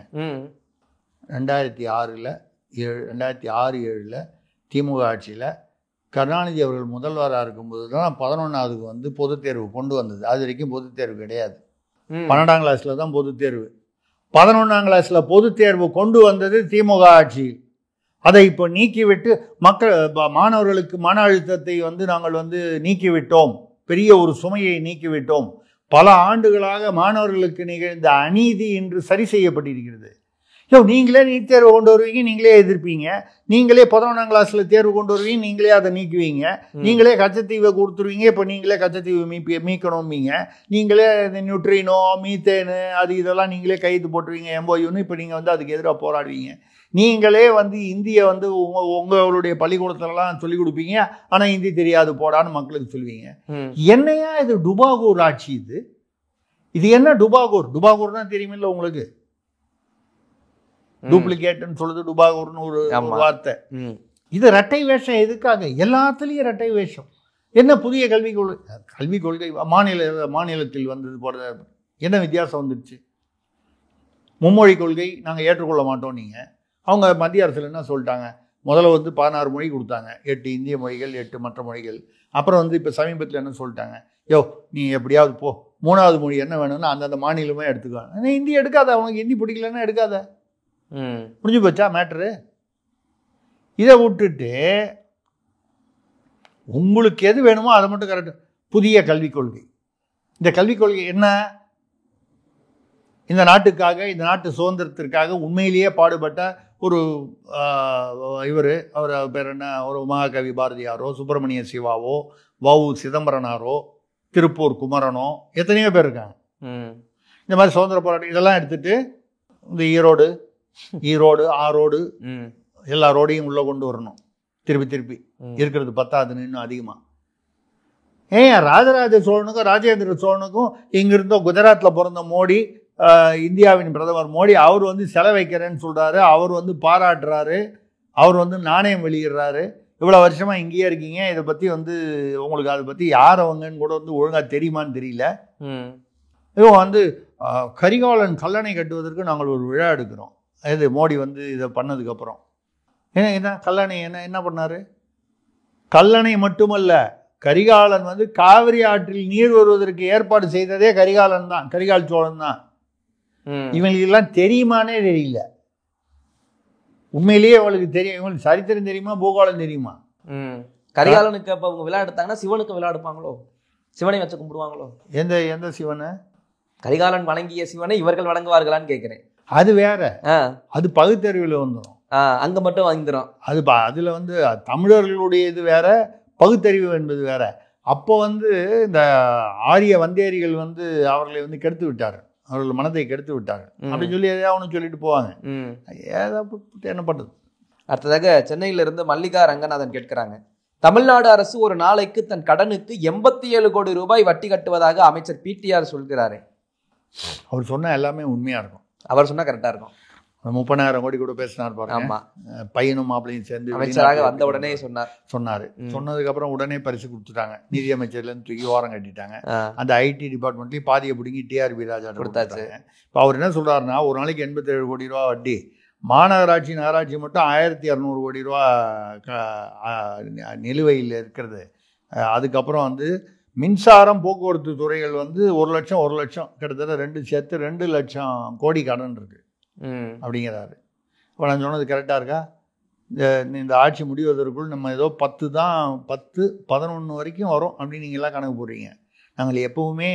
2006-7 திமுக ஆட்சியில் கருணாநிதி அவர்கள் முதல்வராக இருக்கும்போது தான் 11ஆவதுக்கு வந்து பொதுத் தேர்வு கொண்டு வந்தது. அது வரைக்கும் பொதுத் தேர்வு கிடையாது. 12ஆம் கிளாஸில் தான் பொதுத் தேர்வு. 11ஆம் கிளாஸில் பொதுத் தேர்வு கொண்டு வந்தது திமுக ஆட்சியில். அதை இப்போ நீக்கிவிட்டு மாணவர்களுக்கு மன அழுத்தத்தை வந்து நாங்கள் வந்து நீக்கிவிட்டோம், பெரிய ஒரு சுமையை நீக்கிவிட்டோம். பல ஆண்டுகளாக மாணவர்களுக்கு நிகழ்ந்த அநீதி இன்று சரி செய்யப்பட்டிருக்கிறது. நீங்களே நீட் தேர்வு கொண்டு வருவீங்க, நீங்களே எதிர்ப்பீங்க. நீங்களே 11ஆம் கிளாஸில் தேர்வு கொண்டு வருவீங்க, நீங்களே அதை நீக்குவீங்க. நீங்களே கச்சத்தீவை கொடுத்துருவீங்க, இப்போ நீங்களே கச்சத்தீவு மீக்கணும்பீங்க. நீங்களே இந்த நியூட்ரினோ, மீத்தேனு, அது இதெல்லாம் நீங்களே கைது போட்டுருவீங்க, எம்போயூன்னு. இப்போ நீங்கள் வந்து அதுக்கு எதிராக போராடுவீங்க. நீங்களே வந்து இந்தியை வந்து உங்களுடைய பள்ளிக்கூடத்துலலாம் சொல்லிக் கொடுப்பீங்க, ஆனால் ஹிந்தி தெரியாது போடான்னு மக்களுக்கு சொல்லுவீங்க. என்னையா இது டுபாகூர் ஆட்சி? இது என்ன டுபாகூர் தான் தெரியுமில்ல உங்களுக்கு? டூப்ளிகேட்னு சொல்லுது, டுபாகூர்னு ஒரு வார்த்தை. இது இரட்டை வேஷம். எதுக்காக? எல்லாத்துலேயும் இரட்டை வேஷம். என்ன புதிய கல்விக் கொள்கை மாநிலத்தில் வந்தது போல என்ன வித்தியாசம் வந்துடுச்சு? மும்மொழி கொள்கை நாங்கள் ஏற்றுக்கொள்ள மாட்டோம். நீங்கள் அவங்க மத்திய அரசில் என்ன சொல்லிட்டாங்க? முதல்ல வந்து 16 மொழி கொடுத்தாங்க, 8 இந்திய மொழிகள், 8 மற்ற மொழிகள். அப்புறம் வந்து இப்போ சமீபத்தில் என்ன சொல்லிட்டாங்க? நீ எப்படியாவது போ, 3வது மொழி என்ன வேணும்னா அந்தந்த மாநிலமே எடுத்துக்குவாங்க. ஹிந்தி எடுக்காத, அவனுக்கு ஹிந்தி பிடிக்கலன்னா எடுக்காத, புரிஞ்சு போச்சா மேட்ரு? இதை விட்டுட்டு உங்களுக்கு எது வேணுமோ அதை மட்டும் கரெக்டு. புதிய கல்விக் கொள்கை இந்த கல்விக் கொள்கை என்ன? இந்த நாட்டுக்காக, இந்த நாட்டு சுதந்திரத்திற்காக உண்மையிலேயே பாடுபட்ட ஒரு அவர் பேர் என்ன, ஒரு மகாகவி பாரதியாரோ, சுப்பிரமணிய சிவாவோ, வஉ சிதம்பரனாரோ, திருப்பூர் குமரனோ, எத்தனையோ பேர் இருக்காங்க. இந்த மாதிரி சுதந்திர போராட்டம் இதெல்லாம் எடுத்துட்டு இந்த ஈரோடு ஆரோடு எல்லா ரோடையும் உள்ளே கொண்டு வரணும். திருப்பி இருக்கிறது பத்தாதுன்னு இன்னும் அதிகமாக. ராஜராஜ சோழனுக்கும் ராஜேந்திர சோழனுக்கும் இங்கிருந்தோ குஜராத்தில் பிறந்த மோடி, இந்தியாவின் பிரதமர் மோடி, அவர் வந்து செலவு வைக்கிறேன்னு சொல்கிறாரு, அவர் வந்து பாராட்டுறாரு, அவர் வந்து நாணயம் வெளியிடுறாரு. இவ்வளோ வருஷமாக இங்கேயே இருக்கீங்க, இதை பற்றி வந்து உங்களுக்கு அதை பற்றி யார் அவங்கன்னு கூட வந்து ஒழுங்காக தெரியுமான்னு தெரியல. இவங்க வந்து கரிகாலன் கல்லணை கட்டுவதற்கு நாங்கள் ஒரு விழா எடுக்கிறோம். இது மோடி வந்து இதை பண்ணதுக்கப்புறம் என்ன கல்லணை என்ன பண்ணார்? கல்லணை மட்டுமல்ல, கரிகாலன் வந்து காவிரி ஆற்றில் நீர் வருவதற்கு ஏற்பாடு செய்ததே கரிகாலன் தான், கரிகால் சோழன் தான். இவங்களுக்கெல்லாம் தெரியுமானே தெரியல. உண்மையிலேயே அவளுக்கு தெரியும். இவங்களுக்கு சரித்திரம் தெரியுமா, பூகோளம் தெரியுமா? கரிகாலனுக்கு அப்போ அவங்க விழா எடுத்தாங்கன்னா சிவனுக்கு விழா எடுப்பாங்களோ? சிவனை வச்சு கும்பிடுவாங்களோ? எந்த சிவனை? கரிகாலன் வணங்கிய சிவனை இவர்கள் வணங்குவார்களான்னு கேட்குறேன். அது வேற, அது பகுத்தறிவில் வந்துடும். அங்கே மட்டும் வந்துடும். அதில் வந்து தமிழர்களுடைய இது வேற, பகுத்தறிவு என்பது வேற. அப்போ வந்து இந்த ஆரிய வந்தேரிகள் வந்து அவர்களை வந்து கெடுத்து விட்டார், அவர்கள் மனதை கெடுத்து விட்டார்கள் அப்படின்னு சொல்லி எதையா ஒன்று சொல்லிட்டு போவாங்க. என்ன பண்ணுறது? அடுத்ததாக சென்னையிலிருந்து மல்லிகா ரங்கநாதன் கேட்கிறாங்க, தமிழ்நாடு அரசு ஒரு நாளைக்கு தன் கடனுக்கு 87 கோடி ரூபாய் வட்டி கட்டுவதாக அமைச்சர் பிடிஆர் சொல்கிறாரே. அவர் சொன்னால் எல்லாமே உண்மையாக இருக்கும். அவர் சொன்னால் கரெக்டாக இருக்கும். 30,000 கோடி கூட பேசினார் பாருங்க. ஆமாம், பையனும் மாப்பிளையும் சேர்ந்து அமைச்சராக வந்த உடனே சொன்னார். சொன்னதுக்கப்புறம் உடனே பரிசு கொடுத்துட்டாங்க. நிதி அமைச்சர்லேருந்து தூக்கி ஓரம் கட்டிட்டாங்க. அந்த ஐடி டிபார்ட்மெண்ட்லேயும் பாதியை பிடிங்கி டிஆர்பி ராஜா கொடுத்தாச்சு. இப்போ அவர் என்ன சொல்கிறாருன்னா, ஒரு நாளைக்கு 87 கோடி ரூபா வட்டி, மாநகராட்சி நகராட்சி மட்டும் 1200 கோடி ரூபா நிலுவையில் இருக்கிறது. அதுக்கப்புறம் வந்து மின்சாரம் போக்குவரத்து துறைகள் வந்து 1 லட்சம் கிட்டத்தட்ட 2 லட்சம் கோடி கடன் இருக்கு அப்படிங்கிறாரு. இப்போ நான் சொன்னது கரெக்டாக இருக்கா? இந்த ஆட்சி முடிவதற்குள் நம்ம ஏதோ 10-11 வரைக்கும் வரும் அப்படின்னு நீங்கள்லாம் கணக்கு போடுறீங்க. நாங்கள் எப்பவுமே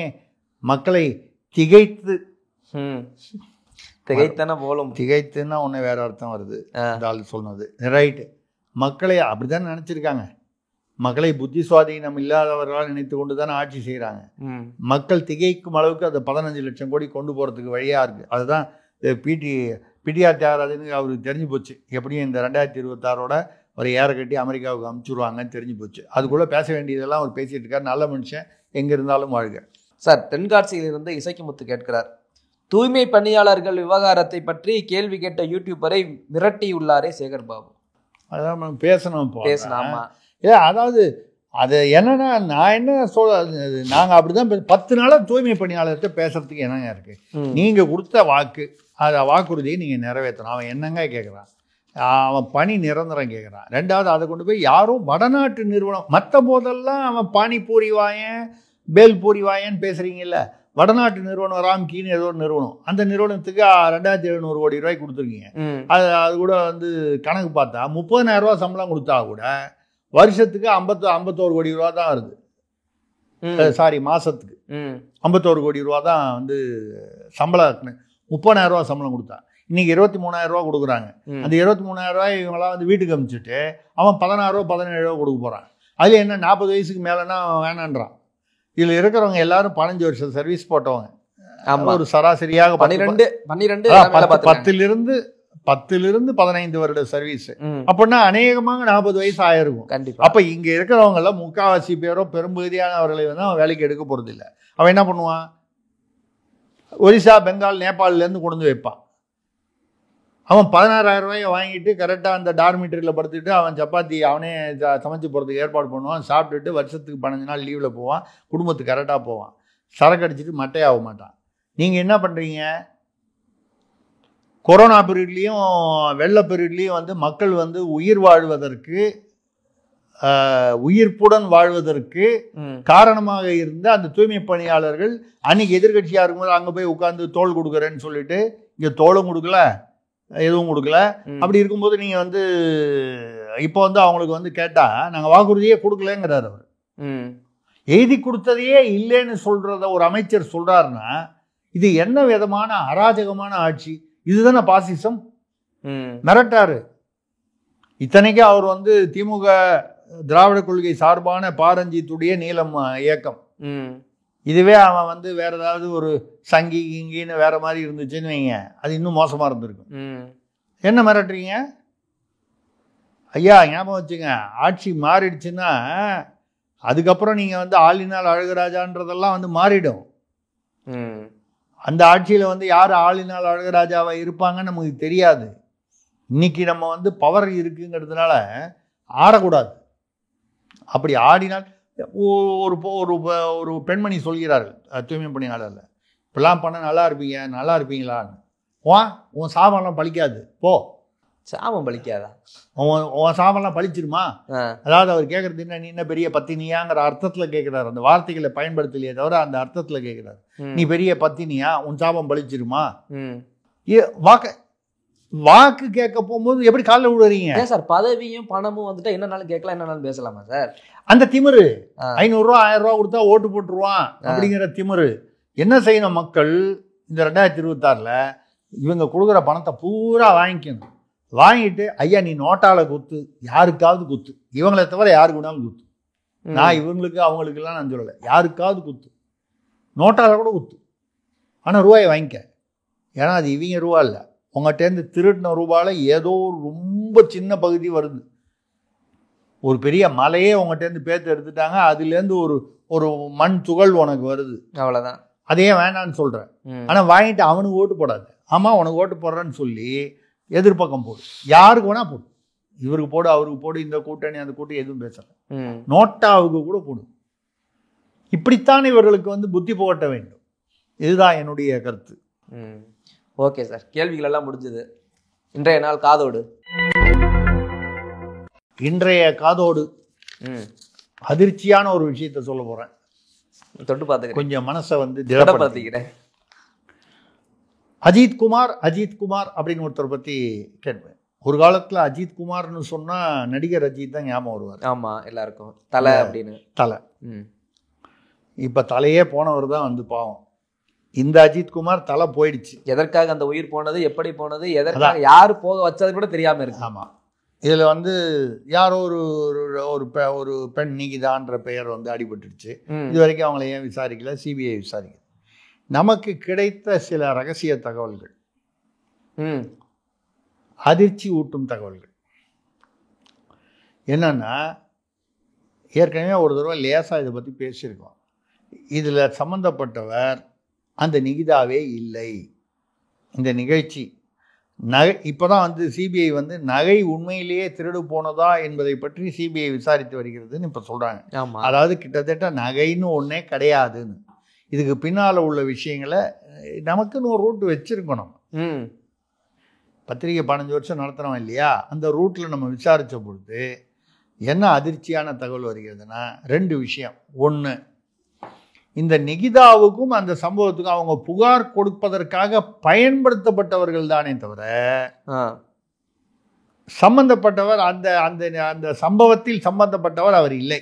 மக்களை திகைத்துன்னா ஒன்று வேற அர்த்தம் வருது. ஆள் சொன்னது ரைட்டு. மக்களை அப்படிதான் நினச்சிருக்காங்க. மக்களை புத்தி சுவாதீனம் இல்லாதவர்களால் நினைத்து கொண்டு தானே ஆட்சி செய்கிறாங்க. மக்கள் திகைக்கும் அளவுக்கு அந்த 15 லட்சம் கோடி கொண்டு போகிறதுக்கு வழியாக இருக்குது. அதுதான் பிடிஆர் தியாகராஜனுக்கு அவருக்கு தெரிஞ்சு போச்சு. எப்படியும் இந்த 2026ஓட ஒரு ஏற கட்டி அமெரிக்காவுக்கு அனுப்பிச்சுடுவாங்கன்னு தெரிஞ்சு போச்சு. அதுக்குள்ளே பேச வேண்டியதெல்லாம் அவர் பேசிகிட்டு இருக்கார். நல்ல மனுஷன், எங்கே இருந்தாலும் வாழ்க. சார், தென்காட்சியிலிருந்து இசைக்குமுத்து கேட்கிறார், தூய்மை பணியாளர்கள் விவகாரத்தை பற்றி கேள்வி கேட்ட யூடியூபரை மிரட்டியுள்ளாரே சேகர் பாபு. அதான் பேசணும். ஆமா, அதாவது அது என்னன்னா, நான் என்ன நாங்கள் அப்படிதான் 10 நாளாக தூய்மை பணியாளர்கிட்ட பேசுறதுக்கு என்னங்க இருக்கு? நீங்கள் கொடுத்த வாக்கு, அதை வாக்குறுதியை நீங்கள் நிறைவேற்றணும். அவன் என்னங்க கேட்குறான்? அவன் பணி நிரந்தரம் கேட்குறான். ரெண்டாவது, அதை கொண்டு போய் யாரும் வடநாட்டு நிறுவனம், மற்ற போதெல்லாம் அவன் பானிபூரி வாயன் பேல்பூரி வாயன்னு பேசுகிறீங்கல்ல, வடநாட்டு நிறுவனம் ராம்கீன்னு ஏதோ ஒரு நிறுவனம், அந்த நிறுவனத்துக்கு 2700 கோடி ரூபாய் கொடுத்துருக்கீங்க. அது கூட வந்து கணக்கு பார்த்தா 30,000 ரூபா சம்பளம் கொடுத்தா கூட வருஷத்துக்கு 51 கோடி ரூபா தான் வருது. சாரி, மாசத்துக்கு 51 கோடி ரூபா தான் வந்து சம்பளம். 30,000 ரூபா சம்பளம் கொடுத்தா இன்னைக்கு 23,000 ரூபா கொடுக்குறாங்க. அந்த 23,000 ரூபாய் இவங்களாம் வந்து வீட்டுக்கு அனுப்பிச்சுட்டு அவன் 16 ரூபா 17 ரூபா கொடுக்க போறான். அதுல என்ன 40 வயசுக்கு மேலன்னா வேணான்றான். இதுல இருக்கிறவங்க எல்லாரும் 15 வருஷம் சர்வீஸ் போட்டவங்க. ஒரு சராசரியாக 10 to 15 வருட சர்வீஸ். அப்படின்னா அநேகமாக 40 வயசு ஆயிருக்கும். அப்ப இங்க இருக்கிறவங்க எல்லாம் முக்காவாசி பேரோ பெரும்பகுதியானவர்களை வந்து அவன் வேலைக்கு எடுக்க போறது இல்லை. அவன் என்ன பண்ணுவான்? ஒரிசா, பெங்கால், நேபாளில இருந்து கொண்டு வந்து வைப்பான். அவன் 16,000 ரூபாயை வாங்கிட்டு கரெக்டா அந்த டார்மிட்டரியில் படுத்துட்டு அவன் சப்பாத்தி அவனே சமைச்சு போறதுக்கு ஏற்பாடு பண்ணுவான். சாப்பிட்டுட்டு வருஷத்துக்கு 15 நாள் லீவ்ல போவான். குடும்பத்துக்கு கரெக்டா போவான். சரக்கு அடிச்சுட்டு மட்டையாக மாட்டான். நீங்க என்ன பண்றீங்க? கொரோனா பீரியட்லேயும் வெள்ள பீரியட்லேயும் வந்து மக்கள் வந்து உயிர் வாழ்வதற்கு, உயிர்ப்புடன் வாழ்வதற்கு காரணமாக இருந்த அந்த தூய்மை பணியாளர்கள் அன்னைக்கு எதிர்கட்சியாக இருக்கும்போது அங்கே போய் உட்காந்து தோல் கொடுக்குறேன்னு சொல்லிட்டு இங்கே தோலும் கொடுக்கல, எதுவும் கொடுக்கல. அப்படி இருக்கும்போது நீங்கள் வந்து இப்போ வந்து அவங்களுக்கு வந்து கேட்டால் நாங்கள் வாக்குறுதியே கொடுக்கலங்கிறார் அவர். எழுதி கொடுத்ததையே இல்லைன்னு சொல்கிறத ஒரு அமைச்சர் சொல்கிறாருன்னா இது என்ன விதமான அராஜகமான ஆட்சி? இதுதானே பாசிசம். மிரட்டாரு. இத்தனைக்கு அவர் வந்து திமுக திராவிட கொள்கை சார்பான பாரஞ்சித்துடைய நீலம் இயக்கம். இதுவே அவன் வந்து வேற ஏதாவது ஒரு சங்கி கிங்கின்னு வேற மாதிரி இருந்துச்சுன்னு வைங்க, அது இன்னும் மோசமாக இருந்திருக்கும். என்ன மிரட்டுறீங்க ஐயா? ஞாபகம் வச்சுங்க, ஆட்சி மாறிடுச்சுன்னா அதுக்கப்புறம் நீங்கள் வந்து ஆளினால் அழகுராஜான்றதெல்லாம் வந்து மாறிடும். அந்த ஆட்சியில் வந்து யார் ஆளினால் அழகுராஜாவை இருப்பாங்கன்னு நமக்கு தெரியாது. இன்னைக்கு நம்ம வந்து பவர் இருக்குங்கிறதுனால ஆடக்கூடாது. அப்படி ஆடினால் ஒரு ஒரு பெண்மணி சொல்கிறார்கள் தூய்மை பணியாளர்ல, இப்பெல்லாம் பண்ண நல்லா இருப்பீங்களான்னு. உன் சாபம்லாம் பழிக்காது, போ. சாபம் பழிக்காதா? உன் சாபம்லாம் பழிச்சிருமா? அதாவது அவர் கேட்கறது என்ன, நீ என்ன பெரிய பத்தினியாங்கிற அர்த்தத்தில் கேட்குறாரு. அந்த வார்த்தைகளை பயன்படுத்தலையே தவிர அந்த அர்த்தத்தில் கேட்குறாரு. நீ பெரிய பத்தினியா, உன் சாபம் பழிச்சிருமா? வாக்கு கேட்க போகும்போது எப்படி காலில் விடுறீங்க சார்? பதவியும் பணமும் வந்துட்டு என்னன்னாலும் கேட்கலாம், என்னன்னாலும் பேசலாமா சார்? அந்த திமிரு. 500 ரூபா 1000 ரூபா கொடுத்தா ஓட்டு போட்டுருவான் அப்படிங்கிற திமிரு. என்ன செய்யணும் மக்கள்? இந்த 2026ல் இவங்க கொடுக்குற பணத்தை பூரா வாங்கிக்கணும். வாங்கிட்டு ஐயா நீ நோட்டால குத்து, யாருக்காவது குத்து, இவங்களை தவிர யாருக்கு வேணாலும் குத்து. நான் இவங்களுக்கு அவங்களுக்கெல்லாம் நான் சொல்லலை, யாருக்காவது குத்து, நோட்டால கூட குத்து, ஆனால் ரூபாயை வாங்கிக்க. ஏன்னா அது இவங்க ரூபா இல்லை, உங்கள்கிட்டேருந்து திருடின ரூபாயில் ஏதோ ரொம்ப சின்ன பகுதி வருது. ஒரு பெரிய மலையே உங்கள்கிட்டேருந்து பேத்து எடுத்துட்டாங்க, அதுலேருந்து ஒரு மண் துகள் உனக்கு வருது, அவ்வளோதான். அதையே வேணான்னு சொல்கிறேன். ஆனால் வாங்கிட்டு அவனுக்கு ஓட்டு போடாது. ஆமாம் உனக்கு ஓட்டு போடுறேன்னு சொல்லி எதிர்பக்கம் போடு, யாருக்கு வேணா போடு, இவருக்கு போடு அவருக்கு போடு, இந்த கூட்டணி அந்த கூட்டணி எதுவும் பேசலை, நோட்டாவுக்கு கூட போடு. இப்படித்தான் இவர்களுக்கு வந்து புத்தி புகட்ட வேண்டும். இதுதான் என்னுடைய கருத்து. ஓகே சார், கேள்விகள் எல்லாம் முடிஞ்சது. இன்றைய நாள் காதோடு. இன்றைய காதோடு அதிர்ச்சியான ஒரு விஷயத்த சொல்ல போறேன். தொட்டு பார்த்து கொஞ்சம் மனசை வந்து திடப்படுத்திக்கிறேன். அஜித் குமார் அப்படின்னு ஒருத்தர் பற்றி கேட்பேன். ஒரு காலத்தில் அஜித் குமார்னு சொன்னால் நடிகர் அஜித் தான் ஞாபகம் வருவார். ஆமாம், எல்லாருக்கும் தலை அப்படின்னு. தலை. இப்போ தலையே போனவர் தான் வந்து பாவம். இந்த அஜித் குமார் தலை போயிடுச்சு. எதற்காக அந்த உயிர் போனது, எப்படி போனது, எதற்காக யார் போக வச்சது கூட தெரியாமல் இருக்கு. ஆமாம். இதில் வந்து யாரோ ஒரு பெண் நிகிதான்ற பெயர் வந்து அடிபட்டுடுச்சு. இது வரைக்கும் அவங்கள ஏன் விசாரிக்கல, சிபிஐ விசாரிக்குது. நமக்கு கிடைத்த சில ரகசிய தகவல்கள், அதிர்ச்சி ஊட்டும் தகவல்கள் என்னன்னா, ஏற்கனவே ஒரு தடவை லேசாக இதை பற்றி பேசியிருக்கோம். இதில் சம்மந்தப்பட்டவர் அந்த நிகிதாவே இல்லை. இந்த நிகழ்ச்சி இப்போ தான் வந்து சிபிஐ வந்து நகை உண்மையிலேயே திருடு போனதா என்பதை பற்றி சிபிஐ விசாரித்து வருகிறதுன்னு இப்போ சொல்கிறாங்க. அதாவது கிட்டத்தட்ட நகைன்னு ஒன்றே கிடையாதுன்னு. இதுக்கு பின்னால் உள்ள விஷயங்களை நமக்குன்னு ஒரு ரூட் வச்சுருக்கணும். பத்திரிகை 15 வருஷம் நடத்துகிறோம் இல்லையா, அந்த ரூட்டில் நம்ம விசாரித்த பொழுது என்ன அதிர்ச்சியான தகவல் வருகிறதுனா 2 விஷயம். ஒன்று, இந்த நிகிதாவுக்கும் அந்த சம்பவத்துக்கும் அவங்க புகார் கொடுப்பதற்காக பயன்படுத்தப்பட்டவர்கள் தானே தவிர சம்பந்தப்பட்டவர் அந்த அந்த அந்த சம்பவத்தில் சம்பந்தப்பட்டவர் அவர் இல்லை.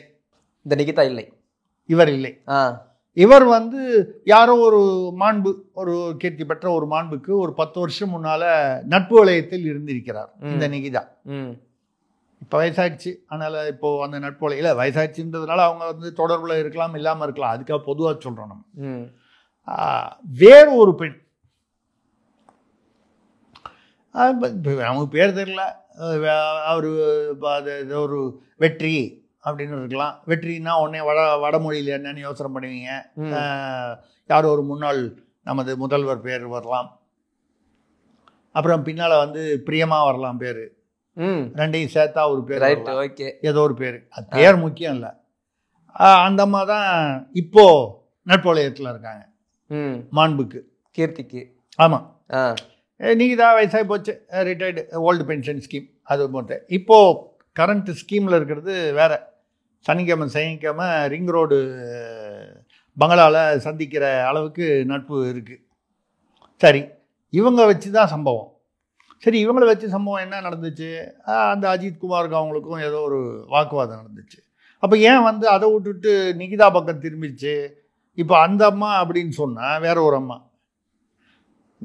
இந்த நிகிதா இல்லை, இவர் இல்லை. இவர் வந்து யாரோ ஒரு மாண்பு, ஒரு கீர்த்தி பெற்ற ஒரு மாண்புக்கு ஒரு 10 வருஷம் முன்னால நட்பு வலயத்தில் இருந்திருக்கிறார் இந்த நிகிதா. இப்போ வயசாயிடுச்சு, அதனால் இப்போது அந்த நட்பு வலையில் வயசாயிடுச்சுன்றதுனால அவங்க வந்து தொடர்பில் இருக்கலாம், இல்லாமல் இருக்கலாம். அதுக்காக பொதுவாக சொல்கிறோம் நம்ம. வேறு ஒரு பெண், நமக்கு பேர் தெரியல, அவர் ஒரு வெற்றி அப்படின்னு இருக்கலாம். வெற்றின்னா உடனே வடமொழியில் என்னென்னு யோசனை பண்ணுவீங்க. யாரோ ஒரு முன்னாள் நமது முதல்வர் பேர் வரலாம், அப்புறம் பின்னால் வந்து பிரியமா வரலாம் பேர். ரெண்டையும் சேர்த்தா ஒரு பேர், ஏதோ ஒரு பேர். அது பேர் முக்கியம் இல்லை. அந்த அம்மா தான் இப்போ நட்பு வலயத்தில் இருக்காங்க, மாண்புக்கு, கீர்த்திக்கு. ஆமாம், நீங்கள் தான் வயசாகி போச்சு, ரிட்டையர்டு ஓல்டு பென்ஷன் ஸ்கீம். அது போட்டு இப்போது கரண்ட் ஸ்கீமில் இருக்கிறது வேறு. சனிக்கிழமை ரிங் ரோடு பங்களாவில் சந்திக்கிற அளவுக்கு நட்பு இருக்குது. சரி, இவங்க வச்சு தான் சம்பவம். சரி, இவங்களை வச்சு சம்பவம் என்ன நடந்துச்சு? அந்த அஜித் குமாருக்கு அவங்களுக்கும் ஏதோ ஒரு வாக்குவாதம் நடந்துச்சு. அப்போ ஏன் வந்து அதை விட்டுட்டு நிகிதா பக்கம் திரும்பிச்சு? இப்போ அந்த அம்மா அப்படின்னு சொன்னால் வேற ஒரு அம்மா,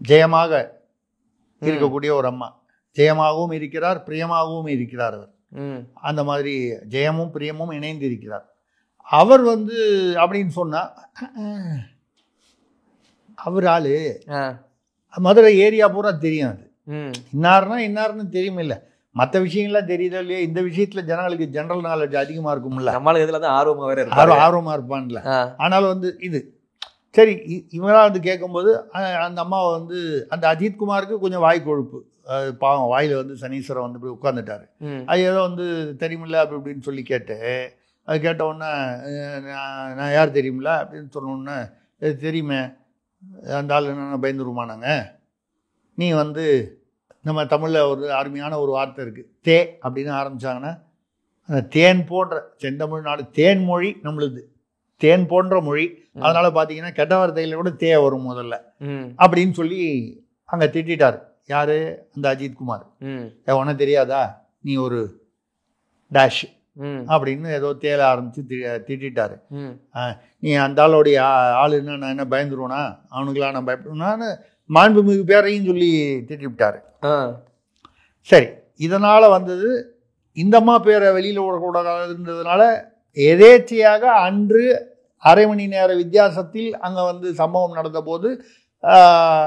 ஜெயமாக இருக்கக்கூடிய ஒரு அம்மா, ஜெயமாகவும் இருக்கிறார், பிரியமாகவும் இருக்கிறார். அவர் அந்த மாதிரி ஜெயமும் பிரியமும் இணைந்து இருக்கிறார். அவர் வந்து அப்படின்னு சொன்னா அவர் ஆளு மதுரை ஏரியா பூரா தெரியும். அது இன்னாருன்னா இன்னாருன்னு தெரியும். இல்லை மற்ற விஷயங்கள்லாம் தெரியுதோ இல்லையா, இந்த விஷயத்துல ஜனங்களுக்கு ஜெனரல் நாலேஜ் அதிகமா இருக்கும்ல, நம்மளுக்கு இதுல தான் ஆர்வமா இருப்பான்ல. ஆனாலும் வந்து இது சரி, இவங்களாம் வந்து கேட்கும்போது அந்த அம்மாவை வந்து அந்த அஜித்குமாருக்கு கொஞ்சம் வாய் கொழுப்பு, பாவம் வாயில் வந்து சனீஸ்வரன் வந்து போய் உட்காந்துட்டாரு. அது ஏதோ வந்து தெரியுமில்ல அப்படி இப்படின்னு சொல்லி கேட்டு, அது கேட்ட உடனே நான் யார் தெரியுமில்ல அப்படின்னு சொன்னோன்னே, தெரியுமே அந்த ஆள் என்ன பயந்துருமானாங்க. நீ வந்து நம்ம தமிழில் ஒரு அருமையான ஒரு வார்த்தை இருக்குது, தே அப்படின்னு ஆரம்பித்தாங்கன்னா, அந்த தேன் போன்ற செந்தமிழ்நாடு தேன் மொழி நம்மளுது, தேன் போன்ற மொழி. அதனால பார்த்தீங்கன்னா கெட்ட வார்த்தையில் கூட தே வரும் முதல்ல அப்படின்னு சொல்லி அங்கே திட்டார். யாரு? அந்த அஜித்குமார். உனக்கு தெரியாதா, நீ ஒரு டேஷ் அப்படின்னு ஏதோ தேல ஆரம்பிச்சு திட்டாரு. நீ அந்த ஆளுடைய ஆளுன்னா நான் என்ன பயந்துருவேனா, அவனுக்கெல்லாம் நான் பயப்படுவேனான்னு மாண்புமிகு பேரையும் சொல்லி திட்டி விட்டாரு. சரி, இதனால வந்தது இந்த அம்மா பேரை வெளியில் விடக்கூடாதுன்றதுனால எதேச்சையாக அன்று அரை மணி நேர வித்தியாசத்தில் அங்கே வந்து சம்பவம் நடந்த போது,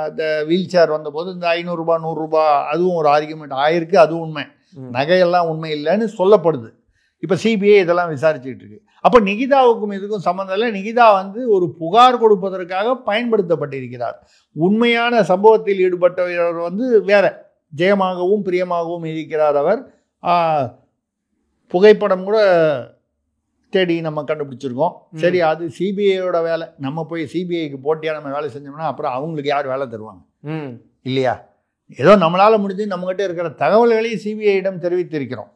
இந்த வீல் சேர் வந்தபோது இந்த 500 ரூபாய் 100 ரூபாய் அதுவும் ஒரு ஆர்கியூமெண்ட் ஆயிருக்கு. அதுவும் உண்மை, நகையெல்லாம் உண்மை இல்லைன்னு சொல்லப்படுது. இப்போ சிபிஐ இதெல்லாம் விசாரிச்சுட்டு இருக்கு. அப்போ நிகிதாவுக்கும் இதுக்கும் சம்மந்தம் இல்லை. நிகிதா வந்து ஒரு புகார் கொடுப்பதற்காக பயன்படுத்தப்பட்டிருக்கிறார். உண்மையான சம்பவத்தில் ஈடுபட்டவர் வந்து வேற, ஜெயமாகவும் பிரியமாகவும் இருக்கிறார். அவர் புகைப்படம் கூட தேடி நம்ம கண்டுபிடிச்சிருக்கோம். சரி, அது சிபிஐயோட வேலை. நம்ம போய் சிபிஐக்கு போட்டியாக நம்ம வேலை செஞ்சோம்னா அப்புறம் அவங்களுக்கு யார் வேலை தருவாங்க இல்லையா? ஏதோ நம்மளால் முடிஞ்சு நம்மகிட்ட இருக்கிற தகவல்களையும் சிபிஐயிடம் தெரிவித்திருக்கிறோம்.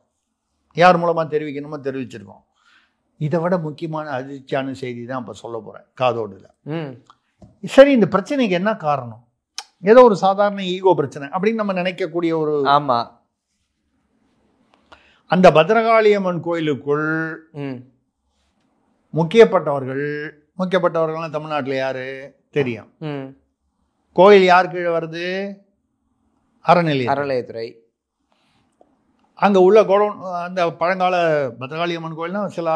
யார் மூலமாக தெரிவிக்கணுமோ தெரிவிச்சிருக்கோம். இதை விட முக்கியமான அதிர்ச்சியான செய்தி தான் இப்போ சொல்ல போகிறேன் காதோடுல. சரி, இந்த பிரச்சனைக்கு என்ன காரணம்? ஏதோ ஒரு சாதாரண ஈகோ பிரச்சனை அப்படின்னு நம்ம நினைக்கக்கூடிய ஒரு, ஆமா, அந்த பத்ரகாளியம்மன் கோயிலுக்குள் முக்கியப்பட்டவர்கள்லாம் தமிழ்நாட்டில் யாரு தெரியும்? கோயில் யார் கீழே வருது? அறநிலையத்துறை. அங்கே உள்ள கோடவுன், அந்த பழங்கால பத்ரகாளியம்மன் கோயில்னா சில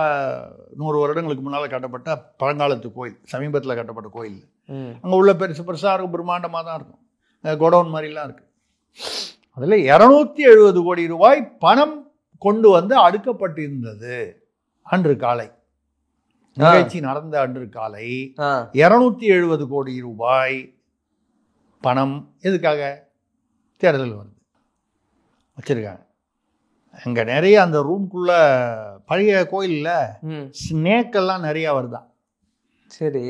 100 வருடங்களுக்கு முன்னால் கட்டப்பட்ட பழங்காலத்து கோயில், சமீபத்தில் கட்டப்பட்ட கோயில். அங்கே உள்ள பெருசாக இருக்கும், பிரம்மாண்டமாக தான் இருக்கும், கோடவுன் மாதிரிலாம் இருக்கு. அதில் 270 கோடி ரூபாய் பணம் கொண்டு வந்து அடுக்கப்பட்டிருந்தது. அன்று காலை நிகழ்ச்சி நடந்த அன்று காலை 270 கோடி ரூபாய் பணம் எதுக்காக? தேர்தல் வருது வச்சிருக்காங்க. அங்கே நிறைய அந்த ரூம்குள்ள பழைய கோயிலில் ஸ்னேக் எல்லாம் நிறைய வருதான். சரி,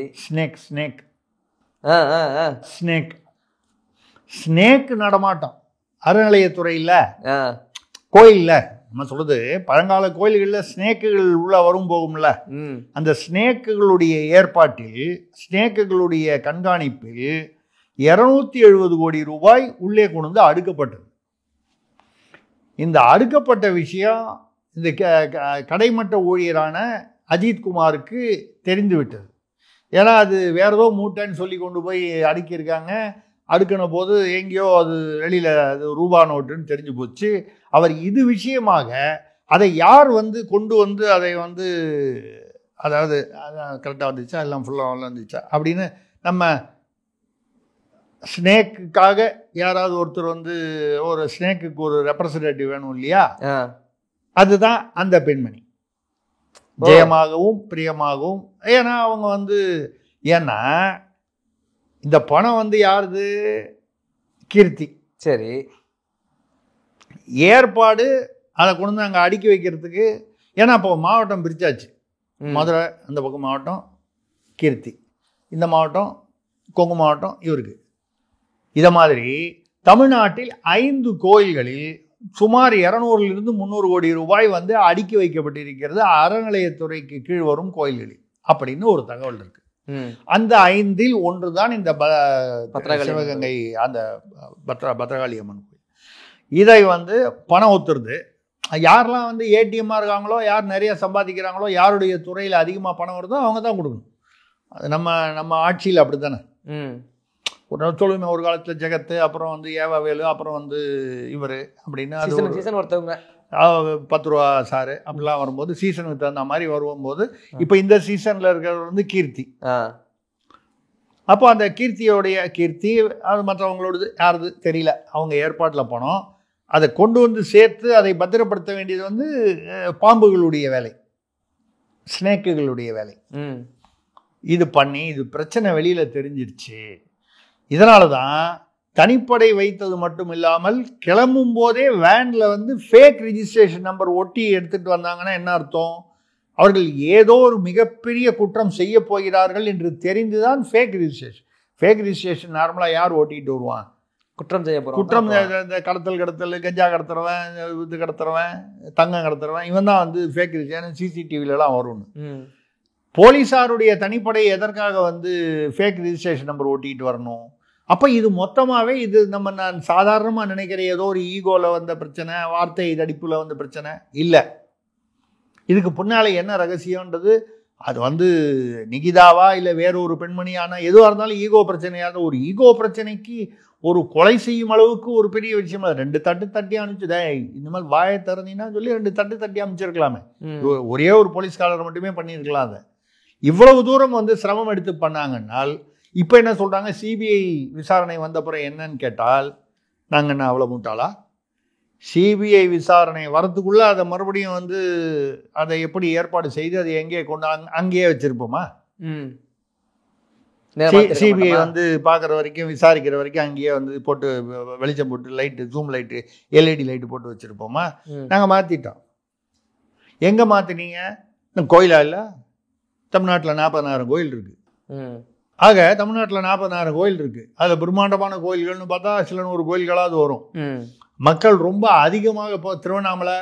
ஸ்னேக் நடமாட்டம் அறநிலையத்துறையில் கோயிலில். நம்ம சொல்றது பழங்கால கோயில்களில் ஸ்னேக்குகள் உள்ள வரும் போகும்ல, அந்த ஸ்னேக்குகளுடைய ஏற்பாட்டில், ஸ்னேக்குகளுடைய கண்காணிப்பில் 270 கோடி ரூபாய் உள்ளே கொண்டு வந்து அடுக்கப்பட்டது. இந்த அடுக்கப்பட்ட விஷயம் இந்த கடைமட்ட ஊழியரான அஜித்குமாருக்கு தெரிந்து விட்டது. ஏன்னா அது வேற ஏதோ மூட்டைன்னு சொல்லி கொண்டு போய் அடுக்கியிருக்காங்க. அடுக்கின போது எங்கேயோ அது வெளியில் அது ரூபா நோட்டுன்னு தெரிஞ்சு போச்சு. அவர் இது விஷயமாக அதை யார் வந்து கொண்டு வந்து அதை வந்து, அதாவது கரெக்டாக வந்துச்சா எல்லாம் ஃபுல்லாக வந்துச்சா அப்படின்னு நம்ம ஸ்னேக்குக்காக யாராவது ஒருத்தர் வந்து ஒரு ஸ்னேக்குக்கு ஒரு ரெப்ரசன்டேட்டிவ் வேணும் இல்லையா? அதுதான் அந்த பெண்மணி, ஜெயமாகவும் பிரியமாகவும். ஏன்னா அவங்க வந்து, ஏன்னா இந்த பணம் வந்து யாருது? கீர்த்தி. சரி, ஏற்பாடு அதை கொண்டு வந்து அங்கே அடுக்கி வைக்கிறதுக்கு. ஏன்னா இப்போ மாவட்டம் பிரிச்சாச்சு, மதுரை அந்த பக்கம் மாவட்டம் கீர்த்தி, இந்த மாவட்டம் கொங்கு மாவட்டம் இவருக்கு. இதை மாதிரி தமிழ்நாட்டில் 5 கோயில்களில் சுமார் 200 - 300 கோடி ரூபாய் வந்து அடுக்கி வைக்கப்பட்டிருக்கிறது அறநிலையத்துறைக்கு கீழ் வரும் கோயில்களில் அப்படின்னு ஒரு தகவல் இருக்கு. அந்த 5இல் ஒன்றுதான் இந்த சிவகங்கை அந்த பத்ரகாளியம்மன் கோயில். இதை வந்து பணம் ஒத்துருது. யாரெல்லாம் வந்து ஏடிஎம்மாக இருக்காங்களோ, யார் நிறைய சம்பாதிக்கிறாங்களோ, யாருடைய துறையில் அதிகமாக பணம் வருதோ அவங்க தான் கொடுக்கணும். அது நம்ம ஆட்சியில் அப்படி தானே. ஒரு சொல்லுமே, ஒரு காலத்தில் ஜெகத்து, அப்புறம் வந்து ஏவாவேலு, அப்புறம் வந்து இவர் அப்படின்னு அது ஒருத்தவங்க 10 ரூபா சாரு அப்படிலாம் வரும்போது சீசனுக்கு தகுந்த மாதிரி வரும்போது, இப்போ இந்த சீசனில் இருக்கிறவர் வந்து கீர்த்தி. அப்போ அந்த கீர்த்தி அது மற்றவங்களோடது யாருது தெரியல, அவங்க ஏற்பாட்டில் போனோம். அதை கொண்டு வந்து சேர்த்து அதை பத்திரப்படுத்த வேண்டியது வந்து பாம்புகளுடைய வேலை, ஸ்னேக்குகளுடைய வேலை. இது பண்ணி இது பிரச்சனை வெளியில் தெரிஞ்சிருச்சு. இதனால தான் தனிப்படை வைத்தது மட்டும் இல்லாமல் கிளம்பும் போதே வேனில் வந்து ஃபேக் ரிஜிஸ்ட்ரேஷன் நம்பர் ஒட்டி எடுத்துகிட்டு வந்தாங்கன்னா என்ன அர்த்தம்? அவர்கள் ஏதோ ஒரு மிகப்பெரிய குற்றம் செய்ய போகிறார்கள் என்று தெரிந்துதான் ஃபேக் ரிஜிஸ்ட்ரேஷன் நார்மலாக யார் ஓட்டிகிட்டு வருவான்? குற்றம் செய்ய போகிறோம். குற்றம் இந்த கடத்தல், கஞ்சா கடத்துறவன், இது கடத்துறவன், தங்கம் கடத்துறவன், இவன் தான் வந்து ஃபேக் ரிஜிஸ்ட்ரேஷன். சிசிடிவிலலாம் வரும்னு. போலீஸாருடைய தனிப்படை எதற்காக வந்து ஃபேக் ரிஜிஸ்ட்ரேஷன் நம்பர் ஓட்டிகிட்டு வரணும்? அப்போ இது மொத்தமாகவே இது நான் சாதாரணமாக நினைக்கிற ஏதோ ஒரு ஈகோவில் வந்த பிரச்சனை, வார்த்தை தடிப்பில் வந்த பிரச்சனை இல்லை. இதுக்கு பின்னால் என்ன ரகசியன்றது, அது வந்து நிகிதாவா இல்லை வேற ஒரு பெண்மணியானா எதுவாக இருந்தாலும் ஈகோ பிரச்சனையாக, ஒரு ஈகோ பிரச்சனைக்கு ஒரு கொலை செய்யும் அளவுக்கு ஒரு பெரிய விஷயம். 2 தட்டு தட்டி அனுப்பிச்சுதே, இந்த மாதிரி வாயை திறந்தீங்கன்னா சொல்லி 2 தட்டு தட்டி அமைச்சிருக்கலாமே. ஒரே ஒரு போலீஸ்காரர் மட்டுமே பண்ணியிருக்கலாம். அதை இவ்வளவு தூரம் வந்து சிரமம் எடுத்து பண்ணாங்கன்னால் இப்போ என்ன சொல்கிறாங்க? சிபிஐ விசாரணை வந்தப்புறம் என்னன்னு கேட்டால், நாங்கள் என்ன அவ்வளோ முட்டாளா? சிபிஐ விசாரணை வரத்துக்குள்ளே அதை மறுபடியும் வந்து அதை எப்படி ஏற்பாடு செய்து அதை எங்கேயே கொண்டு அங்கேயே வச்சுருப்போமா? சிபிஐ வந்து பார்க்குற வரைக்கும், விசாரிக்கிற வரைக்கும் அங்கேயே வந்து போட்டு வெளிச்சம் போட்டு light, zoom light, LED light போட்டு வச்சுருப்போமா? நாங்கள் மாற்றிட்டோம். எங்கே மாற்றினீங்க? கோயிலா இல்லை? தமிழ்நாட்டில் 40,000 கோயில் இருக்குது. ஆக தமிழ்நாட்டில் 40,000 கோயில் இருக்குது. அதில் பிரம்மாண்டமான கோயில்கள்னு பார்த்தா சில 100 கோயில்களாவது வரும். மக்கள் ரொம்ப அதிகமாக இப்போ திருவண்ணாமலை,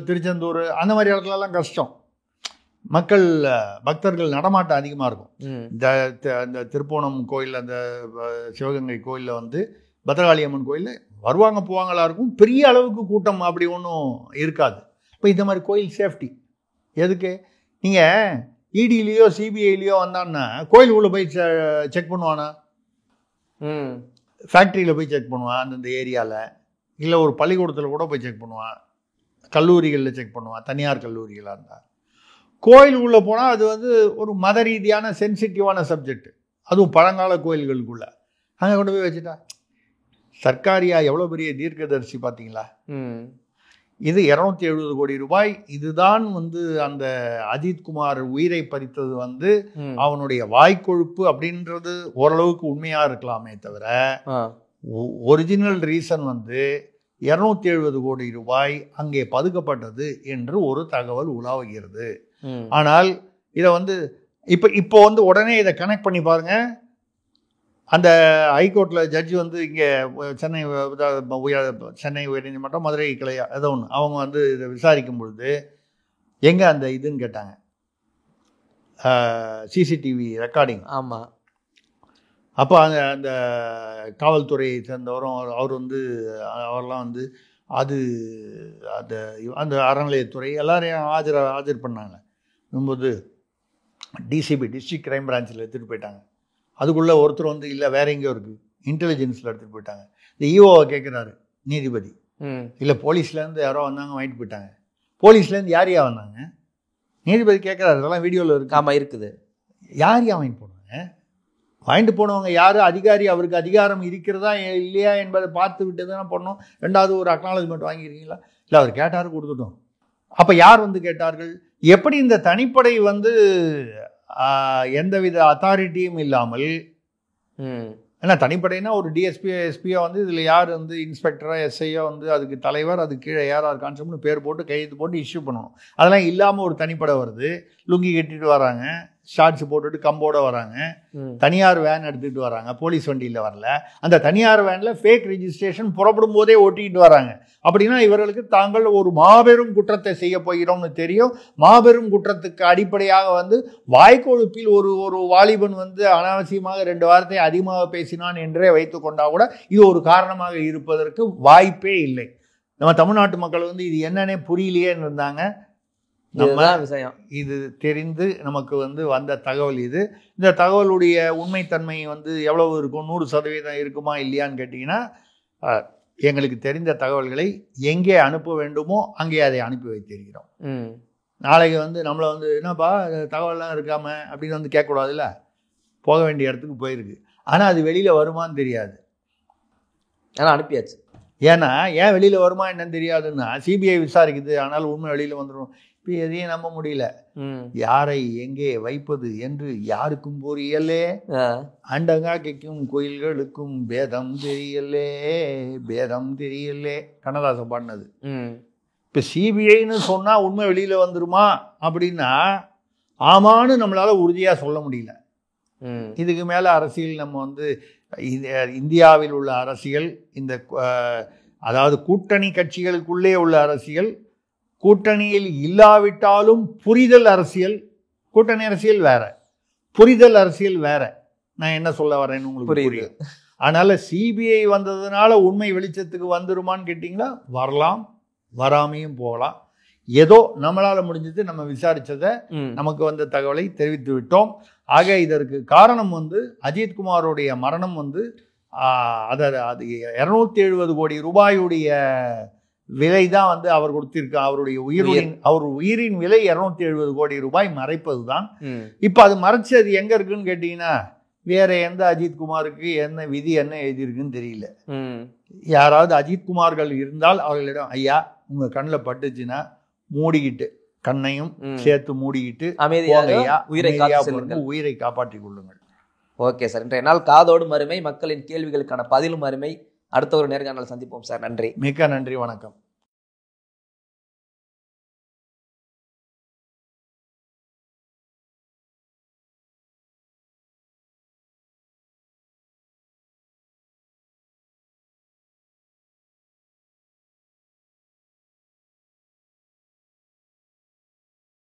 திருச்செந்தூர் அந்த மாதிரி இடத்துலலாம் கஷ்டம். மக்கள் பக்தர்கள் நடமாட்டம் அதிகமாக இருக்கும். இந்த திருப்போணம் கோயில், அந்த சிவகங்கை கோயிலில் வந்து பத்ரகாளி அம்மன் கோயிலில் வருவாங்க போவாங்களா இருக்கும். பெரிய அளவுக்கு கூட்டம் அப்படி ஒன்றும் இருக்காது. இப்போ இந்த மாதிரி கோயில் சேஃப்டி எதுக்கு? நீங்கள் இடியிலையோ சிபிஐலையோ வந்தான்னா கோயிலுக்குள்ளே போய் செக் பண்ணுவானா? ஃபேக்ட்ரியில் போய் செக் பண்ணுவான், அந்தந்த ஏரியாவில். இல்லை ஒரு பள்ளிக்கூடத்தில் கூட போய் செக் பண்ணுவான், கல்லூரிகளில் செக் பண்ணுவான், தனியார் கல்லூரிகளாக இருந்தால். கோயிலுக்குள்ளே போனால் அது வந்து ஒரு மத ரீதியான சென்சிட்டிவான சப்ஜெக்ட், அதுவும் பழங்கால கோயில்களுக்குள்ளே. அங்கே கொண்டு போய் வச்சுட்டா சர்க்காரியா எவ்வளோ பெரிய தீர்க்கதரிசி பார்த்தீங்களா? இது 270 கோடி ரூபாய். இதுதான் வந்து அந்த அஜித்குமார் உயிரை பறித்தது வந்து அவனுடைய வாய்க்கொழுப்பு அப்படின்றது ஓரளவுக்கு உண்மையாக இருக்கலாமே தவிர, ஒரிஜினல் ரீசன் வந்து 270 கோடி ரூபாய் அங்கே பதுக்கப்பட்டது என்று ஒரு தகவல் உலாவுகிறது. ஆனால் இதை வந்து இப்போ வந்து உடனே இதை கனெக்ட் பண்ணி பாருங்க. அந்த ஹைகோர்ட்டில் ஜட்ஜி வந்து இங்கே சென்னை உயர்நீதிமன்றம், மதுரை கிளை ஏதோ ஒன்று, அவங்க வந்து இதை விசாரிக்கும் பொழுது எங்கே அந்த இதுன்னு கேட்டாங்க, சிசிடிவி ரெக்கார்டிங். ஆமாம். அப்போ அந்த காவல்துறையை சேர்ந்தவரும் அவர் வந்து அவரெல்லாம் வந்து அது அந்த அறநிலையத்துறை எல்லாரையும் ஆஜர் பண்ணாங்க. போது டிசிபி, டிஸ்ட்ரிக்ட் கிரைம் பிரான்ச்சில் எடுத்துகிட்டு போயிட்டாங்க. அதுக்குள்ளே ஒருத்தர் வந்து இல்லை வேற எங்கேயோ இருக்குது, இன்டெலிஜென்ஸில் எடுத்துகிட்டு போயிட்டாங்க. இந்த ஈஓவை கேட்குறாரு நீதிபதி, இல்லை போலீஸ்லேருந்து யாரோ வந்தாங்க வாங்கிட்டு போயிட்டாங்க. போலீஸ்லேருந்து யாரையா வந்தாங்க? நீதிபதி கேட்குறாரு. அதெல்லாம் வீடியோவில் இருக்குது. ஆமாம், இருக்குது. யாரையா வாங்கிட்டு போனாங்க? வாங்கிட்டு போனவங்க யார்? அதிகாரி. அவருக்கு அதிகாரம் இருக்கிறதா இல்லையா என்பதை பார்த்து விட்டு தானே பண்ணோம். ரெண்டாவது ஒரு அக்னாலஜ்மெண்ட் வாங்கியிருக்கீங்களா? இல்லை, அவர் கேட்டார், கொடுத்துட்டோம். அப்போ யார் வந்து கேட்டார்கள்? எப்படி இந்த தனிப்படை வந்து எந்தவித அத்தாரிட்டியும் இல்லாமல், ஏன்னா தனிப்படைனா ஒரு டிஎஸ்பியோ எஸ்பியோ வந்து இதில் யார் வந்து இன்ஸ்பெக்டரோ எஸ்ஐயோ வந்து அதுக்கு தலைவர், அது கீழே யார் கான்ஸ்டபிள்னு பேர் போட்டு கையெழுத்து போட்டு இஷ்யூ பண்ணணும். அதெல்லாம் இல்லாமல் ஒரு தனிப்படை வருது, லுங்கி கட்டிட்டு வராங்க, ஷார்ட்ஸ் போட்டுட்டு கம்போட வராங்க, தனியார் வேன் எடுத்துகிட்டு வராங்க, போலீஸ் வண்டியில் வரல. அந்த தனியார் வேனில் ஃபேக் ரெஜிஸ்ட்ரேஷன் புறப்படும் போதே ஓட்டிக்கிட்டு வராங்க. அப்படின்னா இவர்களுக்கு தாங்கள் ஒரு மாபெரும் குற்றத்தை செய்ய போகிறோம்னு தெரியும். மாபெரும் குற்றத்துக்கு அடிப்படையாக வந்து வாய்க்கொழுப்பில் ஒரு வாலிபன் வந்து அனாவசியமாக 2 வார்த்தை அதிகமாக பேசினான் என்றே வைத்து கொண்டா கூட இது ஒரு காரணமாக இருப்பதற்கு வாய்ப்பே இல்லை. நம்ம தமிழ்நாட்டு மக்கள் வந்து இது என்னன்னே புரியலையேன்னு இருந்தாங்க. நம்ம விஷயம் இது தெரிந்து நமக்கு வந்து வந்த தகவல் இது. இந்த தகவலுடைய உண்மைத்தன்மை வந்து எவ்வளவு இருக்கும், 100% இருக்குமா இல்லையான்னு கேட்டிங்கன்னா, எங்களுக்கு தெரிந்த தகவல்களை எங்கே அனுப்ப வேண்டுமோ அங்கே அதை அனுப்பி வைத்திருக்கிறோம். நாளைக்கு வந்து நம்மளை வந்து என்னப்பா தகவல்லாம் இருக்காம அப்படின்னு வந்து கேட்கக்கூடாதுல்ல. போக வேண்டிய இடத்துக்கு போயிருக்கு. ஆனால் அது வெளியில் வருமானு தெரியாது. ஆனால் அனுப்பியாச்சு. ஏன் வெளியில் வருமா என்னன்னு தெரியாதுன்னா சிபிஐ விசாரிக்குது. ஆனால் உண்மை வெளியில் வந்துடும். இப்போ எதையும் நம்ப முடியல. யாரை எங்கே வைப்பது என்று யாருக்கும் புரியலே. அண்டங்காக்கைக்கும் கோயில்களுக்கும் பேதம் தெரியலே, பேதம் தெரியலே. கண்ணதாசன் பாடினது. இப்போ சிபிஐன்னு சொன்னால் உண்மை வெளியில் வந்துருமா அப்படின்னா ஆமான்னு நம்மளால் உறுதியாக சொல்ல முடியல. இதுக்கு மேலே அரசியல் நம்ம வந்து இந்தியாவில் உள்ள அரசியல், இந்த அதாவது கூட்டணி கட்சிகளுக்குள்ளே உள்ள அரசியல், கூட்டணியில் இல்லாவிட்டாலும் புரிதல் அரசியல். கூட்டணி அரசியல் வேற, புரிதல் அரசியல் வேற. நான் என்ன சொல்ல வரேன்னு உங்களுக்கு புரியும். அதனால சிபிஐ வந்ததுனால உண்மை வெளிச்சத்துக்கு வந்துருமான்னு கேட்டிங்கன்னா வரலாம், வராமையும் போகலாம். ஏதோ நம்மளால் முடிஞ்சது நம்ம விசாரித்ததை நமக்கு வந்த தகவலை தெரிவித்து விட்டோம். ஆக இதற்கு காரணம் வந்து அஜித்குமாரோடைய மரணம் வந்து அது 270 கோடி ரூபாயுடைய விலை தான் வந்து அவர் கொடுத்திருக்க. அவருடைய உயிரின் விலை 270 கோடி ரூபாய் மறைப்பது தான். இப்போ அது மறைச்சது எங்கே இருக்குன்னு கேட்டிங்கன்னா வேற எந்த அஜித்குமாருக்கு என்ன விதி என்ன எழுதியிருக்குன்னு தெரியல. யாராவது அஜித்குமார்கள் இருந்தால் அவர்களிடம் ஐயா உங்கள் கண்ணில் பட்டுச்சுன்னா மூடிக்கிட்டு, கண்ணையும் சேர்த்து மூடிக்கிட்டு உயிரை காப்பாற்றிக் கொள்ளுங்கள். ஓகே சார், இன்றைய நாள் காதோடு மறுமை, மக்களின் கேள்விகளுக்கான பதிலும் அருமை. அடுத்த ஒரு நேர்காணல் சந்திப்போம் சார். நன்றி. மிக்க நன்றி, வணக்கம்.